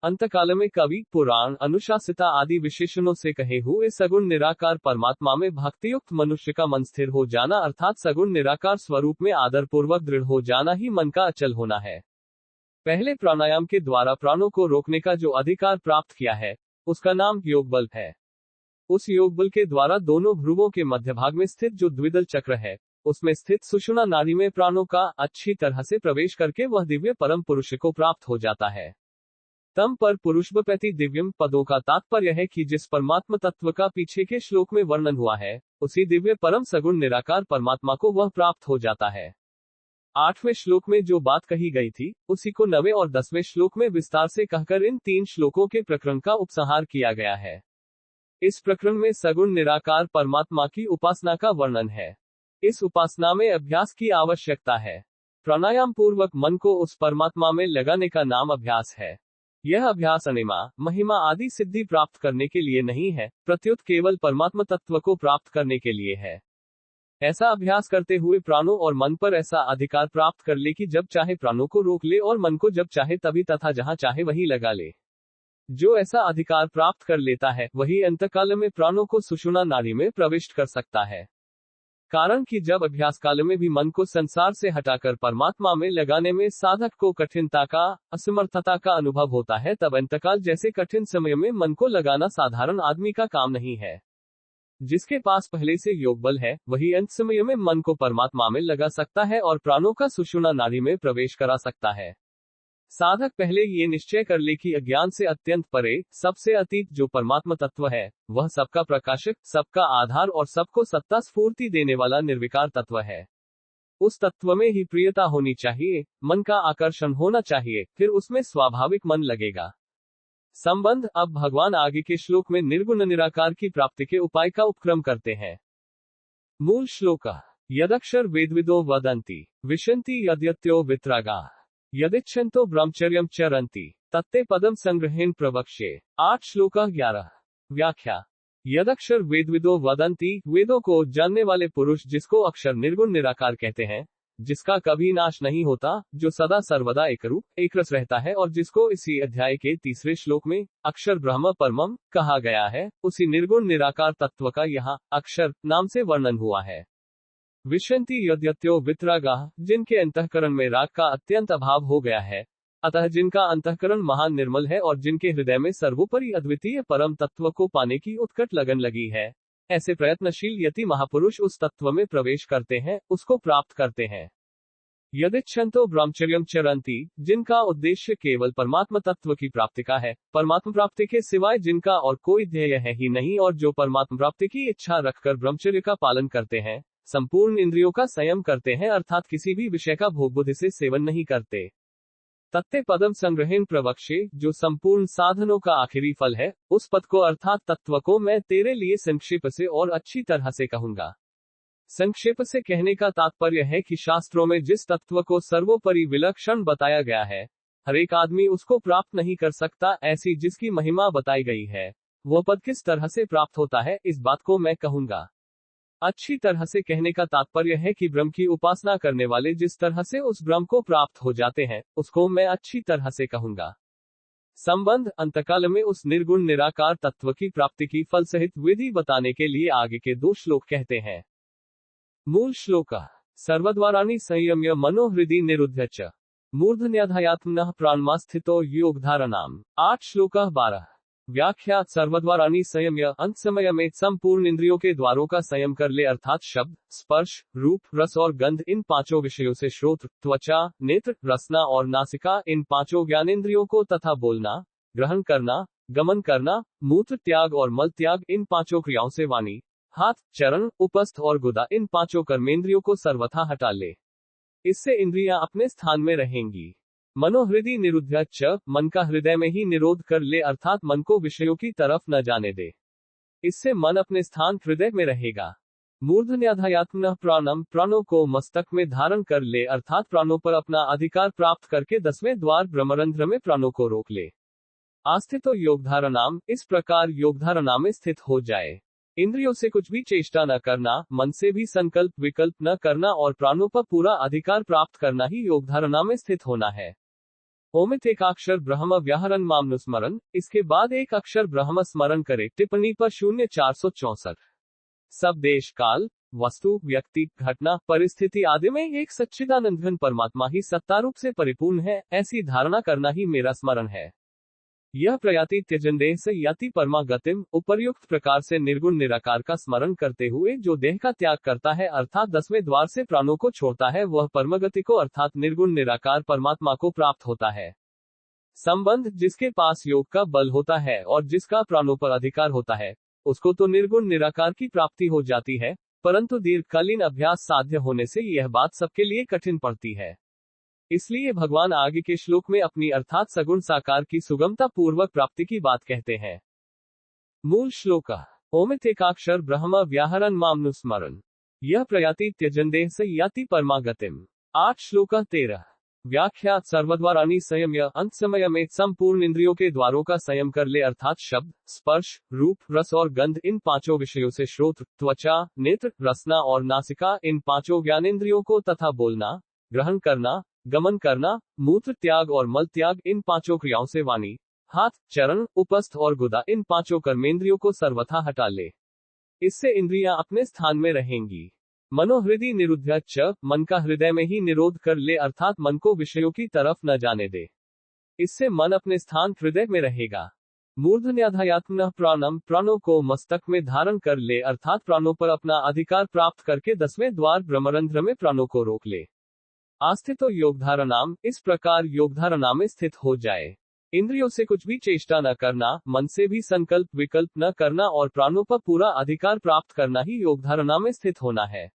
अंतकाल में कवि, पुराण, अनुशासिता आदि विशेषणों से कहे हुए सगुण निराकार परमात्मा में भक्तियुक्त मनुष्य का मन स्थिर हो जाना अर्थात सगुण निराकार स्वरूप में आदरपूर्वक दृढ़ हो जाना ही मन का अचल होना है। पहले प्राणायाम के द्वारा प्राणों को रोकने का जो अधिकार प्राप्त किया है, उसका नाम योगबल है। उस योगबल के द्वारा दोनों भ्रुवों के मध्य भाग में स्थित जो द्विदल चक्र है, उसमें स्थित सुषुम्ना नाड़ी में प्राणों का अच्छी तरह से प्रवेश करके वह दिव्य परम पुरुष को प्राप्त हो जाता है। तम पर पुरुषवपैति दिव्यम पदों का तात्पर्य है कि जिस परमात्मा तत्व का पीछे के श्लोक में वर्णन हुआ है, उसी दिव्य परम सगुण निराकार परमात्मा को वह प्राप्त हो जाता है। 8वें श्लोक में जो बात कही गई थी, उसी को 9वें और 10वें श्लोक में विस्तार से कहकर इन 3 श्लोकों के प्रकरण का उपसंहार किया गया है। इस प्रकरण में सगुण निराकार परमात्मा की उपासना का वर्णन है। इस उपासना में अभ्यास की आवश्यकता है। प्राणायाम पूर्वक मन को उस परमात्मा में लगाने का नाम अभ्यास है। यह अभ्यास अनिमा, महिमा आदि सिद्धि प्राप्त करने के लिए नहीं है, प्रत्युत केवल परमात्मा तत्व को प्राप्त करने के लिए है। ऐसा अभ्यास करते हुए प्राणों और मन पर ऐसा अधिकार प्राप्त कर ले कि जब चाहे प्राणों को रोक ले और मन को जब चाहे तभी तथा जहां चाहे वहीं लगा ले। जो ऐसा अधिकार प्राप्त कर लेता है, वही अंतकाल में प्राणों को सुषुम्ना नाड़ी में प्रविष्ट कर सकता है। कारण कि जब अभ्यास काल में भी मन को संसार से हटाकर परमात्मा में लगाने में साधक को कठिनता का, असमर्थता का अनुभव होता है, तब अंतकाल जैसे कठिन समय में मन को लगाना साधारण आदमी का काम नहीं है। जिसके पास पहले से योग बल है, वही अंत समय में मन को परमात्मा में लगा सकता है और प्राणों का सुषुम्ना नाड़ी में प्रवेश करा सकता है। साधक पहले ये निश्चय कर ले कि अज्ञान से अत्यंत परे, सबसे अतीत जो परमात्मा तत्व है, वह सबका प्रकाशक, सबका आधार और सबको सत्ता स्फूर्ति देने वाला निर्विकार तत्व है। उस तत्व में ही प्रियता होनी चाहिए, मन का आकर्षण होना चाहिए, फिर उसमें स्वाभाविक मन लगेगा। संबंध। अब भगवान आगे के श्लोक में निर्गुण निराकार की प्राप्ति के उपाय का उपक्रम करते हैं। मूल श्लोक। यदक्षर वेदविदो वदन्ति विशन्ति यद्यत्यो वित्रागा यदिच्छन्तो ब्रह्मचर्यम चरन्ति तत्ते पदम संग्रहेण प्रवक्ष्ये। 8 श्लोक 11। व्याख्या। यदक्षर वेदविदो वदन्ति, वेदों को जानने वाले पुरुष जिसको अक्षर निर्गुण निराकार कहते हैं, जिसका कभी नाश नहीं होता, जो सदा सर्वदा एक रूप एक रस रहता है और जिसको इसी अध्याय के 3 श्लोक में अक्षर ब्रह्म परमम कहा गया है, उसी निर्गुण निराकार तत्व का यहाँ अक्षर नाम से वर्णन हुआ है। विशन्ति यद्यत्यो वित्रागा, जिनके अंतःकरण में राग का अत्यंत अभाव हो गया है, अतः जिनका अंतःकरण महान निर्मल है और जिनके हृदय में सर्वोपरि अद्वितीय परम तत्व को पाने की उत्कट लगन लगी है, ऐसे प्रयत्नशील यति महापुरुष उस तत्व में प्रवेश करते हैं, उसको प्राप्त करते हैं। यदिच्छन्तो ब्रह्मचर्यम चरन्ति, जिनका उद्देश्य केवल परमात्मा तत्व की प्राप्ति का है, परमात्मा प्राप्ति के सिवाय जिनका और कोई ध्येय है ही नहीं, और जो परमात्मा प्राप्ति की इच्छा रखकर ब्रह्मचर्य का पालन करते हैं, संपूर्ण इंद्रियों का संयम करते हैं, अर्थात किसी भी विषय का भोग बुद्धि से सेवन नहीं करते। तत्ते पदम संग्रहेण प्रवक्ष्ये, जो संपूर्ण साधनों का आखिरी फल है, उस पद को अर्थात तत्व को मैं तेरे लिए संक्षेप से और अच्छी तरह से कहूंगा। संक्षेप से कहने का तात्पर्य है कि शास्त्रों में जिस तत्व को सर्वोपरि विलक्षण बताया गया है, हर एक आदमी उसको प्राप्त नहीं कर सकता, ऐसी जिसकी महिमा बताई गई है, वह पद किस तरह से प्राप्त होता है, इस बात को मैं कहूंगा। अच्छी तरह से कहने का तात्पर्य है कि ब्रह्म की उपासना करने वाले जिस तरह से उस ब्रह्म को प्राप्त हो जाते हैं, उसको मैं अच्छी तरह से कहूंगा। संबंध। अंतकाल में उस निर्गुण निराकार तत्व की प्राप्ति की फल सहित विधि बताने के लिए आगे के 2 श्लोक कहते हैं। मूल श्लोक। सर्वद्वाराणि संयम्य मनोहृदि निरुध्य च मूर्धन्याधायात्मनः प्राणमास्थितो योगधारणाम्। 8 श्लोक 12। व्याख्या। सर्वद्वाराणि संयम्य, अंत समय में संपूर्ण इंद्रियों के द्वारों का संयम कर ले, अर्थात शब्द, स्पर्श, रूप, रस और गंध, इन 5 विषयों से श्रोत्र, त्वचा, नेत्र, रसना और नासिका, इन 5 ज्ञानेंद्रियों को तथा बोलना, ग्रहण करना, गमन करना, मूत्र त्याग और मल त्याग, इन 5 क्रियाओं से वाणी, हाथ, चरण, उपस्थ और गुदा, इन 5 कर्मेंद्रियों को सर्वथा हटा ले। इससे इंद्रियां अपने स्थान में रहेंगी। मनोहृदि निरुद्ध च, मन का हृदय में ही निरोध कर ले, अर्थात मन को विषयों की तरफ न जाने दे। इससे मन अपने स्थान हृदय में रहेगा। मूर्धन्याधायात्मनः प्राणम, प्राणों को मस्तक में धारण कर ले, अर्थात प्राणों पर अपना अधिकार प्राप्त करके 10वें द्वार ब्रह्मरंध्र में प्राणों को रोक ले। आस्थितो योगधारणाम, इस प्रकार योगधारणा में स्थित हो जाए। इंद्रियों से कुछ भी चेष्टा न करना, मन से भी संकल्प विकल्प न करना और प्राणों पर पूरा अधिकार प्राप्त करना ही योगधारणा में स्थित होना है। ओमित एक अक्षर ब्रह्म व्याहरण मामनुस्मरण, इसके बाद एक अक्षर ब्रह्म स्मरण करे। टिप्पणी पर 0464। सब देश काल वस्तु व्यक्ति घटना परिस्थिति आदि में एक सच्चिदानंद घन परमात्मा ही सत्तारूप से परिपूर्ण है, ऐसी धारणा करना ही मेरा स्मरण है। यह प्रयाति त्यजन देह से याति परमा गतिम, उपर्युक्त प्रकार से निर्गुण निराकार का स्मरण करते हुए जो देह का त्याग करता है अर्थात 10वें द्वार से प्राणों को छोड़ता है, वह परमगति को अर्थात निर्गुण निराकार परमात्मा को प्राप्त होता है। संबंध जिसके पास योग का बल होता है और जिसका प्राणों पर अधिकार होता है, उसको तो निर्गुण निराकार की प्राप्ति हो जाती है, परंतु दीर्घकालीन अभ्यास साध्य होने से यह बात सबके लिए कठिन पड़ती है। इसलिए भगवान आगे के श्लोक में अपनी अर्थात सगुण साकार की सुगमता पूर्वक प्राप्ति की बात कहते हैं। मूल श्लोक ओमित एकाक्षर ब्रह्म व्याहरण मामनुस्मरण, यह प्रयाति त्यजन देह से याति परमागतिम। 8 श्लोक 13। व्याख्या सर्वद्वाराणि संयम्य, अंत समय में संपूर्ण इंद्रियों के द्वारों का संयम कर ले अर्थात शब्द स्पर्श रूप रस और गंध इन 5 विषयों से श्रोत्र त्वचा नेत्र रसना और नासिका इन 5 ज्ञानेंद्रियों को तथा बोलना ग्रहण करना गमन करना मूत्र त्याग और मल त्याग इन 5 क्रियाओं से वाणी हाथ चरण उपस्थ और गुदा इन 5 कर्मेंद्रियों को सर्वथा हटा ले। इससे इंद्रियां अपने स्थान में रहेंगी। मनोहृदय निरुद्ध च, मन का हृदय में ही निरोध कर ले अर्थात मन को विषयों की तरफ न जाने दे। इससे मन अपने स्थान हृदय में रहेगा। मूर्धन्याधायात्मनः प्राणम, प्राणों को मस्तक में धारण कर ले अर्थात प्राणों पर अपना अधिकार प्राप्त करके 10वें द्वार ब्रह्मरंध्र में प्राणों को रोक ले। आस्थितो योगधारणाम, इस प्रकार योगधारणा में स्थित हो जाए। इंद्रियों से कुछ भी चेष्टा न करना, मन से भी संकल्प विकल्प न करना और प्राणों पर पूरा अधिकार प्राप्त करना ही योगधारणा में स्थित होना है।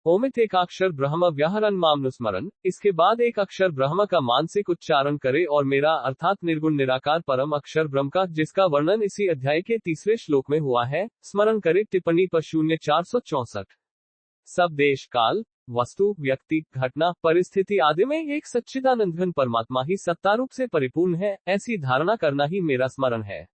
ओमित एकाक्षर ब्रह्म व्याहरण मामनुस्मरण, इसके बाद एक अक्षर ब्रह्म का मानसिक उच्चारण करे और मेरा अर्थात निर्गुण निराकार परम अक्षर ब्रह्म का, जिसका वर्णन इसी अध्याय के 3वें श्लोक में हुआ है, स्मरण करे। टिप्पणी पर 0464। सब देश काल वस्तु व्यक्ति घटना परिस्थिति आदि में एक सच्चिदानंद घन परमात्मा ही सत्तारूप से परिपूर्ण है, ऐसी धारणा करना ही मेरा स्मरण है।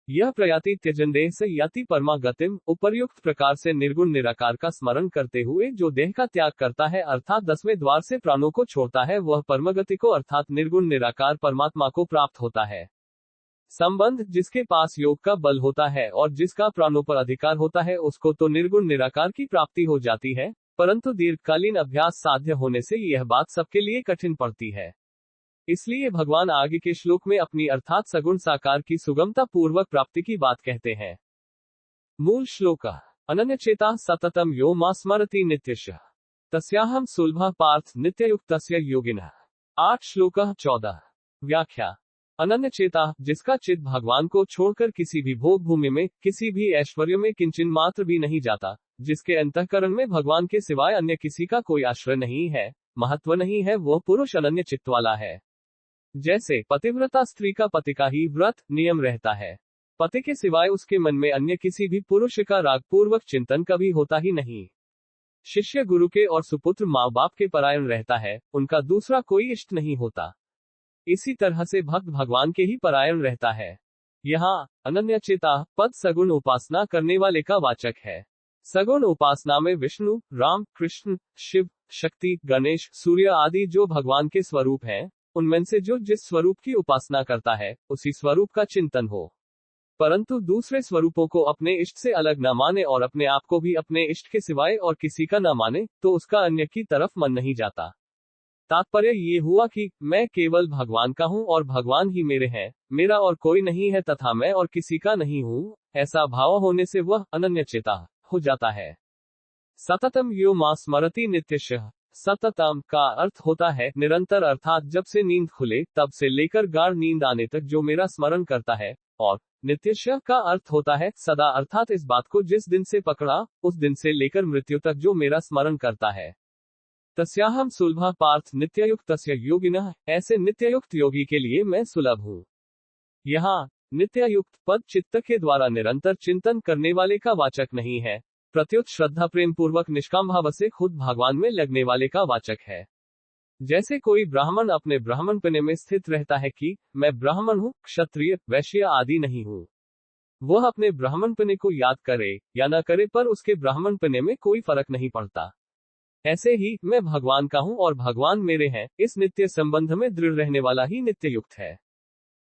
यह प्रयाति त्यजन देह से याति परमा गतिम, उपर्युक्त प्रकार से निर्गुण निराकार का स्मरण करते हुए जो देह का त्याग करता है अर्थात 10वें द्वार से प्राणों को छोड़ता है, वह परमगति को अर्थात निर्गुण निराकार परमात्मा को प्राप्त होता है। संबंध जिसके पास योग का बल होता है और जिसका प्राणों पर अधिकार होता है, उसको तो निर्गुण निराकार की प्राप्ति हो जाती है, परंतु दीर्घकालीन अभ्यास साध्य होने से यह बात सबके लिए कठिन पड़ती है। इसलिए भगवान आगे के श्लोक में अपनी अर्थात सगुण साकार की सुगमता पूर्वक प्राप्ति की बात कहते हैं। मूल श्लोक अनन्यचेता सततम यो मा स्मरति नित्यशः तस्याहं सुलभः पार्थ नित्ययुक्तस्य योगिनः। 8 श्लोक 14। व्याख्या अनन्यचेता, जिसका चित्त भगवान को छोड़कर किसी भी भोग भूमि में किसी भी ऐश्वर्य में किंचन मात्र भी नहीं जाता, जिसके अंतःकरण में भगवान के सिवाय अन्य किसी का कोई आश्रय नहीं है, महत्व नहीं है, वह पुरुष अनन्य चित्त वाला है। जैसे पतिव्रता स्त्री का पति का ही व्रत नियम रहता है, पति के सिवाय उसके मन में अन्य किसी भी पुरुष का राग पूर्वक चिंतन कभी होता ही नहीं। शिष्य गुरु के और सुपुत्र माँ बाप के परायण रहता है, उनका दूसरा कोई इष्ट नहीं होता। इसी तरह से भक्त भगवान के ही परायण रहता है। यहाँ अनन्यचेता पद सगुण उपासना करने वाले का वाचक है। सगुण उपासना में विष्णु राम कृष्ण शिव शक्ति गणेश सूर्य आदि जो भगवान के स्वरूप हैं, उनमें से जो जिस स्वरूप की उपासना करता है उसी स्वरूप का चिंतन हो, परंतु दूसरे स्वरूपों को अपने इष्ट से अलग न माने और अपने आप को भी अपने इष्ट के सिवाय और किसी का न माने, तो उसका अन्य की तरफ मन नहीं जाता। तात्पर्य ये हुआ कि मैं केवल भगवान का हूँ और भगवान ही मेरे हैं, मेरा और कोई नहीं है तथा मैं और किसी का नहीं हूँ, ऐसा भाव होने से वह अनन्यचेता हो जाता है। सततम यो मा स्मरति नित्यशः, सततम का अर्थ होता है निरंतर अर्थात जब से नींद खुले तब से लेकर गाढ़ नींद आने तक जो मेरा स्मरण करता है, और नित्यशः का अर्थ होता है सदा अर्थात इस बात को जिस दिन से पकड़ा उस दिन से लेकर मृत्यु तक जो मेरा स्मरण करता है। तस्याहम सुलभः पार्थ नित्ययुक्तस्य योगिनः, ऐसे नित्ययुक्त योगी के लिए मैं सुलभ हूँ। यहाँ नित्ययुक्त पद चित्त के द्वारा निरंतर चिंतन करने वाले का वाचक नहीं है, प्रत्युत श्रद्धा प्रेम पूर्वक निष्काम भाव से खुद भगवान में लगने वाले का वाचक है। जैसे कोई ब्राह्मण अपने ब्राह्मणपने में स्थित रहता है कि मैं ब्राह्मण हूँ, क्षत्रिय वैश्य आदि नहीं हूँ, वह अपने ब्राह्मणपने को याद करे या न करे पर उसके ब्राह्मणपने में कोई फर्क नहीं पड़ता। ऐसे ही मैं भगवान का हूं और भगवान मेरे हैं, इस नित्य संबंध में दृढ़ रहने वाला ही नित्य युक्त है।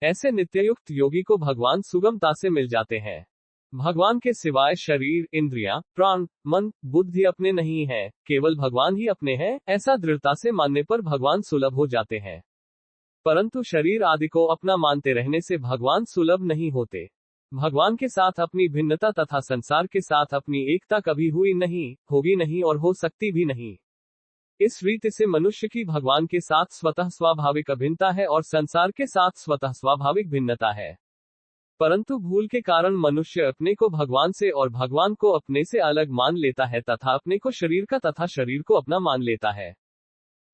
ऐसे नित्ययुक्त योगी को भगवान सुगमता से मिल जाते हैं। भगवान के सिवाय शरीर, इंद्रियां, प्राण, मन, बुद्धि अपने नहीं है, केवल भगवान ही अपने हैं, ऐसा दृढ़ता से मानने पर भगवान सुलभ हो जाते हैं। परंतु शरीर आदि को अपना मानते रहने से भगवान सुलभ नहीं होते। भगवान के साथ अपनी भिन्नता तथा संसार के साथ अपनी एकता कभी हुई नहीं, होगी नहीं और हो सकती भी नहीं। इस रीति से मनुष्य की भगवान के साथ स्वतः स्वाभाविक अभिन्नता है और संसार के साथ स्वतः स्वाभाविक भिन्नता है। परंतु भूल के कारण मनुष्य अपने को भगवान से और भगवान को अपने से अलग मान लेता है तथा अपने को शरीर का तथा शरीर को अपना मान लेता है।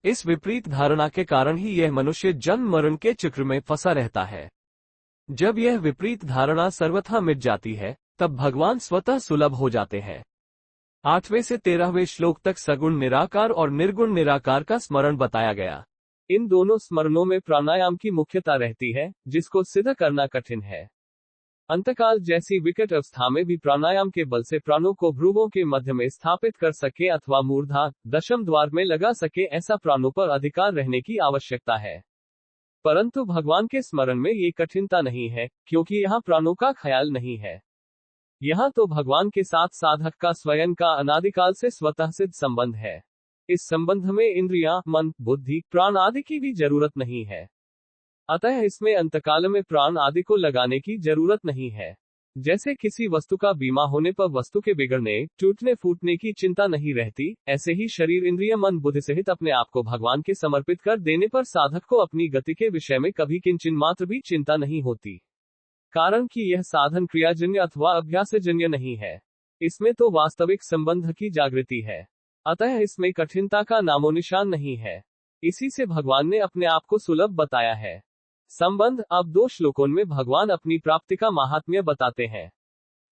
इस विपरीत धारणा के कारण ही यह मनुष्य जन्म मरण के चक्र में फंसा रहता है। जब यह विपरीत धारणा सर्वथा मिट जाती है, तब भगवान स्वतः सुलभ हो जाते हैं। 8वें से 13वें श्लोक तक सगुण निराकार और निर्गुण निराकार का स्मरण बताया गया। इन दोनों स्मरणों में प्राणायाम की मुख्यता रहती है, जिसको सिद्ध करना कठिन है। अंतकाल जैसी विकट अवस्था में भी प्राणायाम के बल से प्राणों को भ्रुवों के मध्य में स्थापित कर सके अथवा मूर्धा, दशम द्वार में लगा सके, ऐसा प्राणों पर अधिकार रहने की आवश्यकता है। परंतु भगवान के स्मरण में ये कठिनता नहीं है, क्योंकि यहाँ प्राणों का ख्याल नहीं है। यहाँ तो भगवान के साथ साधक का स्वयं का अनादिकाल से स्वतः सिद्ध संबंध है। इस संबंध में इंद्रियां, मन, बुद्धि, प्राण आदि की भी जरूरत नहीं है। अतः इसमें अंतकाल में प्राण आदि को लगाने की जरूरत नहीं है। जैसे किसी वस्तु का बीमा होने पर वस्तु के बिगड़ने, टूटने फूटने की चिंता नहीं रहती, ऐसे ही शरीर, इंद्रिय, मन, बुद्धि सहित अपने आप को भगवान के समर्पित कर देने पर साधक को अपनी गति के विषय में कभी किंचिन मात्र भी चिंता नहीं होती। कारण कि यह साधन क्रियाजन्य अथवा अभ्यासजन्य नहीं है। इसमें तो वास्तविक संबंध की जागृति है। अतः इसमें कठिनता का नामोनिशान नहीं है। इसी से भगवान ने अपने आप को सुलभ बताया है। संबंध। अब 2 श्लोकों में भगवान अपनी प्राप्ति का महात्म्य बताते हैं।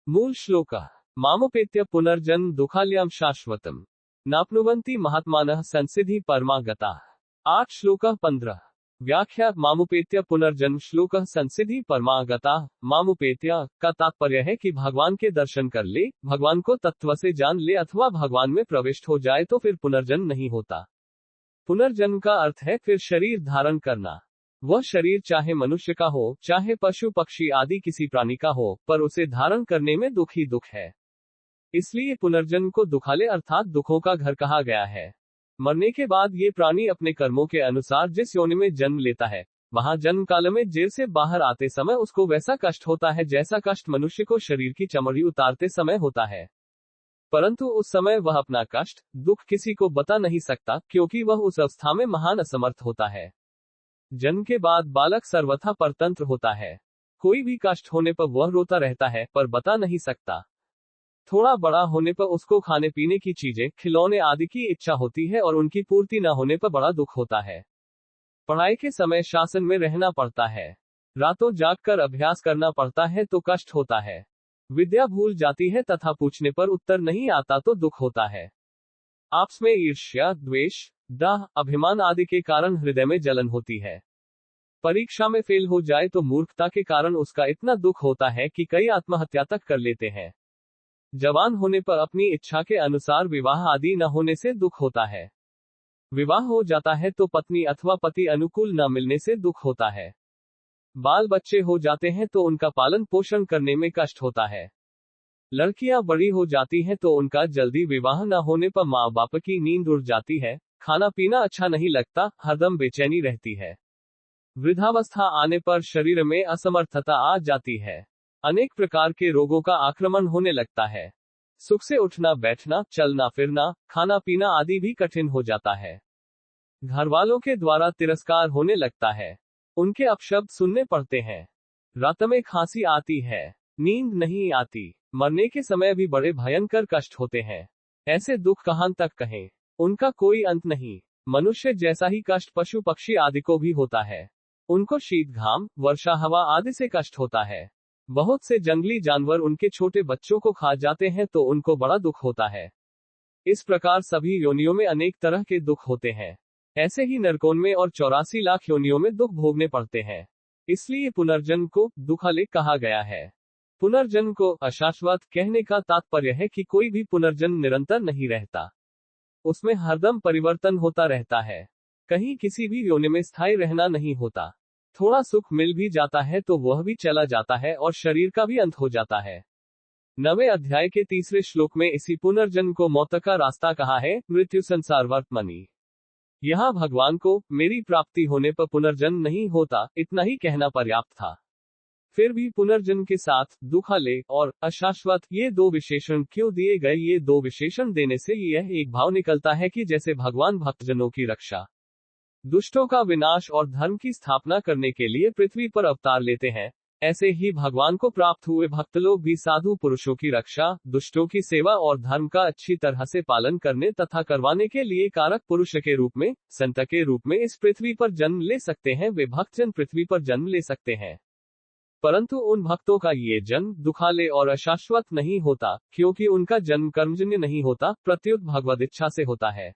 मूल श्लोक। मामुपेत्य पुनर्जन्म दुखालयम शाश्वतम नाप्नुवन्ति महात्मानः संसिद्धि परमागता। 8 श्लोक 15। व्याख्या। मामुपेत्य पुनर्जन्म श्लोक संसिद्धि परमागता। मामुपेत्य का तात्पर्य है कि भगवान के दर्शन कर ले, भगवान को तत्व से जान ले अथवा भगवान में प्रविष्ट हो जाए तो फिर पुनर्जन्म नहीं होता। पुनर्जन्म का अर्थ है फिर शरीर धारण करना। वह शरीर चाहे मनुष्य का हो, चाहे पशु पक्षी आदि किसी प्राणी का हो, पर उसे धारण करने में दुख ही दुख है। इसलिए पुनर्जन्म को दुखालय अर्थात दुखों का घर कहा गया है। मरने के बाद ये प्राणी अपने कर्मों के अनुसार जिस योनि में जन्म लेता है, वहां जन्म काल में जेल से बाहर आते समय उसको वैसा कष्ट होता है जैसा कष्ट मनुष्य को शरीर की चमड़ी उतारते समय होता है। परंतु उस समय वह अपना कष्ट, दुख किसी को बता नहीं सकता, क्योंकि वह उस अवस्था में महान असमर्थ होता है। जन्म के बाद बालक सर्वथा परतंत्र होता है। कोई भी कष्ट होने पर वह रोता रहता है, पर बता नहीं सकता। थोड़ा बड़ा होने पर उसको खाने पीने की चीजें, खिलौने आदि की इच्छा होती है और उनकी पूर्ति न होने पर बड़ा दुख होता है। पढ़ाई के समय शासन में रहना पड़ता है, रातों जागकर अभ्यास करना पड़ता है तो कष्ट होता है। विद्या भूल जाती है तथा पूछने पर उत्तर नहीं आता तो दुख होता है। आपस में ईर्ष्या, द्वेष, दाह, अभिमान आदि के कारण हृदय में जलन होती है। परीक्षा में फेल हो जाए तो मूर्खता के कारण उसका इतना दुख होता है कि कई आत्महत्या तक कर लेते हैं। जवान होने पर अपनी इच्छा के अनुसार विवाह आदि न होने से दुख होता है। विवाह हो जाता है तो पत्नी अथवा पति अनुकूल न मिलने से दुख होता है। बाल बच्चे हो जाते हैं तो उनका पालन पोषण करने में कष्ट होता है। लड़कियां बड़ी हो जाती हैं तो उनका जल्दी विवाह न होने पर माँ बाप की नींद उड़ जाती है, खाना पीना अच्छा नहीं लगता, हरदम बेचैनी रहती है। वृद्धावस्था आने पर शरीर में असमर्थता आ जाती है। अनेक प्रकार के रोगों का आक्रमण होने लगता है। सुख से उठना बैठना, चलना फिरना, खाना पीना आदि भी कठिन हो जाता है। घर वालों के द्वारा तिरस्कार होने लगता है। उनके अपशब्द सुनने पड़ते हैं। रात में खांसी आती है, नींद नहीं आती। मरने के समय भी बड़े भयंकर कष्ट होते हैं। ऐसे दुख कहां तक कहें, उनका कोई अंत नहीं। मनुष्य जैसा ही कष्ट पशु पक्षी आदि को भी होता है। उनको शीत घाम, वर्षा हवा आदि से कष्ट होता है। बहुत से जंगली जानवर उनके छोटे बच्चों को खा जाते हैं तो उनको बड़ा दुख होता है। इस प्रकार सभी योनियों में अनेक तरह के दुख होते हैं। ऐसे ही नरकों में और 84 लाख योनियों में दुख भोगने पड़ते हैं। इसलिए पुनर्जन्म को दुखालय कहा गया है। पुनर्जन्म को अशाश्वत कहने का तात्पर्य है कि कोई भी पुनर्जन्म निरंतर नहीं रहता। उसमें हरदम परिवर्तन होता रहता है। कहीं किसी भी योनि में स्थायी रहना नहीं होता। थोड़ा सुख मिल भी जाता है तो वह भी चला जाता है और शरीर का भी अंत हो जाता है। 9वें अध्याय के 3 श्लोक में इसी पुनर्जन्म को मौत का रास्ता कहा है, मृत्यु संसार वर्तमनी। यहाँ भगवान को मेरी प्राप्ति होने पर पुनर्जन्म नहीं होता, इतना ही कहना पर्याप्त था। फिर भी पुनर्जन्म के साथ दुखाले और अशाश्वत ये दो विशेषण क्यों दिए गए? ये दो विशेषण देने से यह एक भाव निकलता है कि जैसे भगवान भक्तजनों की रक्षा, दुष्टों का विनाश और धर्म की स्थापना करने के लिए पृथ्वी पर अवतार लेते हैं, ऐसे ही भगवान को प्राप्त हुए भक्त लोग भी साधु पुरुषों की रक्षा, दुष्टों की सेवा और धर्म का अच्छी तरह से पालन करने तथा करवाने के लिए कारक पुरुष के रूप में, संत के रूप में इस पृथ्वी पर जन्म ले सकते हैं। वे भक्तजन पृथ्वी पर जन्म ले सकते हैं, परंतु उन भक्तों का ये जन्म दुखाले और अशाश्वत नहीं होता, क्योंकि उनका जन्म कर्मजन्य नहीं होता, प्रत्युत भगवद इच्छा से होता है।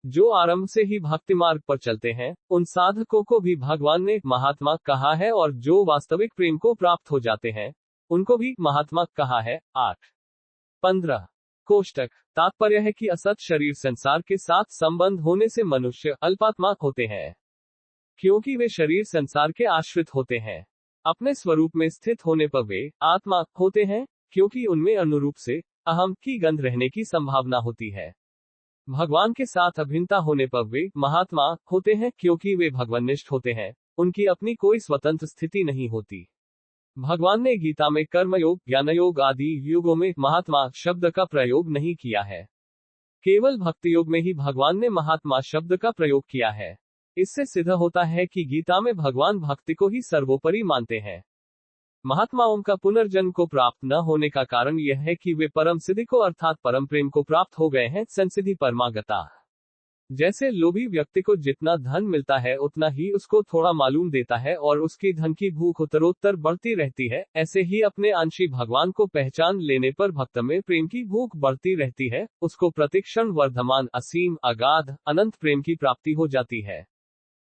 जो आरंभ से ही भक्ति मार्ग पर चलते हैं, उन साधकों को भी भगवान ने महात्मा कहा है, और जो वास्तविक प्रेम को प्राप्त हो जाते हैं, उनको भी महात्मा कहा है। 8-15 कोष्टक। तात्पर्य है कि असत शरीर संसार के साथ संबंध होने से मनुष्य अल्पात्मा होते हैं, क्योंकि वे शरीर संसार के आश्रित होते हैं। अपने स्वरूप में स्थित होने पर वे आत्मा होते हैं, क्योंकि उनमें अनुरूप से अहम की गंध रहने की संभावना होती है। भगवान के साथ अभिन्नता होने पर वे महात्मा होते हैं, क्योंकि वे भगवाननिष्ठ होते हैं, उनकी अपनी कोई स्वतंत्र स्थिति नहीं होती। भगवान ने गीता में कर्मयोग, ज्ञानयोग आदि युगों में महात्मा शब्द का प्रयोग नहीं किया है। केवल भक्ति योग में ही भगवान ने महात्मा शब्द का प्रयोग किया है। इससे सिद्ध होता है कि गीता में भगवान भक्ति को ही सर्वोपरि मानते हैं। महात्माओं का पुनर्जन्म को प्राप्त न होने का कारण यह है कि वे परम सिद्धि को अर्थात परम प्रेम को प्राप्त हो गए हैं, संसिद्धि परमागता। जैसे लोभी व्यक्ति को जितना धन मिलता है उतना ही उसको थोड़ा मालूम देता है और उसकी धन की भूख उत्तरोत्तर बढ़ती रहती है, ऐसे ही अपने अंशी भगवान को पहचान लेने पर भक्त में प्रेम की भूख बढ़ती रहती है, उसको प्रतिक्षण वर्धमान असीम अगाध अनंत प्रेम की प्राप्ति हो जाती है।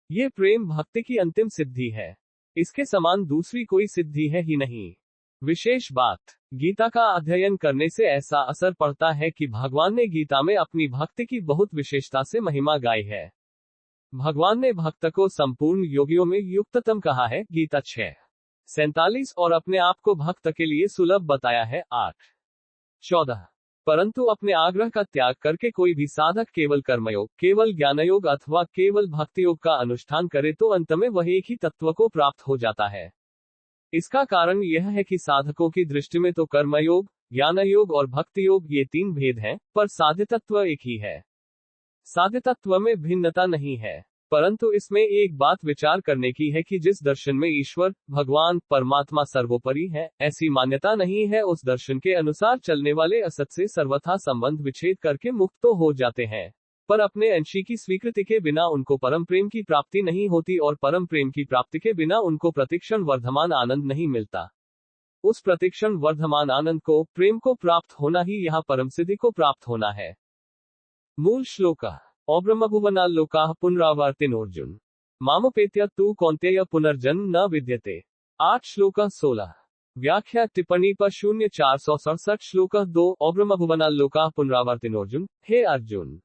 ये प्रेम भक्ति की अंतिम सिद्धि है। इसके समान दूसरी कोई सिद्धि है ही नहीं। विशेष बात, गीता का अध्ययन करने से ऐसा असर पड़ता है कि भगवान ने गीता में अपनी भक्ति की बहुत विशेषता से महिमा गाई है। भगवान ने भक्त को संपूर्ण योगियों में युक्ततम कहा है, गीता 6:47, और अपने आप को भक्त के लिए सुलभ बताया है, 8:14। परंतु अपने आग्रह का त्याग करके कोई भी साधक केवल कर्मयोग, केवल ज्ञानयोग अथवा केवल भक्ति योग का अनुष्ठान करे तो अंत में वह एक ही तत्व को प्राप्त हो जाता है। इसका कारण यह है कि साधकों की दृष्टि में तो कर्मयोग, ज्ञानयोग और भक्ति योग ये 3 भेद हैं, पर साध्य तत्व एक ही है। साध्य तत्व में भिन्नता नहीं है, परंतु इसमें एक बात विचार करने की है कि जिस दर्शन में ईश्वर, भगवान, परमात्मा सर्वोपरि है, ऐसी मान्यता नहीं है। उस दर्शन के अनुसार चलने वाले असत से सर्वथा संबंध विच्छेद करके मुक्त तो हो जाते हैं, पर अपने अंशी की स्वीकृति के बिना उनको परम प्रेम की प्राप्ति नहीं होती, और परम प्रेम की प्राप्ति के बिना उनको प्रतिक्षण वर्धमान आनंद नहीं मिलता। उस प्रतिक्षण वर्धमान आनंद को, प्रेम को प्राप्त होना ही यहाँ परम सिद्धि को प्राप्त होना है। मूल श्लोक। अब्रह्मभुवनाल्लोकाः पुनरावर्तिनोऽर्जुन मामुपेत्य तु कौन्तेय पुनर्जन्म न विद्यते। 8:16। व्याख्या टिप्पणी पर 0467 श्लोक 2। अब्रह्मभुवनाल्लोकाः पुनरावर्तिनोऽर्जुन। हे अर्जुन,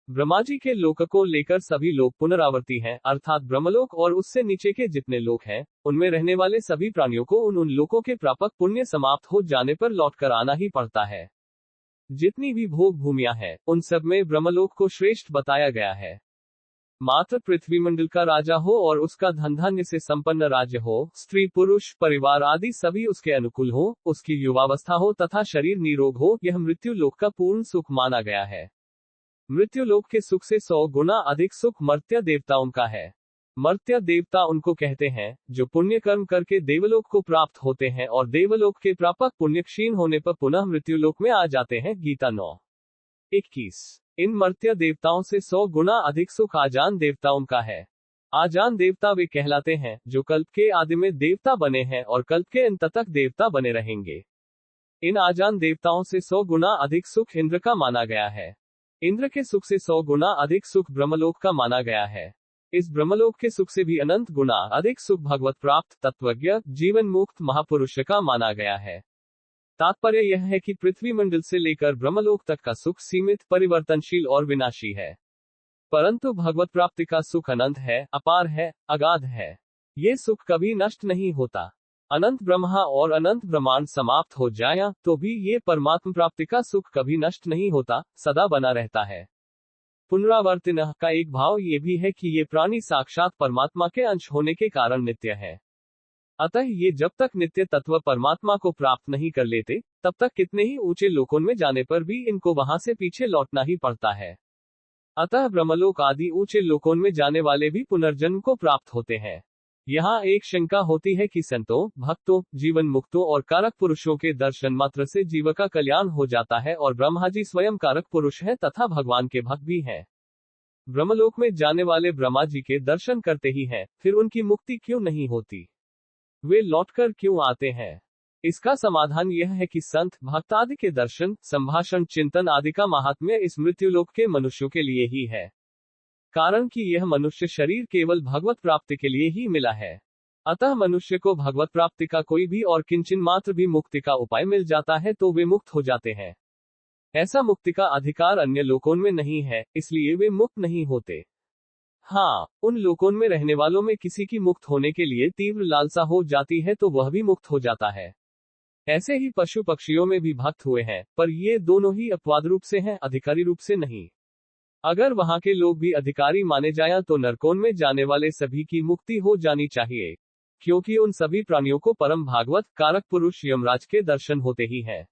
ब्रह्माजी के लोक को लेकर सभी लोग पुनरावर्ती हैं, अर्थात ब्रह्मलोक और उससे नीचे के जितने लोक हैं, उनमें रहने वाले सभी प्राणियों को उन लोकों के प्रापक पुण्य समाप्त हो जाने पर लौटकर आना ही पड़ता है। जितनी भी भोग भूमियां हैं, उन सब में ब्रह्मलोक को श्रेष्ठ बताया गया है। मात्र पृथ्वीमंडल का राजा हो और उसका धन धान्य से संपन्न राज्य हो, स्त्री पुरुष परिवार आदि सभी उसके अनुकूल हो, उसकी युवावस्था हो तथा शरीर निरोग हो, यह मृत्यु लोक का पूर्ण सुख माना गया है। मृत्यु लोक के सुख से 100 गुना अधिक सुख मर्त्य देवताओं का है। मर्त्य देवता उनको कहते हैं जो पुण्य कर्म करके देवलोक को प्राप्त होते हैं और देवलोक के प्रापक पुण्य क्षीण होने पर पुनः मृत्युलोक में आ जाते हैं। गीता 9:21। इन मर्त्य देवताओं से 100 गुना अधिक सुख आजान देवताओं का है। आजान देवता वे कहलाते हैं जो कल्प के आदि में देवता बने हैं और कल्प के अंत तक देवता बने रहेंगे। इन आजान देवताओं से 100 गुना अधिक सुख इंद्र का माना गया है। इंद्र के सुख से 100 गुना अधिक सुख ब्रह्मलोक का माना गया है। इस ब्रह्मलोक के सुख से भी अनंत गुना अधिक सुख भगवत प्राप्त तत्वज्ञ जीवन मुक्त महापुरुष का माना गया है। तात्पर्य यह है कि पृथ्वी मंडल से लेकर ब्रह्मलोक तक का सुख सीमित, परिवर्तनशील और विनाशी है। परंतु भगवत प्राप्ति का सुख अनंत है, अपार है, अगाध है। ये सुख कभी नष्ट नहीं होता। अनंत ब्रह्मा और अनंत ब्रह्मांड समाप्त हो जाए तो भी ये परमात्म प्राप्ति का सुख कभी नष्ट नहीं होता, सदा बना रहता है। पुनरावर्तिनः का एक भाव ये भी है कि ये प्राणी साक्षात परमात्मा के अंश होने के कारण नित्य है। अतः ये जब तक नित्य तत्व परमात्मा को प्राप्त नहीं कर लेते, तब तक कितने ही ऊंचे लोकों में जाने पर भी इनको वहां से पीछे लौटना ही पड़ता है। अतः ब्रह्मलोक आदि ऊंचे लोकों में जाने वाले भी पुनर्जन्म को प्राप्त होते हैं। यहाँ एक शंका होती है कि संतों, भक्तों, जीवन मुक्तों और कारक पुरुषों के दर्शन मात्र से जीव का कल्याण हो जाता है और ब्रह्मा जी स्वयं कारक पुरुष है तथा भगवान के भक्त भी हैं। ब्रह्मलोक में जाने वाले ब्रह्मा जी के दर्शन करते ही हैं, फिर उनकी मुक्ति क्यों नहीं होती? वे लौटकर क्यों आते हैं? इसका समाधान यह है कि संत, भक्त आदि के दर्शन, संभाषण, चिंतन आदि का महात्म्य इस मृत्युलोक के मनुष्यों के लिए ही है। कारण कि यह मनुष्य शरीर केवल भगवत प्राप्ति के लिए ही मिला है। अतः मनुष्य को भगवत प्राप्ति का कोई भी और किंचन मात्र भी मुक्ति का उपाय मिल जाता है तो वे मुक्त हो जाते हैं। ऐसा मुक्ति का अधिकार अन्य लोकों में नहीं है, इसलिए वे मुक्त नहीं होते। हाँ, उन लोकों में रहने वालों में किसी की मुक्त होने के लिए तीव्र लालसा हो जाती है तो वह भी मुक्त हो जाता है। ऐसे ही पशु पक्षियों में भी भक्त हुए हैं, पर ये दोनों ही अपवाद रूप से हैं, अधिकारी रूप से नहीं। अगर वहां के लोग भी अधिकारी माने जाएं तो नरकों में जाने वाले सभी की मुक्ति हो जानी चाहिए, क्योंकि उन सभी प्राणियों को परम भागवत कारक पुरुष यमराज के दर्शन होते ही हैं।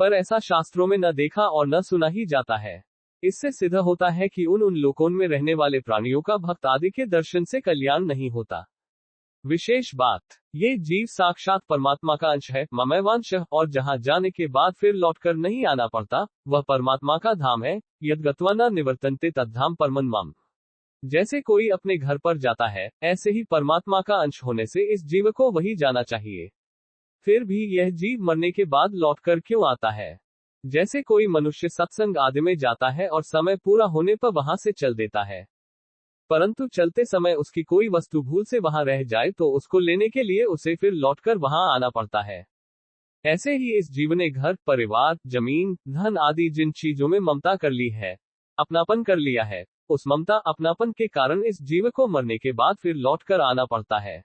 पर ऐसा शास्त्रों में न देखा और न सुना ही जाता है। इससे सिद्ध होता है कि उन लोकों में रहने वाले प्राणियों का भक्त आदि के दर्शन से कल्याण नहीं होता। विशेष बात, ये जीव साक्षात परमात्मा का अंश है, ममैवांश, और जहां जाने के बाद फिर लौटकर नहीं आना पड़ता, वह परमात्मा का धाम है। यद्गत्वा न निवर्तन्ते तद्धाम परमं मम। जैसे कोई अपने घर पर जाता है, ऐसे ही परमात्मा का अंश होने से इस जीव को वही जाना चाहिए। फिर भी यह जीव मरने के बाद लौटकर क्यों आता है? जैसे कोई मनुष्य सत्संग आदि में जाता है और समय पूरा होने पर वहां से चल देता है, परंतु चलते समय उसकी कोई वस्तु भूल से वहां रह जाए तो उसको लेने के लिए उसे फिर लौटकर वहां आना पड़ता है। ऐसे ही इस जीव ने घर, परिवार, जमीन, धन आदि जिन चीजों में ममता कर ली है, अपनापन कर लिया है, उस ममता अपनापन के कारण इस जीव को मरने के बाद फिर लौटकर आना पड़ता है।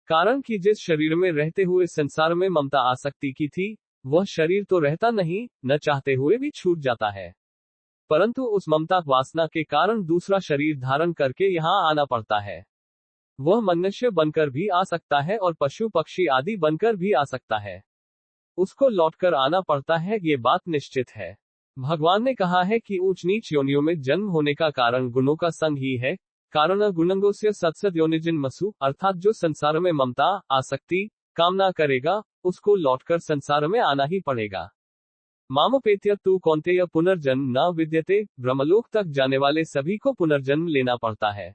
कारण कि जिस शरीर में रहते हुए संसार में ममता आसक्ति की थी, वह शरीर तो रहता नहीं, न चाहते हुए भी छूट जाता है, परंतु उस ममता वासना के कारण दूसरा शरीर धारण करके यहाँ आना पड़ता है। वह मनुष्य बनकर भी आ सकता है और पशु पक्षी आदि बनकर भी आ सकता है। उसको लौटकर आना पड़ता है, ये बात निश्चित है। भगवान ने कहा है कि ऊंच नीच योनियों में जन्म होने का कारण गुणों का संग ही है। कारण गुणंगोस्य सत्सद योनिजिन्मसु, अर्थात जो संसार में ममता, आसक्ति, कामना करेगा, उसको लौटकर संसार में आना ही पड़ेगा। मामोपेत्य तू कौन्तेय पुनर्जन्म न विद्यते। ब्रह्मलोक तक जाने वाले सभी को पुनर्जन्म लेना पड़ता है,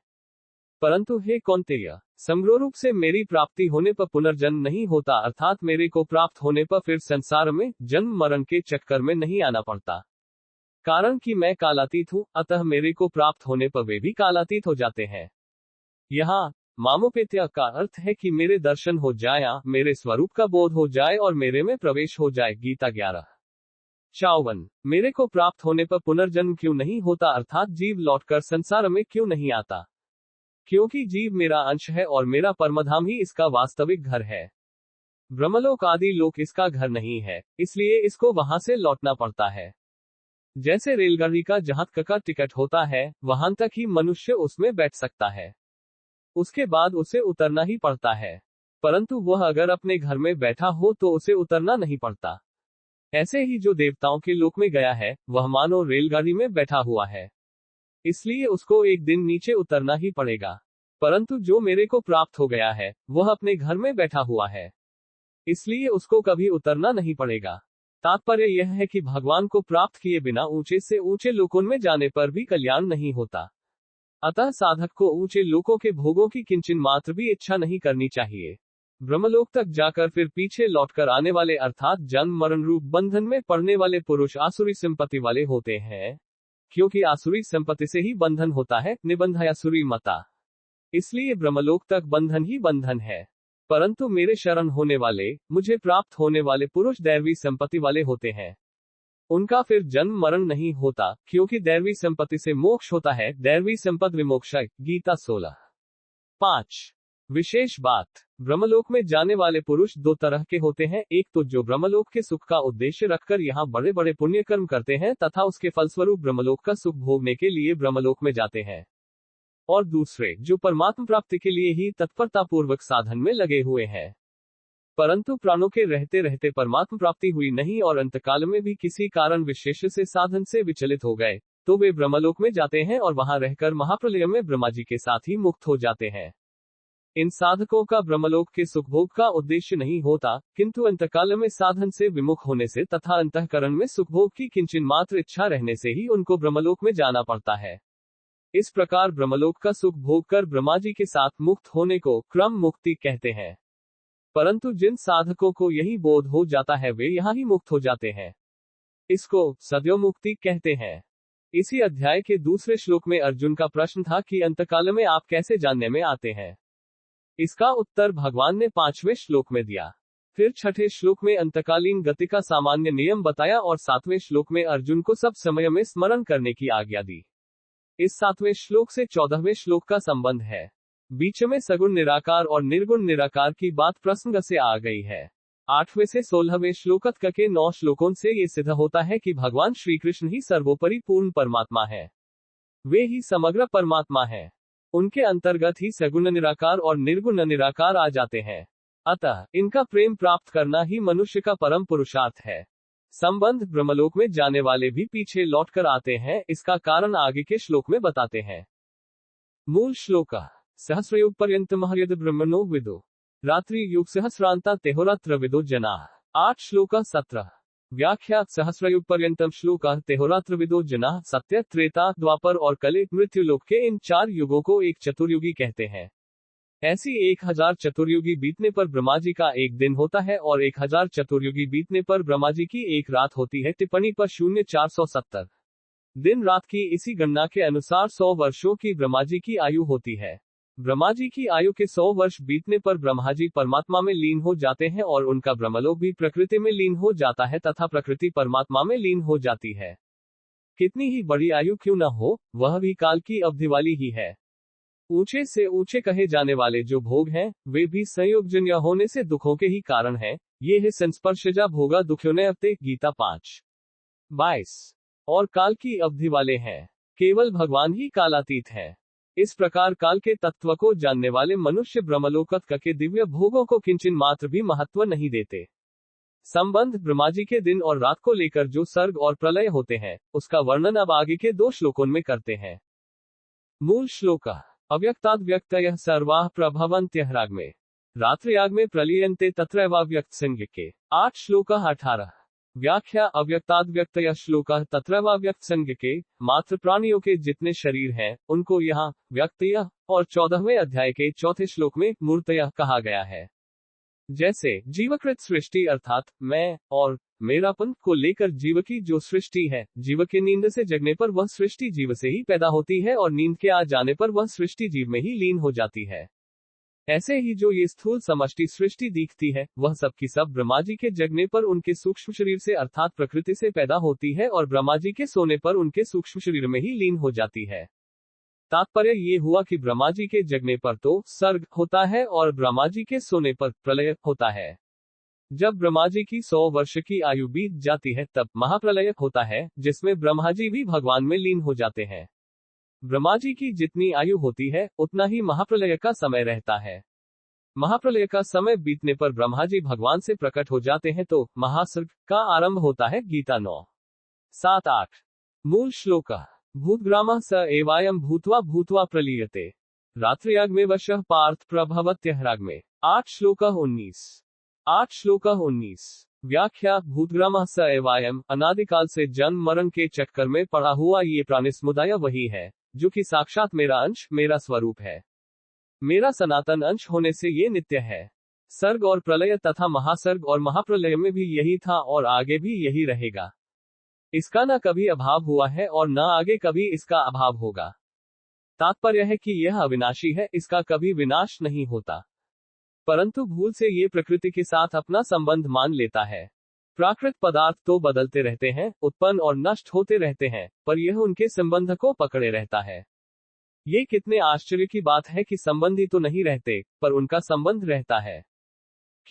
परंतु हे कौन्तेय, समग्र रूप से मेरी प्राप्ति होने पर पुनर्जन्म नहीं होता, अर्थात मेरे को प्राप्त होने पर फिर संसार में जन्म मरण के चक्कर में नहीं आना पड़ता। कारण कि मैं कालातीत हूँ, अतः मेरे को प्राप्त होने पर वे भी कालातीत हो जाते हैं। यहाँ मामोपेत्य का अर्थ है कि मेरे दर्शन हो जाए, मेरे स्वरूप का बोध हो जाए और मेरे में प्रवेश हो जाए। गीता 11:54। मेरे को प्राप्त होने पर पुनर्जन्म क्यों नहीं होता, अर्थात जीव लौटकर संसार में क्यों नहीं आता? क्योंकि जीव मेरा अंश है और मेरा परमधाम ही इसका वास्तविक घर है। ब्रह्मलोक आदि लोक इसका घर नहीं है, इसलिए इसको वहां से लौटना पड़ता है। जैसे रेलगाड़ी का जहां तक का टिकट होता है, वहां तक ही मनुष्य उसमें बैठ सकता है, उसके बाद उसे उतरना ही पड़ता है। परंतु वह अगर अपने घर में बैठा हो तो उसे उतरना नहीं पड़ता। ऐसे ही जो देवताओं के लोक में गया है, वह मानो रेलगाड़ी में बैठा हुआ है, इसलिए उसको एक दिन नीचे उतरना ही पड़ेगा। परंतु जो मेरे को प्राप्त हो गया है, वह अपने घर में बैठा हुआ है, इसलिए उसको कभी उतरना नहीं पड़ेगा। तात्पर्य यह है कि भगवान को प्राप्त किए बिना ऊंचे से ऊंचे लोकों में जाने पर भी कल्याण नहीं होता। अतः साधक को ऊंचे लोकों के भोगों की किंचन मात्र भी इच्छा नहीं करनी चाहिए। ब्रह्मलोक तक जाकर फिर पीछे लौटकर आने वाले अर्थात जन्म मरण रूप बंधन में पड़ने वाले पुरुष आसुरी संपत्ति वाले होते हैं, क्योंकि आसुरी संपत्ति से ही बंधन होता है, निबंधायासुरी मता। इसलिए ब्रह्मलोक तक बंधन ही बंधन है। परंतु मेरे शरण होने वाले, मुझे प्राप्त होने वाले पुरुष दैवी संपत्ति वाले होते हैं। उनका फिर जन्म मरण नहीं होता, क्योंकि दैवी संपत्ति से मोक्ष होता है। दैवी संपद विमोक्षाय, गीता 16:5। विशेष बात, ब्रह्मलोक में जाने वाले पुरुष दो तरह के होते हैं। एक तो जो ब्रह्मलोक के सुख का उद्देश्य रखकर यहाँ बड़े बड़े पुण्य कर्म करते हैं तथा उसके फलस्वरूप ब्रह्मलोक का सुख भोगने के लिए ब्रह्मलोक में जाते हैं, और दूसरे जो परमात्मा प्राप्ति के लिए ही तत्परता पूर्वक साधन में लगे हुए हैं, परंतु प्राणों के रहते रहते परमात्मा प्राप्ति हुई नहीं और अंतकाल में भी किसी कारण विशेष से साधन से विचलित हो गए, तो वे ब्रह्मलोक में जाते हैं और वहां रहकर महाप्रलय में ब्रह्मा जी के साथ ही मुक्त हो जाते हैं। इन साधकों का ब्रह्मलोक के सुखभोग का उद्देश्य नहीं होता, किंतु अंतकाल में साधन से विमुख होने से तथा अंतःकरण में सुखभोग की किंचन मात्र इच्छा रहने से ही उनको ब्रह्मलोक में जाना पड़ता है। इस प्रकार ब्रह्मलोक का सुख भोग कर ब्रह्मा जी के साथ मुक्त होने को क्रम मुक्ति कहते हैं। परंतु जिन साधकों को यही बोध हो जाता है वे यहाँ ही मुक्त हो जाते हैं। इसको सद्यो मुक्ति कहते हैं। इसी अध्याय के दूसरे श्लोक में अर्जुन का प्रश्न था कि अंतकाल में आप कैसे जानने में आते हैं। इसका उत्तर भगवान ने 5वें श्लोक में दिया। फिर 6ठे श्लोक में अंतकालीन गति का सामान्य नियम बताया और 7वें श्लोक में अर्जुन को सब समय में स्मरण करने की आज्ञा दी। इस 7वें श्लोक से 14वें श्लोक का संबंध है। बीच में सगुण निराकार और निर्गुण निराकार की बात प्रसंग से आ गई है। 8वें से 16वें श्लोक तक के 9 श्लोकों से ये सिद्ध होता है कि भगवान श्री कृष्ण ही सर्वोपरि पूर्ण परमात्मा है। वे ही समग्र परमात्मा है। उनके अंतर्गत ही सगुण निराकार और निर्गुण निराकार आ जाते हैं। अतः इनका प्रेम प्राप्त करना ही मनुष्य का परम पुरुषार्थ है। संबंध ब्रह्मलोक में जाने वाले भी पीछे लौटकर आते हैं, इसका कारण आगे के श्लोक में बताते हैं। मूल श्लोक सहस्रयुग पर्यंतम यद ब्रह्मणो विदो रात्रि युग सहस्रांता तेहोरात्र विदो जना। 8 श्लोक 17। व्याख्या सहस्रयुग पर्यंतम श्लोक तेहोरात्र विदो जना। सत्य, त्रेता, द्वापर और कलि मृत्युलोक के इन 4 युगों को एक चतुर्युगी कहते हैं। ऐसी 1000 चतुर्युगी बीतने पर ब्रह्मा जी का एक दिन होता है और 1000 चतुर्युगी बीतने पर ब्रह्मा जी की एक रात होती है। टिप्पणी पर 0470। दिन रात की इसी गणना के अनुसार 100 वर्षों की ब्रह्मा जी की आयु होती है। ब्रह्मा जी की आयु के 100 वर्ष बीतने पर ब्रह्मा जी परमात्मा में लीन हो जाते हैं और उनका ब्रह्मलोक भी प्रकृति में लीन हो जाता है तथा प्रकृति परमात्मा में लीन हो जाती है। कितनी ही बड़ी आयु क्यों न हो, वह भी काल की अवधि वाली ही है। ऊंचे से ऊंचे कहे जाने वाले जो भोग हैं, वे भी संयोगजन्य होने से दुखों के ही कारण हैं। ये है संस्पर्शजा भोगा दुखों ने अपते, गीता 5:22। और काल की अवधि वाले हैं। केवल भगवान ही कालातीत है। इस प्रकार काल के तत्व को जानने वाले मनुष्य ब्रह्मलोक के दिव्य भोगों को किंचन मात्र भी महत्व नहीं देते। संबंध ब्रह्मा जी के दिन और रात को लेकर जो सर्ग और प्रलय होते हैं, उसका वर्णन अब आगे के 2 श्लोकों में करते हैं। मूल श्लोक अव्यक्ताद् व्यक्तयः सर्वाः प्रभवन्त्यः राग्मे रात्रियाग में प्रलीयन्ते तत्रैवाव्यक्त संज्ञके। 8 श्लोक 18। व्याख्या अव्यक्ताद् व्यक्तयः श्लोकः तत्रैवाव्यक्त संज्ञके। मात्र प्राणियों के जितने शरीर हैं, उनको यहाँ व्यक्तयः और 14वें अध्याय के 4थे श्लोक में मूर्तयः कहा गया है। जैसे जीवकृत सृष्टि अर्थात मैं और मेरापन को लेकर जीव की जो सृष्टि है, जीव के नींद से जगने पर वह सृष्टि जीव से ही पैदा होती है और नींद के आ जाने पर वह सृष्टि जीव में ही लीन हो जाती है। ऐसे ही जो ये स्थूल समष्टि सृष्टि दिखती है, वह सब की सब ब्रह्मा जी के जगने पर उनके सूक्ष्म शरीर से अर्थात प्रकृति से पैदा होती है और ब्रह्मा जी के सोने पर उनके सूक्ष्म शरीर में ही लीन हो जाती है। तात्पर्य ये हुआ कि ब्रह्मा जी के जगने पर तो सर्ग होता है और ब्रह्मा जी के सोने पर प्रलय होता है। जब ब्रह्मा जी की 100 वर्ष की आयु बीत जाती है तब महाप्रलय होता है, जिसमें ब्रह्मा जी भी भगवान में लीन हो जाते हैं। ब्रह्मा जी की जितनी आयु होती है, उतना ही महाप्रलय का समय रहता है। महाप्रलय का समय बीतने पर ब्रह्मा जी भगवान से प्रकट हो जाते हैं तो महासर्ग का आरंभ होता है। गीता 9:7-8। मूल श्लोक भूतग्रामः स एवायं भूत्वा भूत्वा प्रलीयते रात्रियाग में वशः पार्थ प्रभवत्यः राग्मे। 8 श्लोक 19। 8 श्लोक 19। व्याख्या भूतग्रामः स एवायं अनादिकाल से जन्म मरण के चक्कर में पड़ा हुआ ये प्राणी समुदाय वही है, जो कि साक्षात मेरा अंश, मेरा स्वरूप है। मेरा सनातन अंश होने से ये नित्य है। सर्ग और प्रलय तथा महासर्ग और महाप्रलय में भी यही था और आगे भी यही रहेगा। इसका न कभी अभाव हुआ है और न आगे कभी इसका अभाव होगा। तात्पर्य है कि यह अविनाशी है, इसका कभी विनाश नहीं होता। परंतु भूल से ये प्रकृति के साथ अपना संबंध मान लेता है। प्राकृत पदार्थ तो बदलते रहते हैं, उत्पन्न और नष्ट होते रहते हैं, पर यह उनके संबंध को पकड़े रहता है। ये कितने आश्चर्य की बात है कि संबंधी तो नहीं रहते, पर उनका संबंध रहता है,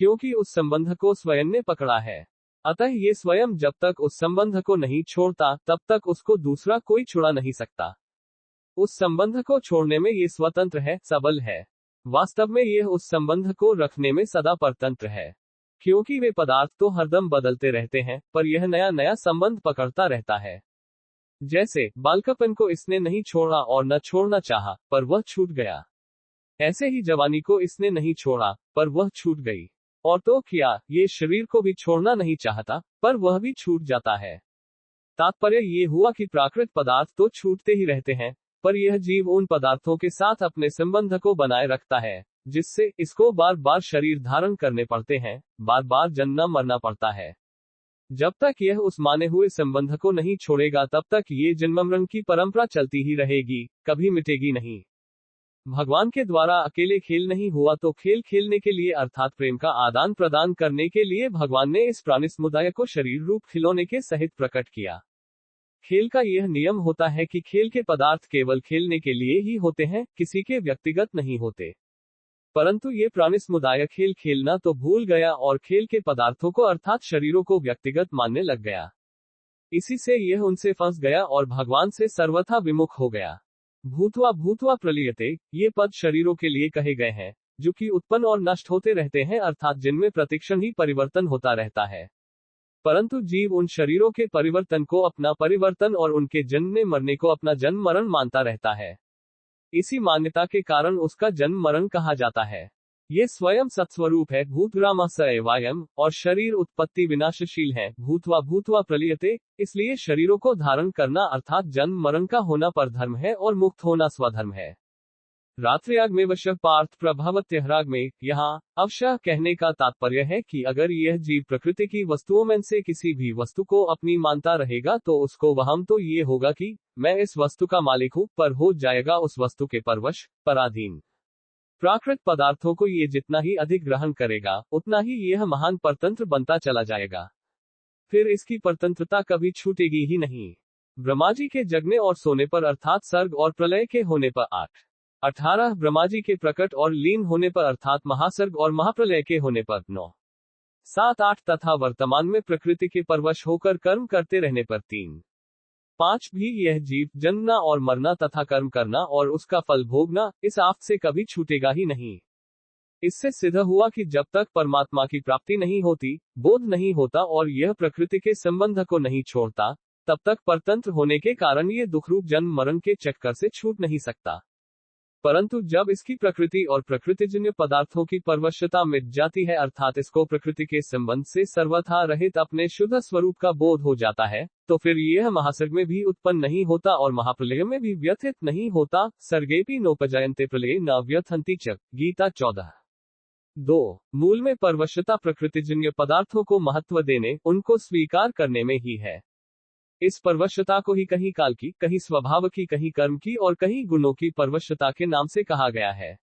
क्योंकि उस संबंध को स्वयं ने पकड़ा है। अतः ये स्वयं जब तक उस संबंध को नहीं छोड़ता, तब तक उसको दूसरा कोई छुड़ा नहीं सकता। उस संबंध को छोड़ने में ये स्वतंत्र है, सबल है। वास्तव में यह उस संबंध को रखने में सदा परतंत्र है, क्योंकि वे पदार्थ तो हरदम बदलते रहते हैं, पर यह नया नया संबंध पकड़ता रहता है। जैसे बालकपन को इसने नहीं छोड़ा और न छोड़ना चाहा, पर वह छूट गया। ऐसे ही जवानी को इसने नहीं छोड़ा, पर वह छूट गई। और तो क्या, ये शरीर को भी छोड़ना नहीं चाहता, पर वह भी छूट जाता है। तात्पर्य ये हुआ कि प्राकृत पदार्थ तो छूटते ही रहते हैं, पर यह जीव उन पदार्थों के साथ अपने संबंध को बनाए रखता है, जिससे इसको बार बार शरीर धारण करने पड़ते हैं, बार बार जन्मना मरना पड़ता है। जब तक यह उस माने हुए संबंध को नहीं छोड़ेगा, तब तक ये जन्म मरण की परंपरा चलती ही रहेगी, कभी मिटेगी नहीं। भगवान के द्वारा अकेले खेल नहीं हुआ, तो खेल खेलने के लिए अर्थात प्रेम का आदान प्रदान करने के लिए भगवान ने इस प्राणी समुदाय को शरीर रूप खिलौने के सहित प्रकट किया। खेल का यह नियम होता है कि खेल के पदार्थ केवल खेलने के लिए ही होते हैं, किसी के व्यक्तिगत नहीं होते। परंतु ये प्राणी समुदाय खेल खेलना तो भूल गया और खेल के पदार्थों को अर्थात शरीरों को व्यक्तिगत मानने लग गया। इसी से यह उनसे फंस गया और भगवान से सर्वथा विमुख हो गया। भूतवा भूतवा प्रलीयते, ये पद शरीरों के लिए कहे गए हैं, जो कि उत्पन्न और नष्ट होते रहते हैं, अर्थात जिनमें प्रतिक्षण ही परिवर्तन होता रहता है। परंतु जीव उन शरीरों के परिवर्तन को अपना परिवर्तन और उनके जन्मने मरने को अपना जन्म मरण मानता रहता है। इसी मान्यता के कारण उसका जन्म मरण कहा जाता है। ये स्वयं सत्स्वरूप है, भूतग्राम स एवायम, और शरीर उत्पत्ति विनाशशील है, भूतवा भूतवा प्रलीयते। इसलिए शरीरों को धारण करना अर्थात जन्म मरण का होना परधर्म है और मुक्त होना स्वधर्म है। रात्र्याग में वश्य पार्थ प्रभावत्यहराग में, यहाँ अवश्य कहने का तात्पर्य है कि अगर यह जीव प्रकृति की वस्तुओं में से किसी भी वस्तु को अपनी मानता रहेगा, तो उसको वहम तो ये होगा कि मैं इस वस्तु का मालिक हूँ, पर हो जाएगा उस वस्तु के परवश, पराधीन। प्राकृत पदार्थों को ये जितना ही अधिक ग्रहण करेगा, उतना ही यह महान परतंत्र बनता चला जाएगा। फिर इसकी परतंत्रता कभी छूटेगी ही नहीं। ब्रह्माजी के जगने और सोने पर अर्थात सर्ग और प्रलय के होने पर 8-18, ब्रह्माजी के प्रकट और लीन होने पर अर्थात महासर्ग और महाप्रलय के होने पर 9-7-8 तथा वर्तमान में प्रकृति के परवश होकर कर्म करते रहने पर 3-5 भी यह जीव जन्मना और मरना तथा कर्म करना और उसका फल भोगना इस आफत से कभी छूटेगा ही नहीं। इससे सिद्ध हुआ कि जब तक परमात्मा की प्राप्ति नहीं होती, बोध नहीं होता और यह प्रकृति के संबंध को नहीं छोड़ता, तब तक परतंत्र होने के कारण ये दुखरूप जन्म मरण के चक्कर से छूट नहीं सकता। परंतु जब इसकी प्रकृति और प्रकृतिजन्य पदार्थों की परवशता मिट जाती है, अर्थात इसको प्रकृति के संबंध से सर्वथा रहित अपने शुद्ध स्वरूप का बोध हो जाता है, तो फिर यह महासर्ग में भी उत्पन्न नहीं होता और महाप्रलय में भी व्यथित नहीं होता। सर्गेपि नोपजायन्ते प्रलये न व्यथन्ति च, गीता 14:2। मूल में परवशता प्रकृतिजन्य पदार्थों को महत्व देने, उनको स्वीकार करने में ही है। इस परवशता को ही कहीं काल की, कहीं स्वभाव की, कहीं कर्म की और कहीं गुणों की परवशता के नाम से कहा गया है।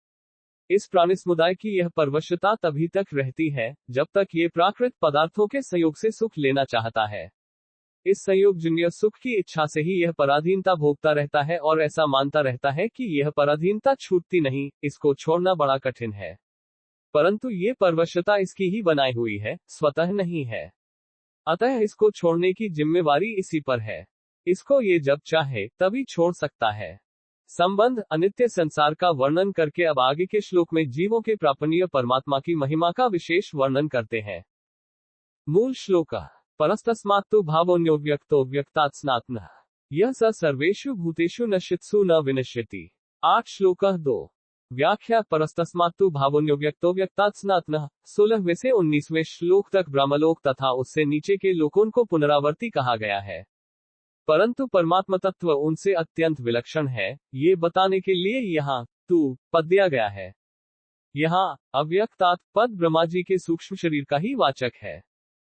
इस प्राणी समुदाय की यह परवशता तभी तक रहती है, जब तक ये प्राकृत पदार्थों के संयोग से सुख लेना चाहता है। इस संयोगजन्य सुख की इच्छा से ही यह पराधीनता भोगता रहता है और ऐसा मानता रहता है कि यह पराधीनता छूटती नहीं, इसको छोड़ना बड़ा कठिन है। परंतु ये परवशता इसकी ही बनाई हुई है, स्वतः नहीं है। अतः इसको छोड़ने की जिम्मेवारी इसी पर है। इसको ये जब चाहे तभी छोड़ सकता है। संबंध अनित्य संसार का वर्णन करके अब आगे के श्लोक में जीवों के प्रापणीय परमात्मा की महिमा का विशेष वर्णन करते हैं। मूल श्लोक परस्तस्मात्तु भावोन्यो व्यक्तो व्यक्तात् स्नात्नः यह स सर्वेषु भूतेषु नश्यत्सु न विनश्यति। 8 श्लोक 2। व्याख्या परस्तस्मात्तु भावोन्यो व्यक्तो व्यक्तात् स्नात्नः। 16वें से 19वें श्लोक तक ब्रह्मलोक तथा उससे नीचे के लोकों को पुनरावर्ती कहा गया है, परंतु परमात्मा तत्व उनसे अत्यंत विलक्षण है, ये बताने के लिए यहाँ तू पद दिया गया है। यहाँ अव्यक्तात् पद ब्रह्माजी के सूक्ष्म शरीर का ही वाचक है,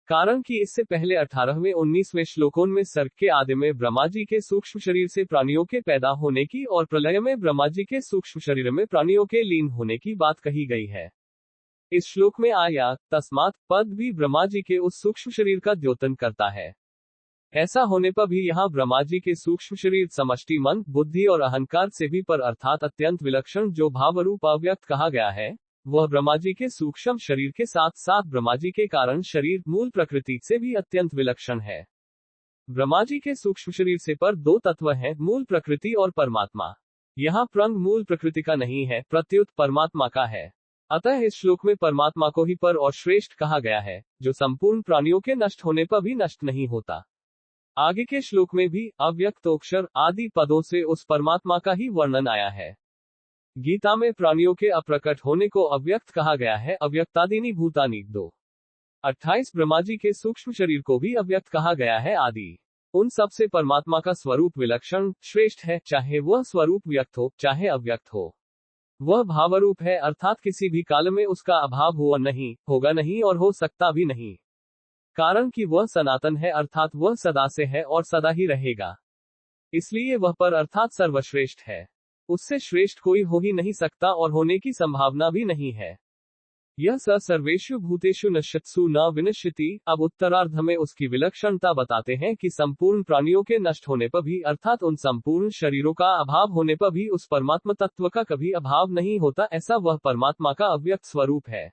कारण कि इससे पहले 18वें 19वें श्लोकों में सर्ग के आदि में ब्रह्माजी के सूक्ष्म शरीर से प्राणियों के पैदा होने की और प्रलय में ब्रह्माजी के सूक्ष्म शरीर में प्राणियों के लीन होने की बात कही गई है। इस श्लोक में आया तस्मात् पद भी ब्रह्मा जी के उस सूक्ष्म शरीर का द्योतन करता है। ऐसा होने पर भी यहाँ ब्रह्मा जी के सूक्ष्म शरीर समष्टि मन, बुद्धि और अहंकार से भी पर अर्थात अत्यंत विलक्षण जो भावरूप अव्यक्त कहा गया है, वह ब्रह्मा जी के सूक्ष्म शरीर के साथ साथ ब्रह्मा जी के कारण शरीर मूल प्रकृति से भी अत्यंत विलक्षण है। ब्रह्मा जी के सूक्ष्म शरीर से पर दो तत्व हैं, मूल प्रकृति और परमात्मा। यहाँ प्रंग मूल प्रकृति का नहीं है, प्रत्युत परमात्मा का है। अतः इस श्लोक में परमात्मा को ही पर और श्रेष्ठ कहा गया है, जो संपूर्ण प्राणियों के नष्ट होने पर भी नष्ट नहीं होता। आगे के श्लोक में भी अव्यक्तोक्षर आदि पदों से उस परमात्मा का ही वर्णन आया है। गीता में प्राणियों के अप्रकट होने को अव्यक्त कहा गया है, अव्यक्तादीनि भूतानि 2:28। ब्रह्मा जी के सूक्ष्म शरीर को भी अव्यक्त कहा गया है, आदि। उन सब से परमात्मा का स्वरूप विलक्षण श्रेष्ठ है, चाहे वह स्वरूप व्यक्त हो चाहे अव्यक्त हो। वह भावरूप है, अर्थात किसी भी काल में उसका अभाव हुआ नहीं, होगा नहीं और हो सकता भी नहीं। कारण कि वह सनातन है, अर्थात वह सदा से है और सदा ही रहेगा। इसलिए वह पर अर्थात सर्वश्रेष्ठ है। उससे श्रेष्ठ कोई हो ही नहीं सकता और होने की संभावना भी नहीं है। यह सर्वेषु भूतेषु नश्यत्सु न विनश्यति। अब उत्तरार्ध में उसकी विलक्षणता बताते हैं कि संपूर्ण प्राणियों के नष्ट होने पर भी अर्थात उन संपूर्ण शरीरों का अभाव होने पर भी उस परमात्मा तत्व का कभी अभाव नहीं होता, ऐसा वह परमात्मा का अव्यक्त स्वरूप है।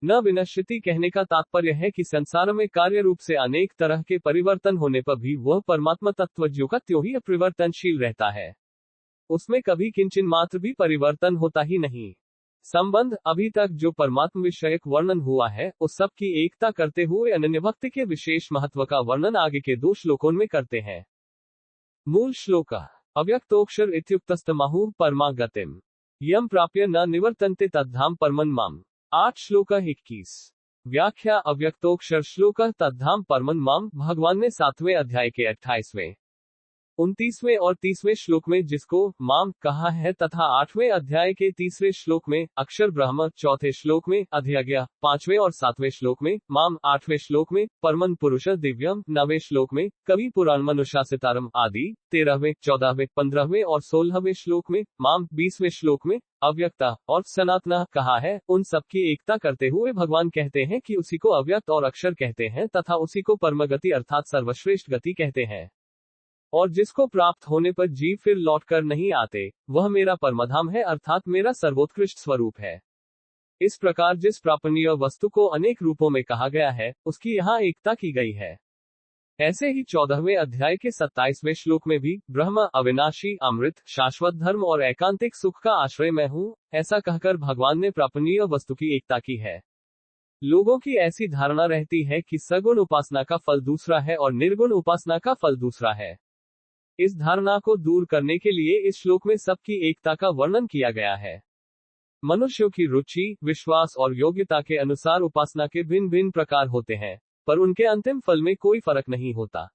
न विनश्यति कहने का तात्पर्य है कि संसार में कार्य रूप से अनेक तरह के परिवर्तन होने पर भी वह परमात्मा तत्व ज्यों का त्यों ही अपरिवर्तनशील रहता है। उसमें कभी किंचन मात्र भी परिवर्तन होता ही नहीं। संबंध अभी तक जो परमात्मा विषयक वर्णन हुआ है, उस सब की एकता करते हुए अनन्य भक्ति के विशेष महत्व का वर्णन आगे के 2 श्लोकों में करते हैं। मूल श्लोक अव्यक्तोक्षर इत्युक्तस्तमाहुः परमा गतिम यम प्राप्य न निवर्तन्ते तद्धाम परमं माम। 8 श्लोक 21। व्याख्या अव्यक्तोक्षर श्लोक तद्धाम परमं माम। भगवान ने 7वें अध्याय के 28वें, 29वें और 30वें श्लोक में जिसको माम कहा है तथा 8वें अध्याय के 3रे श्लोक में अक्षर ब्रह्म, 4थे श्लोक में अधियज्ञ, 5वें और 7वें श्लोक में माम, 8वें श्लोक में परमन पुरुष दिव्यम, 9वें श्लोक में कवि पुराण मनुषासितारम आदि, 13वें, 14वें, 15वें और 16वें श्लोक में माम, 20वें श्लोक में अव्यक्ता और सनातना कहा है। उन सबकी एकता करते हुए भगवान कहते हैं कि उसी को अव्यक्त और अक्षर कहते हैं तथा उसी को परमगति अर्थात सर्वश्रेष्ठ गति कहते हैं, और जिसको प्राप्त होने पर जीव फिर लौटकर नहीं आते, वह मेरा परमधाम है अर्थात मेरा सर्वोत्कृष्ट स्वरूप है। इस प्रकार जिस प्रापणीय वस्तु को अनेक रूपों में कहा गया है, उसकी यहाँ एकता की गई है। ऐसे ही 14वें अध्याय के 27वें श्लोक में भी ब्रह्म अविनाशी, अमृत, शाश्वत धर्म और एकांतिक सुख का आश्रय मैं हूँ, ऐसा कहकर भगवान ने प्रापणीय वस्तु की एकता की है। लोगों की ऐसी धारणा रहती है कि सगुण उपासना का फल दूसरा है और निर्गुण उपासना का फल दूसरा है। इस धारणा को दूर करने के लिए इस श्लोक में सबकी एकता का वर्णन किया गया है। मनुष्यों की रुचि, विश्वास और योग्यता के अनुसार उपासना के भिन्न भिन्न प्रकार होते हैं, पर उनके अंतिम फल में कोई फर्क नहीं होता।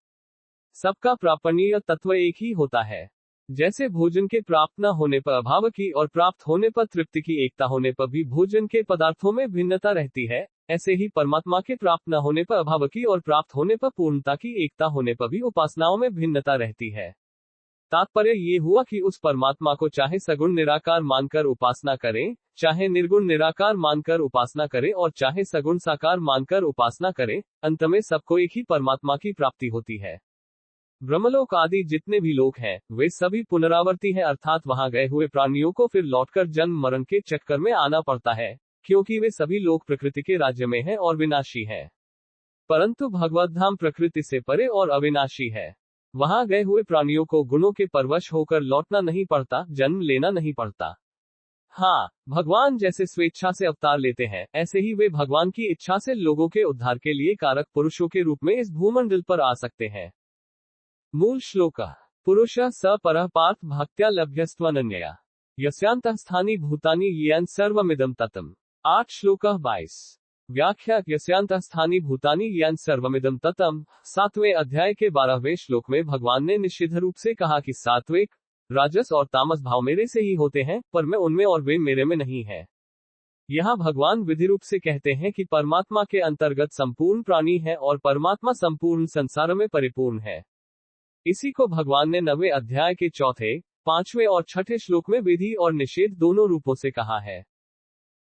सबका प्रापणीय तत्व एक ही होता है। जैसे भोजन के प्राप्त न होने पर अभाव की और प्राप्त होने पर तृप्ति की एकता होने पर भी भोजन के पदार्थों में भिन्नता रहती है, ऐसे ही परमात्मा के प्राप्त न होने पर अभाव की और प्राप्त होने पर पूर्णता की एकता होने पर भी उपासनाओं में भिन्नता रहती है। तात्पर्य ये हुआ कि उस परमात्मा को चाहे सगुण निराकार मानकर उपासना करें, चाहे निर्गुण निराकार मानकर उपासना करें और चाहे सगुण साकार मानकर उपासना करें, अंत में सबको एक ही परमात्मा की प्राप्ति होती है। ब्रह्मलोक आदि जितने भी लोक हैं, वे सभी पुनरावर्ती हैं, अर्थात वहां गए हुए प्राणियों को फिर लौटकर जन्म मरण के चक्कर में आना पड़ता है, क्योंकि वे सभी लोग प्रकृति के राज्य में हैं और विनाशी हैं। परंतु भगवत धाम प्रकृति से परे और अविनाशी है। वहां गए हुए प्राणियों को गुणों के परवश होकर लौटना नहीं पड़ता, जन्म लेना नहीं पड़ता। हाँ, भगवान जैसे स्वेच्छा से अवतार लेते हैं, ऐसे ही वे भगवान की इच्छा से लोगों के उद्धार के लिए कारक पुरुषों के रूप में इस भूमंडल पर आ सकते हैं। मूल श्लोक पुरुष स परः पार्थ भक्त्या लभ्यस्त्वनन्यया यस्यांतः स्थानि भूतानि येन सर्वमिदं ततम्। 8 श्लोक 22। व्याख्या यस्यांतः स्थानि भूतानि येन सर्वमिदं ततम्। 7वें अध्याय के 12वें श्लोक में भगवान ने निषिद्ध रूप से कहा कि सात्विक, राजस और तामस भाव मेरे से ही होते हैं, पर मैं उनमें और वे मेरे में नहीं है। यहाँ भगवान विधि रूप से कहते हैं कि परमात्मा के अंतर्गत संपूर्ण प्राणी है और परमात्मा संपूर्ण संसार में परिपूर्ण है। इसी को भगवान ने 9वें अध्याय के 4थे, 5वें और 6ठे श्लोक में विधि और निषेध दोनों रूपों से कहा है।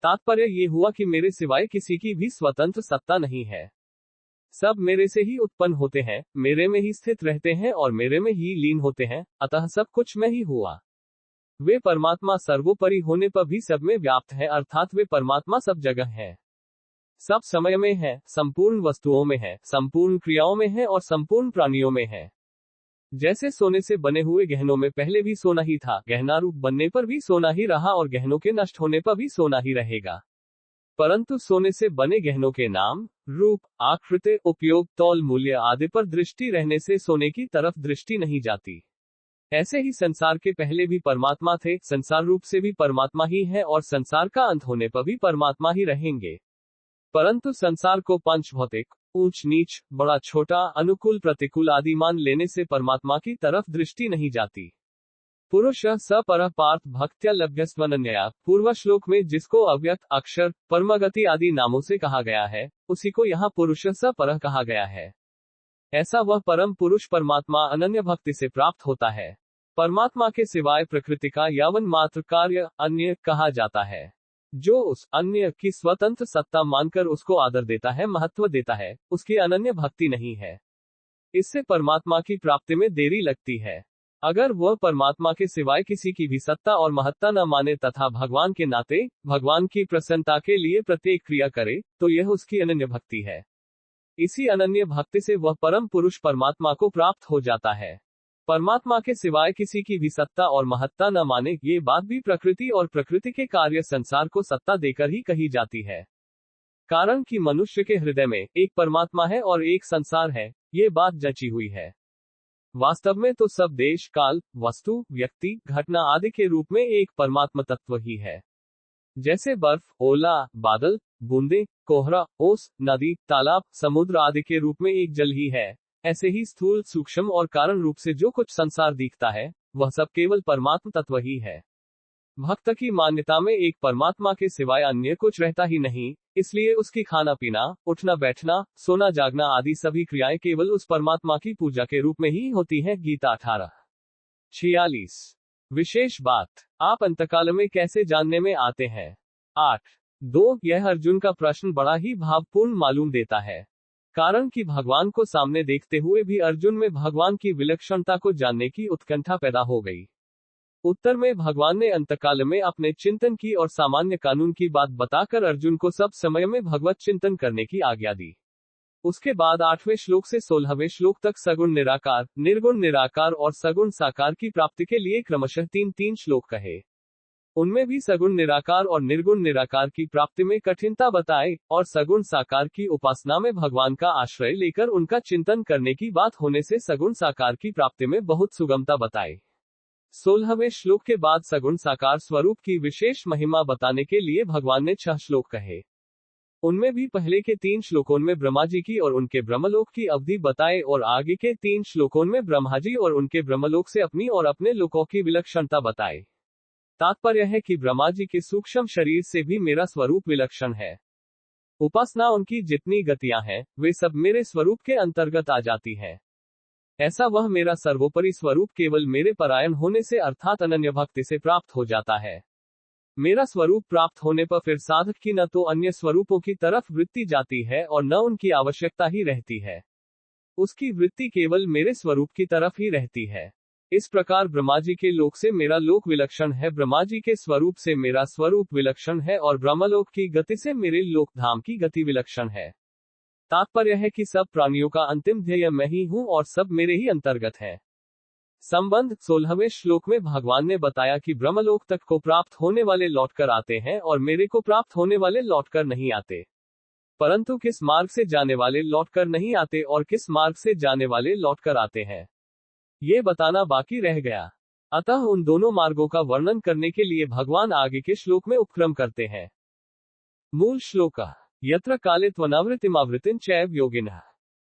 तात्पर्य ये हुआ कि मेरे सिवाय किसी की भी स्वतंत्र सत्ता नहीं है। सब मेरे से ही उत्पन्न होते हैं, मेरे में ही स्थित रहते हैं और मेरे में ही लीन होते हैं, अतः सब कुछ मैं ही हुआ। वे परमात्मा सर्वोपरि होने पर भी सब में व्याप्त है, अर्थात वे परमात्मा सब जगह है, सब समय में है, संपूर्ण वस्तुओं में है, संपूर्ण क्रियाओं में है और संपूर्ण प्राणियों में है। जैसे सोने से बने हुए गहनों में पहले भी सोना ही था, गहना रूप बनने पर भी सोना ही रहा और गहनों के नष्ट होने पर भी सोना ही रहेगा। परंतु सोने से बने गहनों के नाम, रूप, आकृति, उपयोग, तौल, मूल्य आदि पर दृष्टि रहने से सोने की तरफ दृष्टि नहीं जाती। ऐसे ही संसार के पहले भी परमात्मा थे, संसार रूप से भी परमात्मा ही है और संसार का अंत होने पर भी परमात्मा ही रहेंगे। परंतु संसार को पंच भौतिक, ऊंच नीच, बड़ा छोटा, अनुकूल प्रतिकूल आदि मान लेने से परमात्मा की तरफ दृष्टि नहीं जाती। पुरुष स परः पार्थ भक्त्या लभ्यस्त्वनन्यया, पूर्व श्लोक में जिसको अव्यक्त, अक्षर, परमगति आदि नामों से कहा गया है, उसी को यहाँ पुरुष स परः कहा गया है। ऐसा वह परम पुरुष परमात्मा अनन्य भक्ति से प्राप्त होता है। परमात्मा के सिवाय प्रकृति का यावन मात्र कार्य अन्य कहा जाता है। जो उस अन्य की स्वतंत्र सत्ता मानकर उसको आदर देता है, महत्व देता है, उसकी अनन्य भक्ति नहीं है। इससे परमात्मा की प्राप्ति में देरी लगती है। अगर वह परमात्मा के सिवाय किसी की भी सत्ता और महत्ता न माने तथा भगवान के नाते, भगवान की प्रसन्नता के लिए प्रत्येक क्रिया करे, तो यह उसकी अनन्य भक्ति है। इसी अनन्य भक्ति से वह परम पुरुष परमात्मा को प्राप्त हो जाता है। परमात्मा के सिवाय किसी की भी सत्ता और महत्ता न माने, ये बात भी प्रकृति और प्रकृति के कार्य संसार को सत्ता देकर ही कही जाती है। कारण कि मनुष्य के हृदय में एक परमात्मा है और एक संसार है, ये बात जची हुई है। वास्तव में तो सब देश, काल, वस्तु, व्यक्ति, घटना आदि के रूप में एक परमात्मा तत्व ही है। जैसे बर्फ, ओला, बादल, बूंदे, कोहरा, ओस, नदी, तालाब, समुद्र आदि के रूप में एक जल ही है, ऐसे ही स्थूल, सूक्ष्म और कारण रूप से जो कुछ संसार दिखता है, वह सब केवल परमात्मा तत्व ही है। भक्त की मान्यता में एक परमात्मा के सिवाय अन्य कुछ रहता ही नहीं, इसलिए उसकी खाना पीना, उठना बैठना, सोना जागना आदि सभी क्रियाएं केवल उस परमात्मा की पूजा के रूप में ही होती हैं। गीता 18:46। विशेष बात, आप अंतकाल में कैसे जानने में आते हैं? 8:2 यह अर्जुन का प्रश्न बड़ा ही भावपूर्ण मालूम देता है। कारण कि भगवान को सामने देखते हुए भी अर्जुन में भगवान की विलक्षणता को जानने की उत्कंठा पैदा हो गई। उत्तर में भगवान ने अंतकाल में अपने चिंतन की और सामान्य कानून की बात बताकर अर्जुन को सब समय में भगवत चिंतन करने की आज्ञा दी। उसके बाद 8वें श्लोक से 16वें श्लोक तक सगुण निराकार, निर्गुण निराकार और सगुण साकार की प्राप्ति के लिए क्रमशः 3-3 श्लोक कहे। उनमें भी सगुण निराकार और निर्गुण निराकार की प्राप्ति में कठिनता बताए और सगुण साकार की उपासना में भगवान का आश्रय लेकर उनका चिंतन करने की बात होने से सगुण साकार की प्राप्ति में बहुत सुगमता बताए। 16वें श्लोक के बाद सगुण साकार स्वरूप की विशेष महिमा बताने के लिए भगवान ने 6 श्लोक कहे। उनमें भी पहले के 3 श्लोकों में ब्रह्मा जी की और उनके ब्रह्मलोक की अवधि बताए और आगे के 3 श्लोकों में ब्रह्मा जी और उनके ब्रह्मलोक से अपनी और अपने लोकों की विलक्षणता बताए। तात्पर्य है कि ब्रह्मा जी के सूक्ष्म शरीर से भी मेरा स्वरूप विलक्षण है। उपासना उनकी जितनी गतियां हैं, वे सब मेरे स्वरूप के अंतर्गत आ जाती हैं। ऐसा वह मेरा सर्वोपरि स्वरूप केवल मेरे परायण होने से अर्थात अनन्य भक्ति से प्राप्त हो जाता है। मेरा स्वरूप प्राप्त होने पर फिर साधक की न तो अन्य स्वरूपों की तरफ वृत्ति जाती है और न उनकी आवश्यकता ही रहती है। उसकी वृत्ति केवल मेरे स्वरूप की तरफ ही रहती है। इस प्रकार ब्रह्मा जी के लोक से मेरा लोक विलक्षण है, ब्रह्मा जी के स्वरूप से मेरा स्वरूप विलक्षण है और ब्रह्मलोक की गति से मेरे लोक धाम की गति विलक्षण है। तात्पर्य है कि सब प्राणियों का अंतिम ध्येय मैं ही हूं और सब मेरे ही अंतर्गत है। संबंध 16वें श्लोक में भगवान ने बताया कि ब्रह्मलोक तक को प्राप्त होने वाले लौटकर आते हैं और मेरे को प्राप्त होने वाले लौटकर नहीं आते। परंतु किस मार्ग से जाने वाले लौटकर नहीं आते और किस मार्ग से जाने वाले लौटकर आते हैं, ये बताना बाकी रह गया। अतः उन दोनों मार्गों का वर्णन करने के लिए भगवान आगे के श्लोक में उपक्रम करते हैं। मूल श्लोक यत्र काले त्वनावृत्तिमावृत्तिं चैव योगिनः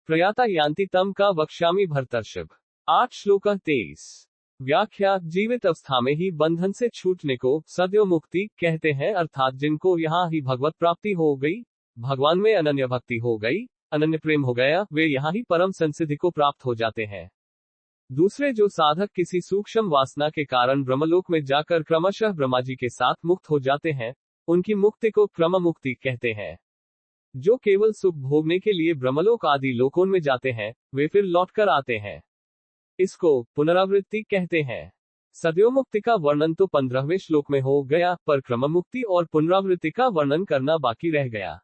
प्रयाता यान्ति तम का वक्ष्यामि भर्तर्षभ। 8 श्लोक 23। व्याख्या, जीवित अवस्था में ही बंधन से छूटने को सदैव मुक्ति कहते हैं, अर्थात जिनको यहाँ ही भगवत प्राप्ति हो गई, भगवान में अनन्य भक्ति हो गई, अनन्य प्रेम हो गया, वे यहाँ ही परम संसिद्धि को प्राप्त हो जाते हैं। दूसरे जो साधक किसी सूक्ष्म वासना के कारण ब्रह्मलोक में जाकर क्रमशः ब्रह्मा जी के साथ मुक्त हो जाते हैं, उनकी मुक्ति को क्रम मुक्ति कहते हैं। जो केवल सुख भोगने के लिए ब्रह्मलोक आदि लोकों में जाते हैं, वे फिर लौटकर आते हैं। इसको पुनरावृत्ति कहते हैं। सदैव मुक्ति का वर्णन तो 15वें श्लोक में हो गया, पर क्रम मुक्ति और पुनरावृत्ति का वर्णन करना बाकी रह गया।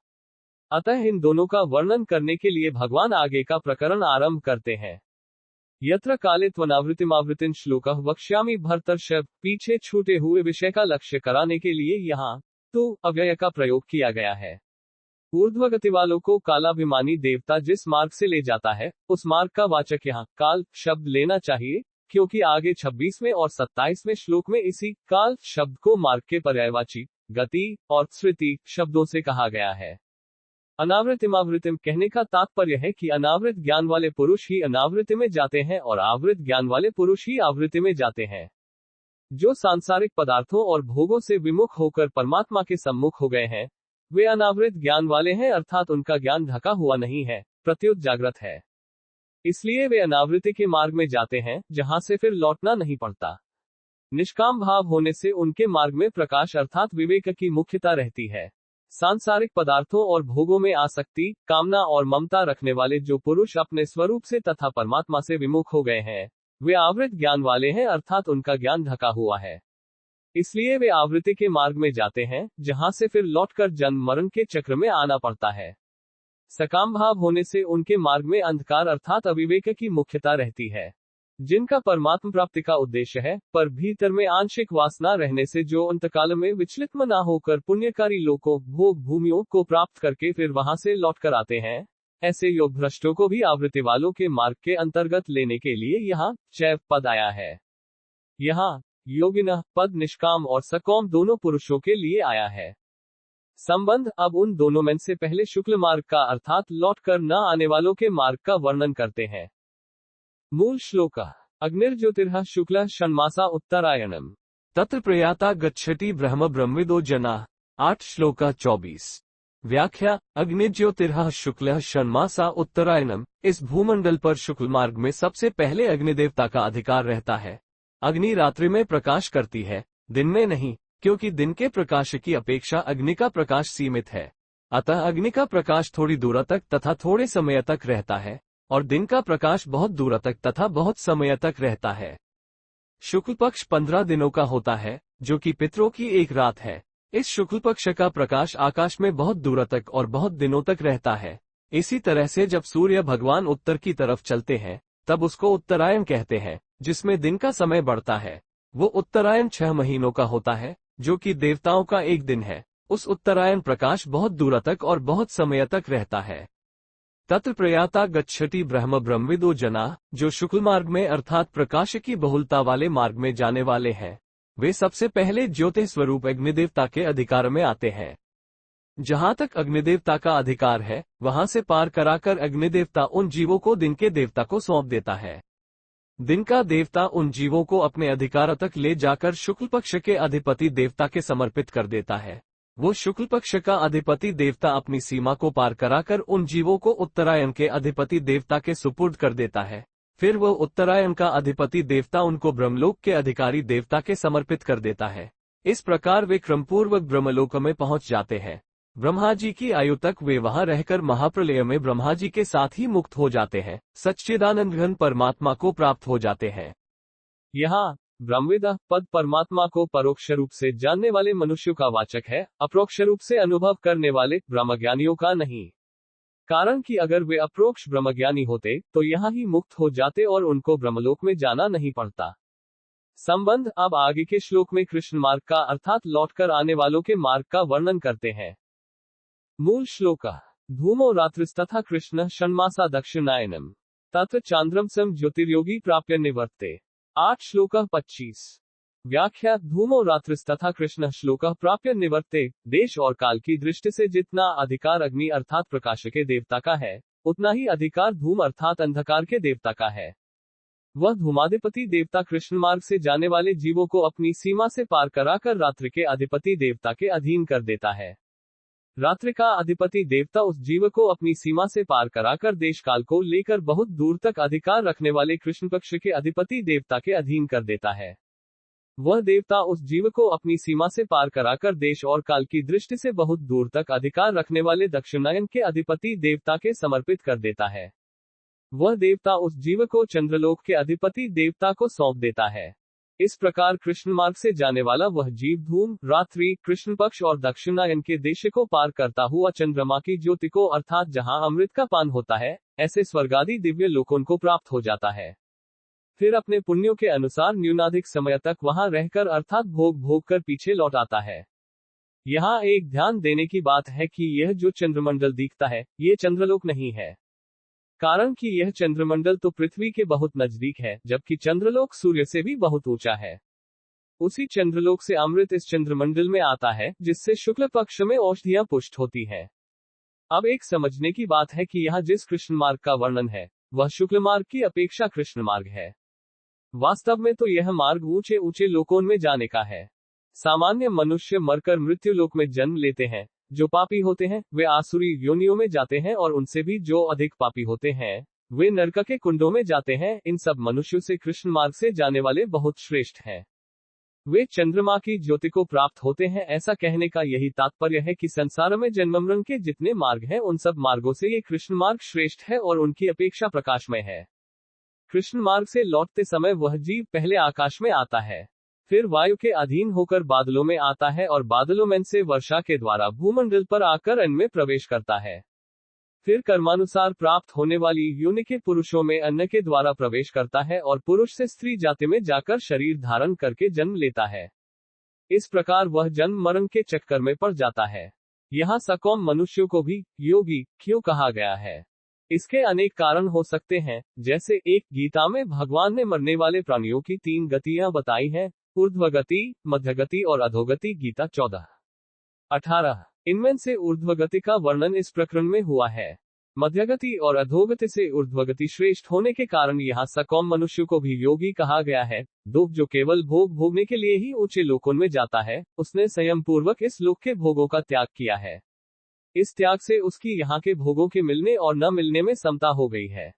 अतः इन दोनों का वर्णन करने के लिए भगवान आगे का प्रकरण आरंभ करते हैं। यत्र काले त्वनावृतिमावृतिन श्लोकः वक्ष्यामि भर्तर्षभ। पीछे छूटे हुए विषय का लक्ष्य कराने के लिए यहाँ तो अव्यय का प्रयोग किया गया है। ऊर्ध्वगति वालों को कालाभिमानी देवता जिस मार्ग से ले जाता है, उस मार्ग का वाचक यहाँ काल शब्द लेना चाहिए, क्योंकि आगे 26वें और 27वें श्लोक में इसी काल शब्द को मार्ग के पर्यायवाची गति और श्रुति शब्दों से कहा गया है। अनावृतिमावृतिम कहने का तात्पर्य है कि अनावृत ज्ञान वाले पुरुष ही अनावृत्ति में जाते हैं और आवृत ज्ञान वाले पुरुष ही आवृत्ति में जाते हैं। जो सांसारिक पदार्थों और भोगों से विमुख होकर परमात्मा के सम्मुख हो गए हैं, वे अनावृत ज्ञान वाले हैं, अर्थात उनका ज्ञान ढका हुआ नहीं है, प्रत्युत जागृत है। इसलिए वे अनावृत्ति के मार्ग में जाते हैं, जहां से फिर लौटना नहीं पड़ता। निष्काम भाव होने से उनके मार्ग में प्रकाश अर्थात विवेक की मुख्यता रहती है। सांसारिक पदार्थों और भोगों में आसक्ति, कामना और ममता रखने वाले जो पुरुष अपने स्वरूप से तथा परमात्मा से विमुख हो गए हैं, वे आवृत ज्ञान वाले हैं, अर्थात उनका ज्ञान ढका हुआ है। इसलिए वे आवृत्ति के मार्ग में जाते हैं, जहां से फिर लौटकर जन्म मरण के चक्र में आना पड़ता है। सकाम भाव होने से उनके मार्ग में अंधकार अर्थात अविवेक की मुख्यता रहती है। जिनका परमात्मा प्राप्ति का उद्देश्य है, पर भीतर में आंशिक वासना रहने से जो अंतकाल में विचलित न होकर पुण्यकारी लोकों भोग भूमियों को प्राप्त करके फिर वहां से लौटकर आते हैं, ऐसे योग भ्रष्टों को भी आवृत्ति वालों के मार्ग के अंतर्गत लेने के लिए यहाँ चैव पद आया है। यहाँ योगिनः पद निष्काम और सकौम दोनों पुरुषों के लिए आया है। संबंध अब उन दोनों में से पहले शुक्ल मार्ग का अर्थात लौटकर न आने वालों के मार्ग का वर्णन करते हैं। मूल श्लोक अग्निर्ज्योतिर्ह शुक्ल षण्मासा उत्तरायणम तत्र प्रयाता गच्छति ब्रह्म ब्रह्मविदो जना। 8 श्लोक 24। व्याख्या अग्निज्योतिर्ह शुक्ल षण्मासा उत्तरायणम। इस भूमंडल पर शुक्ल मार्ग में सबसे पहले अग्निदेवता का अधिकार रहता है। अग्नि रात्रि में प्रकाश करती है, दिन में नहीं, क्योंकि दिन के प्रकाश की अपेक्षा अग्नि का प्रकाश सीमित है। अतः अग्नि का प्रकाश थोड़ी दूर तक तथा थोड़े समय तक रहता है, और दिन का प्रकाश बहुत दूर तक तथा बहुत समय तक रहता है। शुक्ल पक्ष 15 दिनों का होता है, जो कि पितरों की एक रात है। इस शुक्ल पक्ष का प्रकाश आकाश में बहुत दूर तक और बहुत दिनों तक रहता है। इसी तरह से जब सूर्य भगवान उत्तर की तरफ चलते हैं, तब उसको उत्तरायण कहते हैं, जिसमें दिन का समय बढ़ता है। वो उत्तरायण 6 महीनों का होता है, जो कि देवताओं का एक दिन है। उस उत्तरायण प्रकाश बहुत दूर तक और बहुत समय तक रहता है। तत्र प्रयाता गच्छति ब्रह्म ब्रह्मविदो जना। जो शुक्ल मार्ग में अर्थात प्रकाश की बहुलता वाले मार्ग में जाने वाले हैं, वे सबसे पहले ज्योति स्वरूप अग्निदेवता के अधिकार में आते हैं। जहां तक अग्निदेवता का अधिकार है, वहां से पार कराकर अग्निदेवता उन जीवों को दिन के देवता को सौंप देता है। दिन का देवता उन जीवों को अपने अधिकार तक ले जाकर शुक्ल पक्ष के अधिपति देवता के समर्पित कर देता है। वो शुक्ल पक्ष का अधिपति देवता अपनी सीमा को पार कराकर उन जीवों को उत्तरायण के अधिपति देवता के सुपुर्द कर देता है। फिर वो उत्तरायण का अधिपति देवता उनको ब्रह्मलोक के अधिकारी देवता के समर्पित कर देता है। इस प्रकार वे क्रमपूर्वक ब्रह्मलोक में पहुंच जाते हैं। ब्रह्मा जी की आयु तक वे वहां रहकर महाप्रलय में ब्रह्मा जी के साथ ही मुक्त हो जाते हैं, सच्चिदानंद घन परमात्मा को प्राप्त हो जाते हैं। यहाँ ब्रह्मविद पद परमात्मा को परोक्ष रूप से जानने वाले मनुष्यों का वाचक है, अप्रोक्ष रूप से अनुभव करने वाले ब्रह्मज्ञानियों का नहीं। कारण कि अगर वे अप्रोक्ष ब्रह्मज्ञानी होते तो यहाँ ही मुक्त हो जाते और उनको ब्रह्मलोक में जाना नहीं पड़ता। संबंध अब आगे के श्लोक में कृष्ण मार्ग का अर्थात लौटकर आने वालों के मार्ग का वर्णन करते हैं। मूल श्लोक धूमो रात्रिस्तथा कृष्ण षण्मासा दक्षिणायनम तत्र चांद्रम सम ज्योतिर्योगी प्राप्य निवर्ते। 8 श्लोक 25। व्याख्या धूमो रात्रिस्तथा कृष्ण श्लोक प्राप्य निवर्ते। देश और काल की दृष्टि से जितना अधिकार अग्नि अर्थात प्रकाश के देवता का है, उतना ही अधिकार धूम अर्थात अंधकार के देवता का है। वह धूमाधिपति देवता कृष्ण मार्ग से जाने वाले जीवों को अपनी सीमा से पार कराकर रात्रि के अधिपति देवता के अधीन कर देता है। रात्रि का अधिपति देवता उस जीव को अपनी सीमा से पार कराकर देश काल को लेकर बहुत दूर तक अधिकार रखने वाले कृष्ण पक्ष के अधिपति देवता के अधीन कर देता है। वह देवता उस जीव को अपनी सीमा से पार कराकर देश और काल की दृष्टि से बहुत दूर तक अधिकार रखने वाले दक्षिणायन के अधिपति देवता के समर्पित कर देता है। वह देवता उस जीव को चंद्रलोक के अधिपति देवता को सौंप देता है। इस प्रकार कृष्ण मार्ग से जाने वाला वह जीव धूम, रात्रि, कृष्ण पक्ष और दक्षिणायन के देश को पार करता हुआ चंद्रमा की ज्योति को अर्थात जहां अमृत का पान होता है, ऐसे स्वर्गादि दिव्य लोकों को प्राप्त हो जाता है। फिर अपने पुण्यों के अनुसार न्यूनाधिक समय तक वहां रहकर अर्थात भोग कर पीछे लौट आता है। यहाँ एक ध्यान देने की बात है कि यह जो चंद्रमंडल दिखता है, ये चंद्रलोक नहीं है। कारण कि यह चंद्रमंडल तो पृथ्वी के बहुत नजदीक है, जबकि चंद्रलोक सूर्य से भी बहुत ऊंचा है। उसी चंद्रलोक से अमृत इस चंद्रमंडल में आता है, जिससे शुक्ल पक्ष में औषधियां पुष्ट होती हैं। अब एक समझने की बात है कि यहाँ जिस कृष्ण मार्ग का वर्णन है, वह शुक्ल मार्ग की अपेक्षा कृष्ण मार्ग है। वास्तव में तो यह मार्ग ऊंचे ऊंचे लोकों में जाने का है। सामान्य मनुष्य मरकर मृत्यु लोक में जन्म लेते हैं। जो पापी होते हैं वे आसुरी योनियों में जाते हैं, और उनसे भी जो अधिक पापी होते हैं वे नरक के कुंडों में जाते हैं। इन सब मनुष्यों से कृष्ण मार्ग से जाने वाले बहुत श्रेष्ठ हैं। वे चंद्रमा की ज्योति को प्राप्त होते हैं। ऐसा कहने का यही तात्पर्य है कि संसार में जन्म मरण के जितने मार्ग हैं, उन सब मार्गों से ये कृष्ण मार्ग श्रेष्ठ है और उनकी अपेक्षा प्रकाशमय है। कृष्ण मार्ग से लौटते समय वह जीव पहले आकाश में आता है, फिर वायु के अधीन होकर बादलों में आता है, और बादलों में से वर्षा के द्वारा भूमंडल पर आकर अन्न में प्रवेश करता है। फिर कर्मानुसार प्राप्त होने वाली योनि के पुरुषों में अन्न के द्वारा प्रवेश करता है, और पुरुष से स्त्री जाति में जाकर शरीर धारण करके जन्म लेता है। इस प्रकार वह जन्म मरण के चक्कर में पड़ जाता है। यहाँ सकौम मनुष्यों को भी योगी क्यों कहा गया है? इसके अनेक कारण हो सकते हैं। जैसे एक, गीता में भगवान ने मरने वाले प्राणियों की 3 गतियां बताई हैं, ऊर्ध्वगति, मध्यगति और अधोगति। गीता 14:18। इनमें से ऊर्ध्वगति का वर्णन इस प्रकरण में हुआ है। मध्यगति और अधोगति से ऊर्ध्वगति श्रेष्ठ होने के कारण यहाँ सकौम मनुष्य को भी योगी कहा गया है। 2, जो केवल भोग भोगने के लिए ही ऊंचे लोकों में जाता है, उसने संयम पूर्वक इस लोक के भोगों का त्याग किया है। इस त्याग से उसकी यहाँ के भोगों के मिलने और न मिलने में समता हो गई है।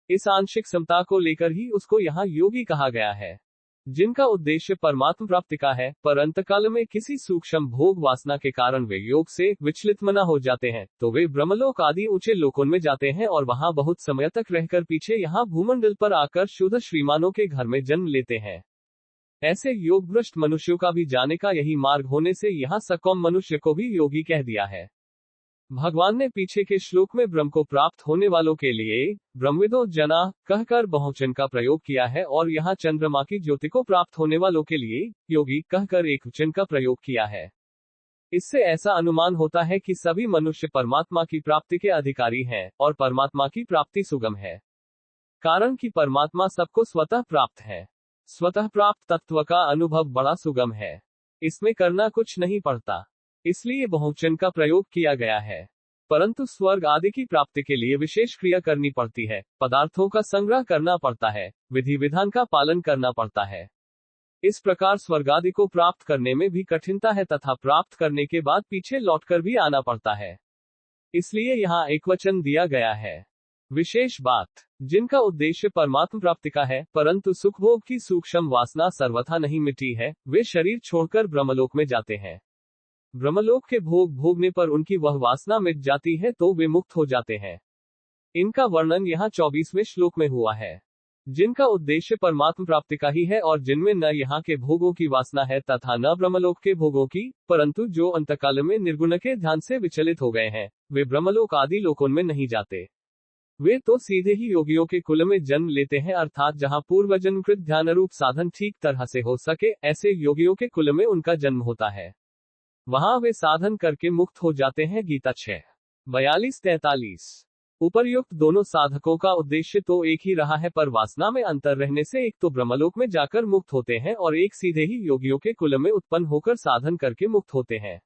इस आंशिक समता को लेकर ही उसको यहाँ योगी कहा गया है। जिनका उद्देश्य परमात्मा प्राप्ति का है, पर अंतकाल में किसी सूक्ष्म भोग वासना के कारण वे योग से विचलित मना हो जाते हैं, तो वे ब्रह्मलोक आदि ऊंचे लोकों में जाते हैं और वहां बहुत समय तक रहकर पीछे यहाँ भूमंडल पर आकर शुद्ध श्रीमानों के घर में जन्म लेते हैं। ऐसे योग भ्रष्ट मनुष्यों का भी जाने का यही मार्ग होने से यहाँ सकौम मनुष्य को भी योगी कह दिया है। भगवान ने पीछे के श्लोक में ब्रह्म को प्राप्त होने वालों के लिए ब्रह्मविदो जना कहकर बहुवचन का प्रयोग किया है, और यहाँ चंद्रमा की ज्योति को प्राप्त होने वालों के लिए योगी कहकर एकवचन का प्रयोग किया है। इससे ऐसा अनुमान होता है कि सभी मनुष्य परमात्मा की प्राप्ति के अधिकारी हैं, और परमात्मा की प्राप्ति सुगम है। कारण कि परमात्मा सबको स्वतः प्राप्त है। स्वतः प्राप्त तत्व का अनुभव बड़ा सुगम है। इसमें करना कुछ नहीं पड़ता, इसलिए बहुवचन का प्रयोग किया गया है। परंतु स्वर्ग आदि की प्राप्ति के लिए विशेष क्रिया करनी पड़ती है, पदार्थों का संग्रह करना पड़ता है, विधि विधान का पालन करना पड़ता है। इस प्रकार स्वर्ग आदि को प्राप्त करने में भी कठिनता है, तथा प्राप्त करने के बाद पीछे लौटकर भी आना पड़ता है। इसलिए यहाँ एक वचन दिया गया है। विशेष बात, जिनका उद्देश्य परमात्मा प्राप्ति का है, परंतु सुखभोग की सूक्ष्म वासना सर्वथा नहीं मिटी है, वे शरीर छोड़कर ब्रह्मलोक में जाते हैं। ब्रह्मलोक के भोग भोगने पर उनकी वह वासना मिट जाती है, तो वे मुक्त हो जाते हैं। इनका वर्णन यहाँ 24वें श्लोक में हुआ है। जिनका उद्देश्य परमात्मा प्राप्ति का ही है, और जिनमें न यहाँ के भोगों की वासना है तथा न ब्रह्मलोक के भोगों की, परंतु जो अंतकाल में निर्गुण के ध्यान से विचलित हो गए हैं, वे ब्रह्मलोक आदि लोकों में नहीं जाते। वे तो सीधे ही योगियों के कुल में जन्म लेते हैं, अर्थात जहाँ पूर्व जन्मकृत ध्यान रूप साधन ठीक तरह से हो सके, ऐसे योगियों के कुल में उनका जन्म होता है। वहां वे साधन करके मुक्त हो जाते हैं। गीता 6:42-43। उपर्युक्त दोनों साधकों का उद्देश्य तो एक ही रहा है, पर वासना में अंतर रहने से एक तो ब्रह्मलोक में जाकर मुक्त होते हैं, और एक सीधे ही योगियों के कुल में उत्पन्न होकर साधन करके मुक्त होते हैं।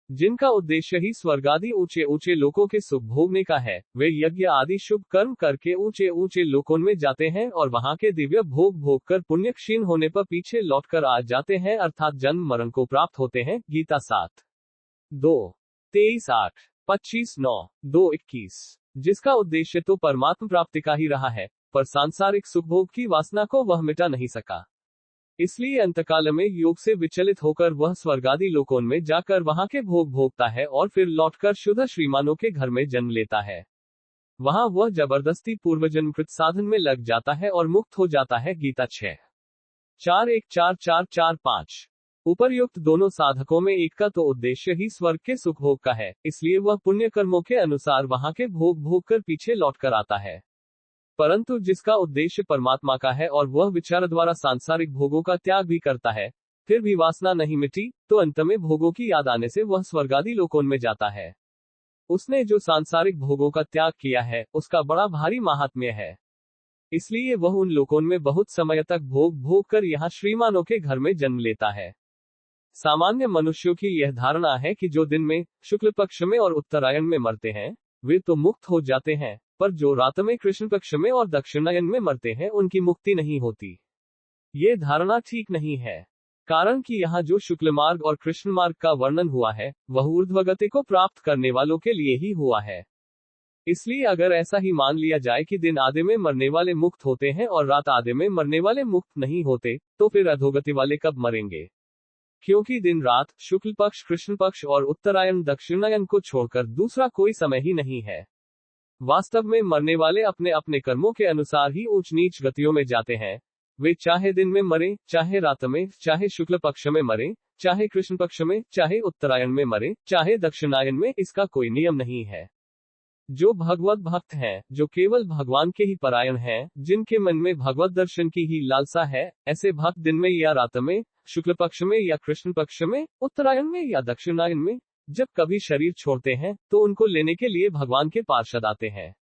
जिनका उद्देश्य ही स्वर्ग आदि ऊंचे ऊंचे लोकों के सुख भोगने का है, वे यज्ञ आदि शुभ कर्म करके ऊंचे ऊंचे लोकों में जाते हैं, और वहां के दिव्य भोग भोग कर पुण्य क्षीण होने पर पीछे लौटकर आ जाते हैं, अर्थात जन्म मरण को प्राप्त होते हैं। गीता 7:23-8-25-9-2-21। जिसका उद्देश्य तो परमात्मा प्राप्ति का ही रहा है, पर सांसारिक सुख भोग की वासना को वह मिटा नहीं सका। इसलिए अंतकाल में योग से विचलित होकर वह स्वर्गादि लोकों में जाकर वहां के भोग भोगता है और फिर लौटकर शुद्ध श्रीमानों के घर में जन्म लेता है। वहां वह जबरदस्ती पूर्वजन्मकृत साधन में लग जाता है और मुक्त हो जाता है। गीता 6:4-1-4-4-4-5। उपर्युक्त दोनों साधकों में एक का तो उद्देश्य ही स्वर्ग के सुख भोग का है, इसलिए वह पुण्य कर्मों के अनुसार वहां के भोग भोग कर पीछे लौट कर आता है। परंतु जिसका उद्देश्य परमात्मा का है और वह विचार द्वारा सांसारिक भोगों का त्याग भी करता है, फिर भी वासना नहीं मिटी, तो अंत में भोगों की याद आने से वह स्वर्गादि लोकों में जाता है। उसने जो सांसारिक भोगों का त्याग किया है, उसका बड़ा भारी महात्म्य है। इसलिए वह उन लोकों में बहुत समय तक भोग भोग कर यहाँ श्रीमानों के घर में जन्म लेता है। सामान्य मनुष्यों की यह धारणा है कि जो दिन में, शुक्ल पक्ष में और उत्तरायण में मरते हैं, वे तो मुक्त हो जाते हैं, पर जो रात में कृष्ण पक्ष में और दक्षिणायन में मरते हैं, उनकी मुक्ति नहीं होती। ये धारणा ठीक नहीं है। कारण कि यहाँ जो शुक्ल मार्ग और कृष्ण मार्ग का वर्णन हुआ है, वह ऊर्ध्वगति को प्राप्त करने वालों के लिए ही हुआ है। इसलिए अगर ऐसा ही मान लिया जाए कि दिन आधे में मरने वाले मुक्त होते हैं और रात आधे में मरने वाले मुक्त नहीं होते, तो फिर अधोगति वाले कब मरेंगे? क्योंकि दिन रात, शुक्ल पक्ष कृष्ण पक्ष और उत्तरायण दक्षिणायन को छोड़कर दूसरा कोई समय ही नहीं है। वास्तव में मरने वाले अपने अपने कर्मों के अनुसार ही ऊंच नीच गतियों में जाते हैं। वे चाहे दिन में मरे, चाहे रात में, चाहे शुक्ल पक्ष में मरे, चाहे कृष्ण पक्ष में, चाहे उत्तरायण में मरे, चाहे दक्षिणायन में, इसका कोई नियम नहीं है। जो भगवत भक्त हैं, जो केवल भगवान के ही परायण हैं, जिनके मन में भगवत दर्शन की ही लालसा है, ऐसे भक्त दिन में या रात में, शुक्ल पक्ष में या कृष्ण पक्ष में, उत्तरायण में या दक्षिणायन में, जब कभी शरीर छोड़ते हैं, तो उनको लेने के लिए भगवान के पार्षद आते हैं।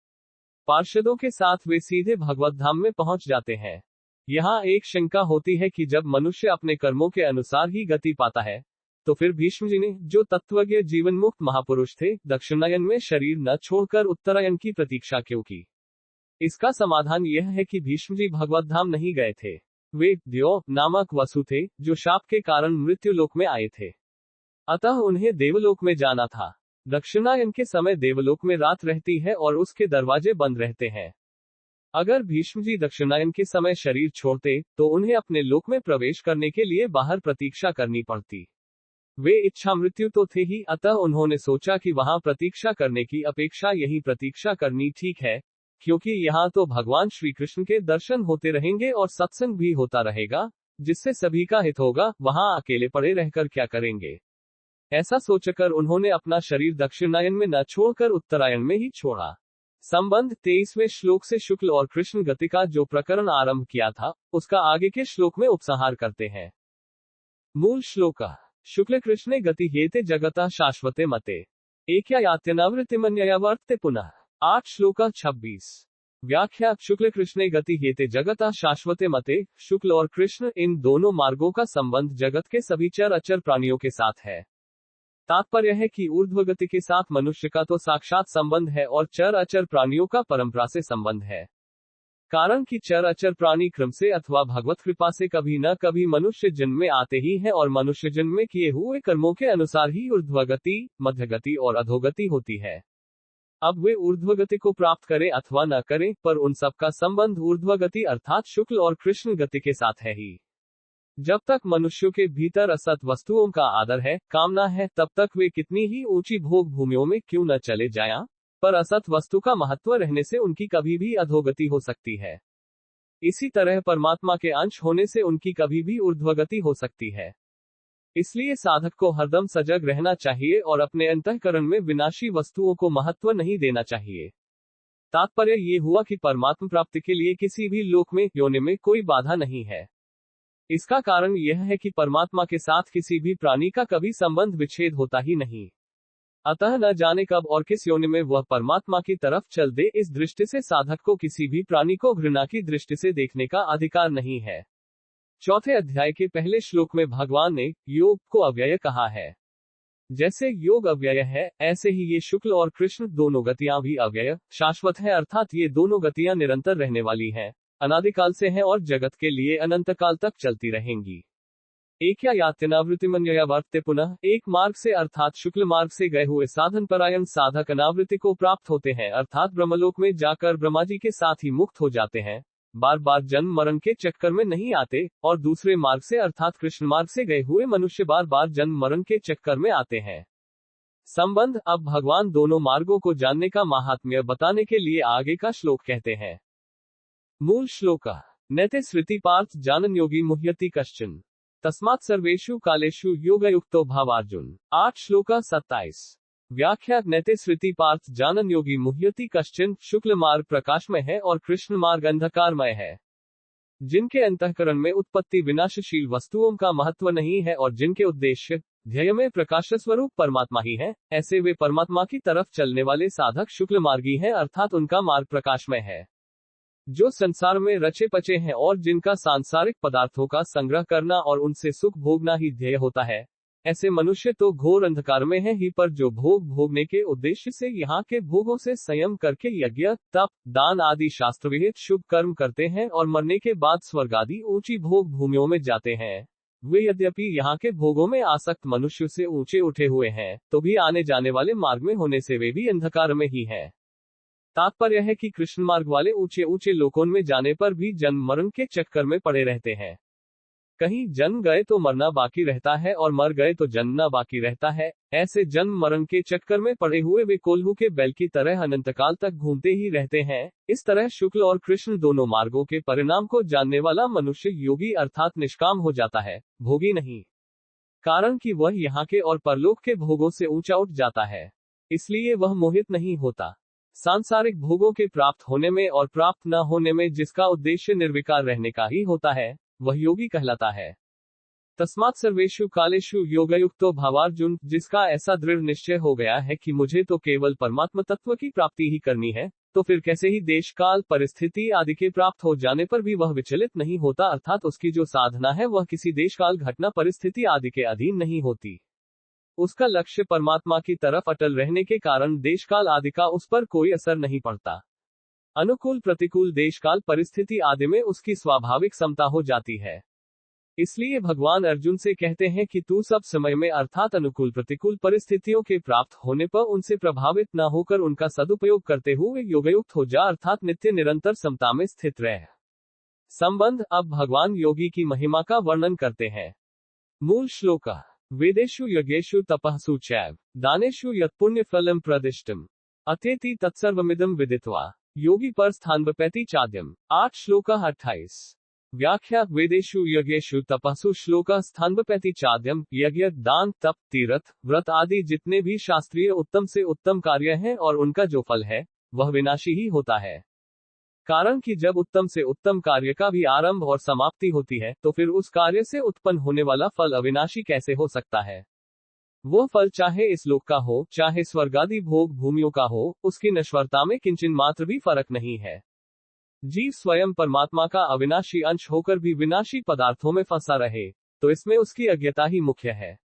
पार्षदों के साथ वे सीधे भगवत धाम में पहुंच जाते हैं। यहाँ एक शंका होती है कि जब मनुष्य अपने कर्मों के अनुसार ही गति पाता है, तो फिर भीष्म जी ने, जो तत्वज्ञ जीवन मुक्त महापुरुष थे, दक्षिणायन में शरीर न छोड़कर उत्तरायण की प्रतीक्षा क्यों की? इसका समाधान यह है कि भीष्म जी भगवत धाम नहीं गए थे। वे द्यो नामक वसु थे, जो शाप के कारण मृत्यु लोक में आए थे। अतः उन्हें देवलोक में जाना था। दक्षिणायन के समय देवलोक में रात रहती है और उसके दरवाजे बंद रहते हैं। अगर भीष्म जी दक्षिणायन के समय शरीर छोड़ते, तो उन्हें अपने लोक में प्रवेश करने के लिए बाहर प्रतीक्षा करनी पड़ती। वे इच्छा मृत्यु तो थे ही, अतः उन्होंने सोचा कि वहां प्रतीक्षा करने की अपेक्षा यही प्रतीक्षा करनी ठीक है, क्योंकि यहाँ तो भगवान श्री कृष्ण के दर्शन होते रहेंगे और सत्संग भी होता रहेगा, जिससे सभी का हित होगा। वहां अकेले पड़े रहकर क्या करेंगे? ऐसा सोचकर उन्होंने अपना शरीर दक्षिणायन में न छोड़कर उत्तरायण में ही छोड़ा। संबंध 23वें श्लोक से शुक्ल और कृष्ण गति का जो प्रकरण आरंभ किया था, उसका आगे के श्लोक में उपसंहार करते हैं। मूल श्लोक: शुक्ल कृष्णे गति हेते जगता शाश्वते मते एकया यात्यनावृत्तिमन्यया वर्तते पुनः। 8 श्लोक 26। व्याख्या: शुक्ल कृष्णे गति हेते जगता शाश्वते मते। शुक्ल और कृष्ण, इन दोनों मार्गों का संबंध जगत के सभी चर अचर प्राणियों के साथ है। तात्पर्य है कि ऊर्ध्वगति के साथ मनुष्य का तो साक्षात संबंध है और चर अचर प्राणियों का परंपरा से संबंध है। कारण कि चर अचर प्राणी क्रम से अथवा भगवत कृपा से कभी न कभी मनुष्य जन्म में आते ही हैं और मनुष्य जन्म में किए हुए कर्मों के अनुसार ही ऊर्ध्वगति, मध्यगति और अधोगति होती है। अब वे ऊर्ध्वगति को प्राप्त करें अथवा न करें, पर उन सब का संबंध ऊर्ध्वगति अर्थात शुक्ल और कृष्ण गति के साथ है ही। जब तक मनुष्यों के भीतर असत वस्तुओं का आदर है, कामना है, तब तक वे कितनी ही ऊंची भोग भूमियों में क्यों न चले जाएं, पर असत वस्तु का महत्व रहने से उनकी कभी भी अधोगति हो सकती है। इसी तरह परमात्मा के अंश होने से उनकी कभी भी ऊर्ध्वगति हो सकती है। इसलिए साधक को हरदम सजग रहना चाहिए और अपने अंतःकरण में विनाशी वस्तुओं को महत्व नहीं देना चाहिए। तात्पर्य ये हुआ कि परमात्मा प्राप्ति के लिए किसी भी लोक में, योनि में कोई बाधा नहीं है। इसका कारण यह है कि परमात्मा के साथ किसी भी प्राणी का कभी संबंध विच्छेद होता ही नहीं। अतः न जाने कब और किस योनि में वह परमात्मा की तरफ चल दे, इस दृष्टि से साधक को किसी भी प्राणी को घृणा की दृष्टि से देखने का अधिकार नहीं है। 4थे अध्याय के पहले श्लोक में भगवान ने योग को अव्यय कहा है। जैसे योग अव्यय है, ऐसे ही ये शुक्ल और कृष्ण दोनों गतियां भी अव्यय, शाश्वत है, अर्थात ये दोनों गतियां निरंतर रहने वाली हैं, अनादिकाल से हैं और जगत के लिए अनंत काल तक चलती रहेंगी। एकया यात्यनावृत्तिमन्यया वर्तते पुनः। एक मार्ग से अर्थात शुक्ल मार्ग से गए हुए साधन परायण साधक अनावृत्ति को प्राप्त होते हैं, अर्थात ब्रह्मलोक में जाकर ब्रह्मा जी के साथ ही मुक्त हो जाते हैं, बार बार जन्म मरण के चक्कर में नहीं आते, और दूसरे मार्ग से अर्थात कृष्ण मार्ग से गए हुए मनुष्य बार बार जन्म मरण के चक्कर में आते हैं। संबंध। अब भगवान दोनों मार्गों को जानने का महात्म्य बताने के लिए आगे का श्लोक कहते हैं। मूल श्लोक। नैते श्रुति पार्थ जानन योगी मुह्यति कश्चन तस्मात् सर्वेषु कालेषु योगयुक्तो भावार्जुन। 8 श्लोक 27। व्याख्या। नैते श्रुति पार्थ जानन योगी मुह्यति कश्चन। शुक्ल मार्ग प्रकाशमय है और कृष्ण मार्ग अंधकारमय है। जिनके अंतःकरण में उत्पत्ति विनाशशील वस्तुओं का महत्व नहीं है और जिनके उद्देश्य ध्येय में प्रकाश स्वरूप परमात्मा ही है, ऐसे वे परमात्मा की तरफ चलने वाले साधक शुक्ल मार्गी हैं, अर्थात उनका मार्ग प्रकाशमय है। जो संसार में रचे पचे हैं और जिनका सांसारिक पदार्थों का संग्रह करना और उनसे सुख भोगना ही ध्येय होता है, ऐसे मनुष्य तो घोर अंधकार में है ही, पर जो भोग भोगने के उद्देश्य से यहाँ के भोगों से संयम करके यज्ञ, तप, दान आदि शास्त्र विहित शुभ कर्म करते हैं और मरने के बाद स्वर्ग आदि ऊंची भोग भूमियों में जाते हैं, वे यद्यपि यहाँ के भोगों में आसक्त मनुष्य से ऊंचे उठे हुए हैं, तो भी आने जाने वाले मार्ग में होने से वे भी अंधकार में ही हैं। तात्पर्य है कि कृष्ण मार्ग वाले ऊंचे ऊंचे लोकों में जाने पर भी जन्म मरण के चक्कर में पड़े रहते हैं। कहीं जन्म गए तो मरना बाकी रहता है और मर गए तो जन्मना बाकी रहता है। ऐसे जन्म मरण के चक्कर में पड़े हुए वे कोल्हू के बैल की तरह अनंतकाल तक घूमते ही रहते हैं। इस तरह शुक्ल और कृष्ण दोनों मार्गों के परिणाम को जानने वाला मनुष्य योगी अर्थात निष्काम हो जाता है, भोगी नहीं। कारण कि वह यहाँ के और परलोक के भोगों से ऊंचा उठ जाता है, इसलिए वह मोहित नहीं होता। सांसारिक भोगों के प्राप्त होने में और प्राप्त न होने में जिसका उद्देश्य निर्विकार रहने का ही होता है, वह योगी कहलाता है। तस्मात् सर्वेषु कालेषु योगयुक्तो भावार्जुन। जिसका ऐसा दृढ़ निश्चय हो गया है कि मुझे तो केवल परमात्मा तत्व की प्राप्ति ही करनी है, तो फिर कैसे ही देश काल परिस्थिति आदि के प्राप्त हो जाने पर भी वह विचलित नहीं होता, अर्थात उसकी जो साधना है वह किसी देश काल घटना परिस्थिति आदि के अधीन नहीं होती। उसका लक्ष्य परमात्मा की तरफ अटल रहने के कारण देश काल आदि का उस पर कोई असर नहीं पड़ता। अनुकूल प्रतिकूल देश काल परिस्थिति आदि में उसकी स्वाभाविक समता हो जाती है। इसलिए भगवान अर्जुन से कहते हैं कि तू सब समय में अर्थात अनुकूल प्रतिकूल परिस्थितियों के प्राप्त होने पर उनसे प्रभावित न होकर उनका सदुपयोग करते हुए योगयुक्त हो जा, अर्थात नित्य निरंतर समता में स्थित रह। संबंध। अब भगवान योगी की महिमा का वर्णन करते हैं। मूल श्लोक। वेदेषु यज्ञेषु तपःसु चैव दानेषु यत्पुण्य फलम प्रदिष्टम अत्येति तत्सर्वमिदं विदित्वा योगी पर स्थानवपैति चाद्यम। 8 श्लोक 28। व्याख्या। वेदेषु यज्ञेषु तपःसु श्लोक स्थानवपैति चाद्यम। यज्ञ, दान, तप, तीर्थ, व्रत आदि जितने भी शास्त्रीय उत्तम से उत्तम कार्य हैं और उनका जो फल है वह विनाशी ही होता है। कारण कि जब उत्तम से उत्तम कार्य का भी आरंभ और समाप्ति होती है, तो फिर उस कार्य से उत्पन्न होने वाला फल अविनाशी कैसे हो सकता है। वो फल चाहे इस लोक का हो चाहे स्वर्गादि भोग भूमियों का हो, उसकी नश्वरता में किंचिन मात्र भी फर्क नहीं है। जीव स्वयं परमात्मा का अविनाशी अंश होकर भी विनाशी पदार्थों में फंसा रहे, तो इसमें उसकी अज्ञता ही मुख्य है।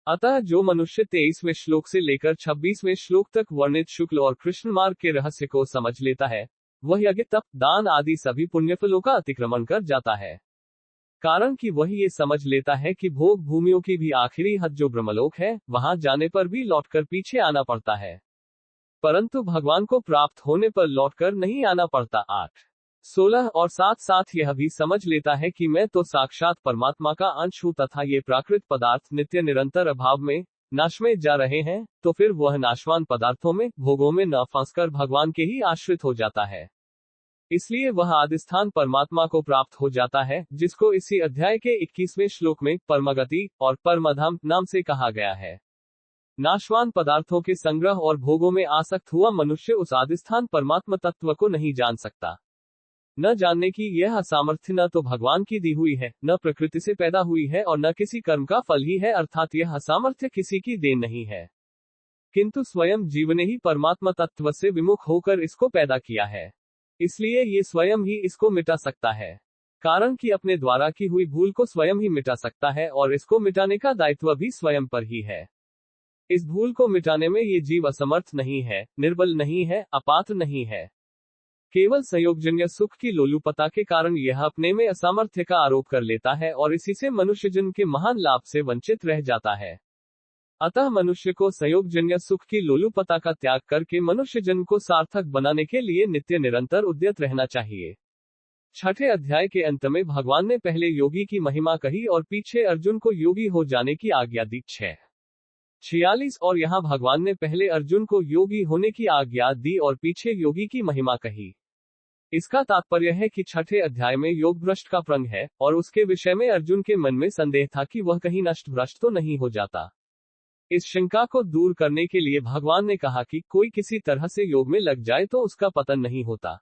अतः जो मनुष्य 23वें श्लोक से लेकर 26वें श्लोक तक वर्णित शुक्ल और कृष्ण मार्ग के रहस्य को समझ लेता है, वह यज्ञ, तप, दान आदि सभी पुण्यफलों का अतिक्रमण कर जाता है। कारण कि वह ये समझ लेता है कि भोग भूमियों की भी आखिरी हद जो ब्रह्मलोक है, वहां जाने पर भी लौटकर पीछे आना पड़ता है, परंतु भगवान को प्राप्त होने पर लौटकर नहीं आना पड़ता। 8, 16 और साथ यह भी समझ लेता है कि मैं तो साक्षात परमात्मा का अंश हूं तथा ये प्राकृत पदार्थ नित्य निरंतर अभाव में नाश में जा रहे हैं, तो फिर वह नाशवान पदार्थों में भोगों में न फंसकर भगवान के ही आश्रित हो जाता है। इसलिए वह आदिस्थान परमात्मा को प्राप्त हो जाता है, जिसको इसी अध्याय के 21वें श्लोक में परमगति और परमधाम नाम से कहा गया है। नाशवान पदार्थों के संग्रह और भोगों में आसक्त हुआ मनुष्य उस आदिस्थान परमात्मा तत्व को नहीं जान सकता। न जानने की यह असामर्थ्य न तो भगवान की दी हुई है, न प्रकृति से पैदा हुई है और न किसी कर्म का फल ही है, अर्थात यह असामर्थ्य किसी की देन नहीं है, किंतु स्वयं जीव ने ही परमात्मा तत्व से विमुख होकर इसको पैदा किया है। इसलिए ये स्वयं ही इसको मिटा सकता है। कारण कि अपने द्वारा की हुई भूल को स्वयं ही मिटा सकता है और इसको मिटाने का दायित्व भी स्वयं पर ही है। इस भूल को मिटाने में ये जीव असमर्थ नहीं है, निर्बल नहीं है, अपात्र नहीं है। केवल संयोगजन्य सुख की लोलुपता के कारण यह अपने में असामर्थ्य का आरोप कर लेता है और इसी से मनुष्यजन के महान लाभ से वंचित रह जाता है। अतः मनुष्य को संयोगजन्य सुख की लोलुपता का त्याग करके मनुष्यजन को सार्थक बनाने के लिए नित्य निरंतर उद्यत रहना चाहिए। छठे अध्याय के अंत में भगवान ने पहले योगी की महिमा कही और पीछे अर्जुन को योगी हो जाने की आज्ञा दी। 6:46 और यहाँ भगवान ने पहले अर्जुन को योगी होने की आज्ञा दी और पीछे योगी की महिमा कही। इसका तात्पर्य है कि छठे अध्याय में योग भ्रष्ट का प्रसंग है और उसके विषय में अर्जुन के मन में संदेह था कि वह कहीं नष्ट भ्रष्ट तो नहीं हो जाता। इस शंका को दूर करने के लिए भगवान ने कहा कि कोई किसी तरह से योग में लग जाए तो उसका पतन नहीं होता।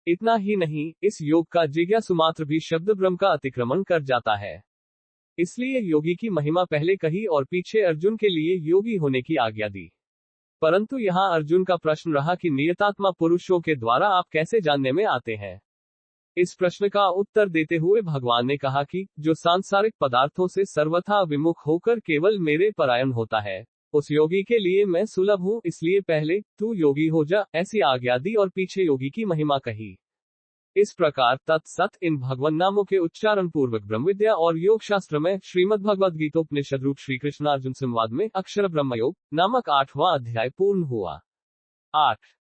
इतना ही नहीं, इस योग का जिज्ञासु मात्र भी शब्द ब्रह्म का अतिक्रमण कर जाता है। इसलिए योगी की महिमा पहले कही और पीछे अर्जुन के लिए योगी होने की आज्ञा दी। परंतु यहाँ अर्जुन का प्रश्न रहा कि नियतात्मा पुरुषों के द्वारा आप कैसे जानने में आते हैं। इस प्रश्न का उत्तर देते हुए भगवान ने कहा कि जो सांसारिक पदार्थों से सर्वथा विमुख होकर केवल मेरे परायण होता है, उस योगी के लिए मैं सुलभ हूँ। इसलिए पहले तू योगी हो जा ऐसी आज्ञा दी और पीछे योगी की महिमा कही। इस प्रकार तत्सत इन भगवान नामों के उच्चारण पूर्वक ब्रह्म विद्या और योग शास्त्र में श्रीमद् भगवद गीतोपनिषद रूप श्री कृष्ण अर्जुन संवाद में अक्षर ब्रह्मयोग नामक 8वां अध्याय पूर्ण हुआ। 8।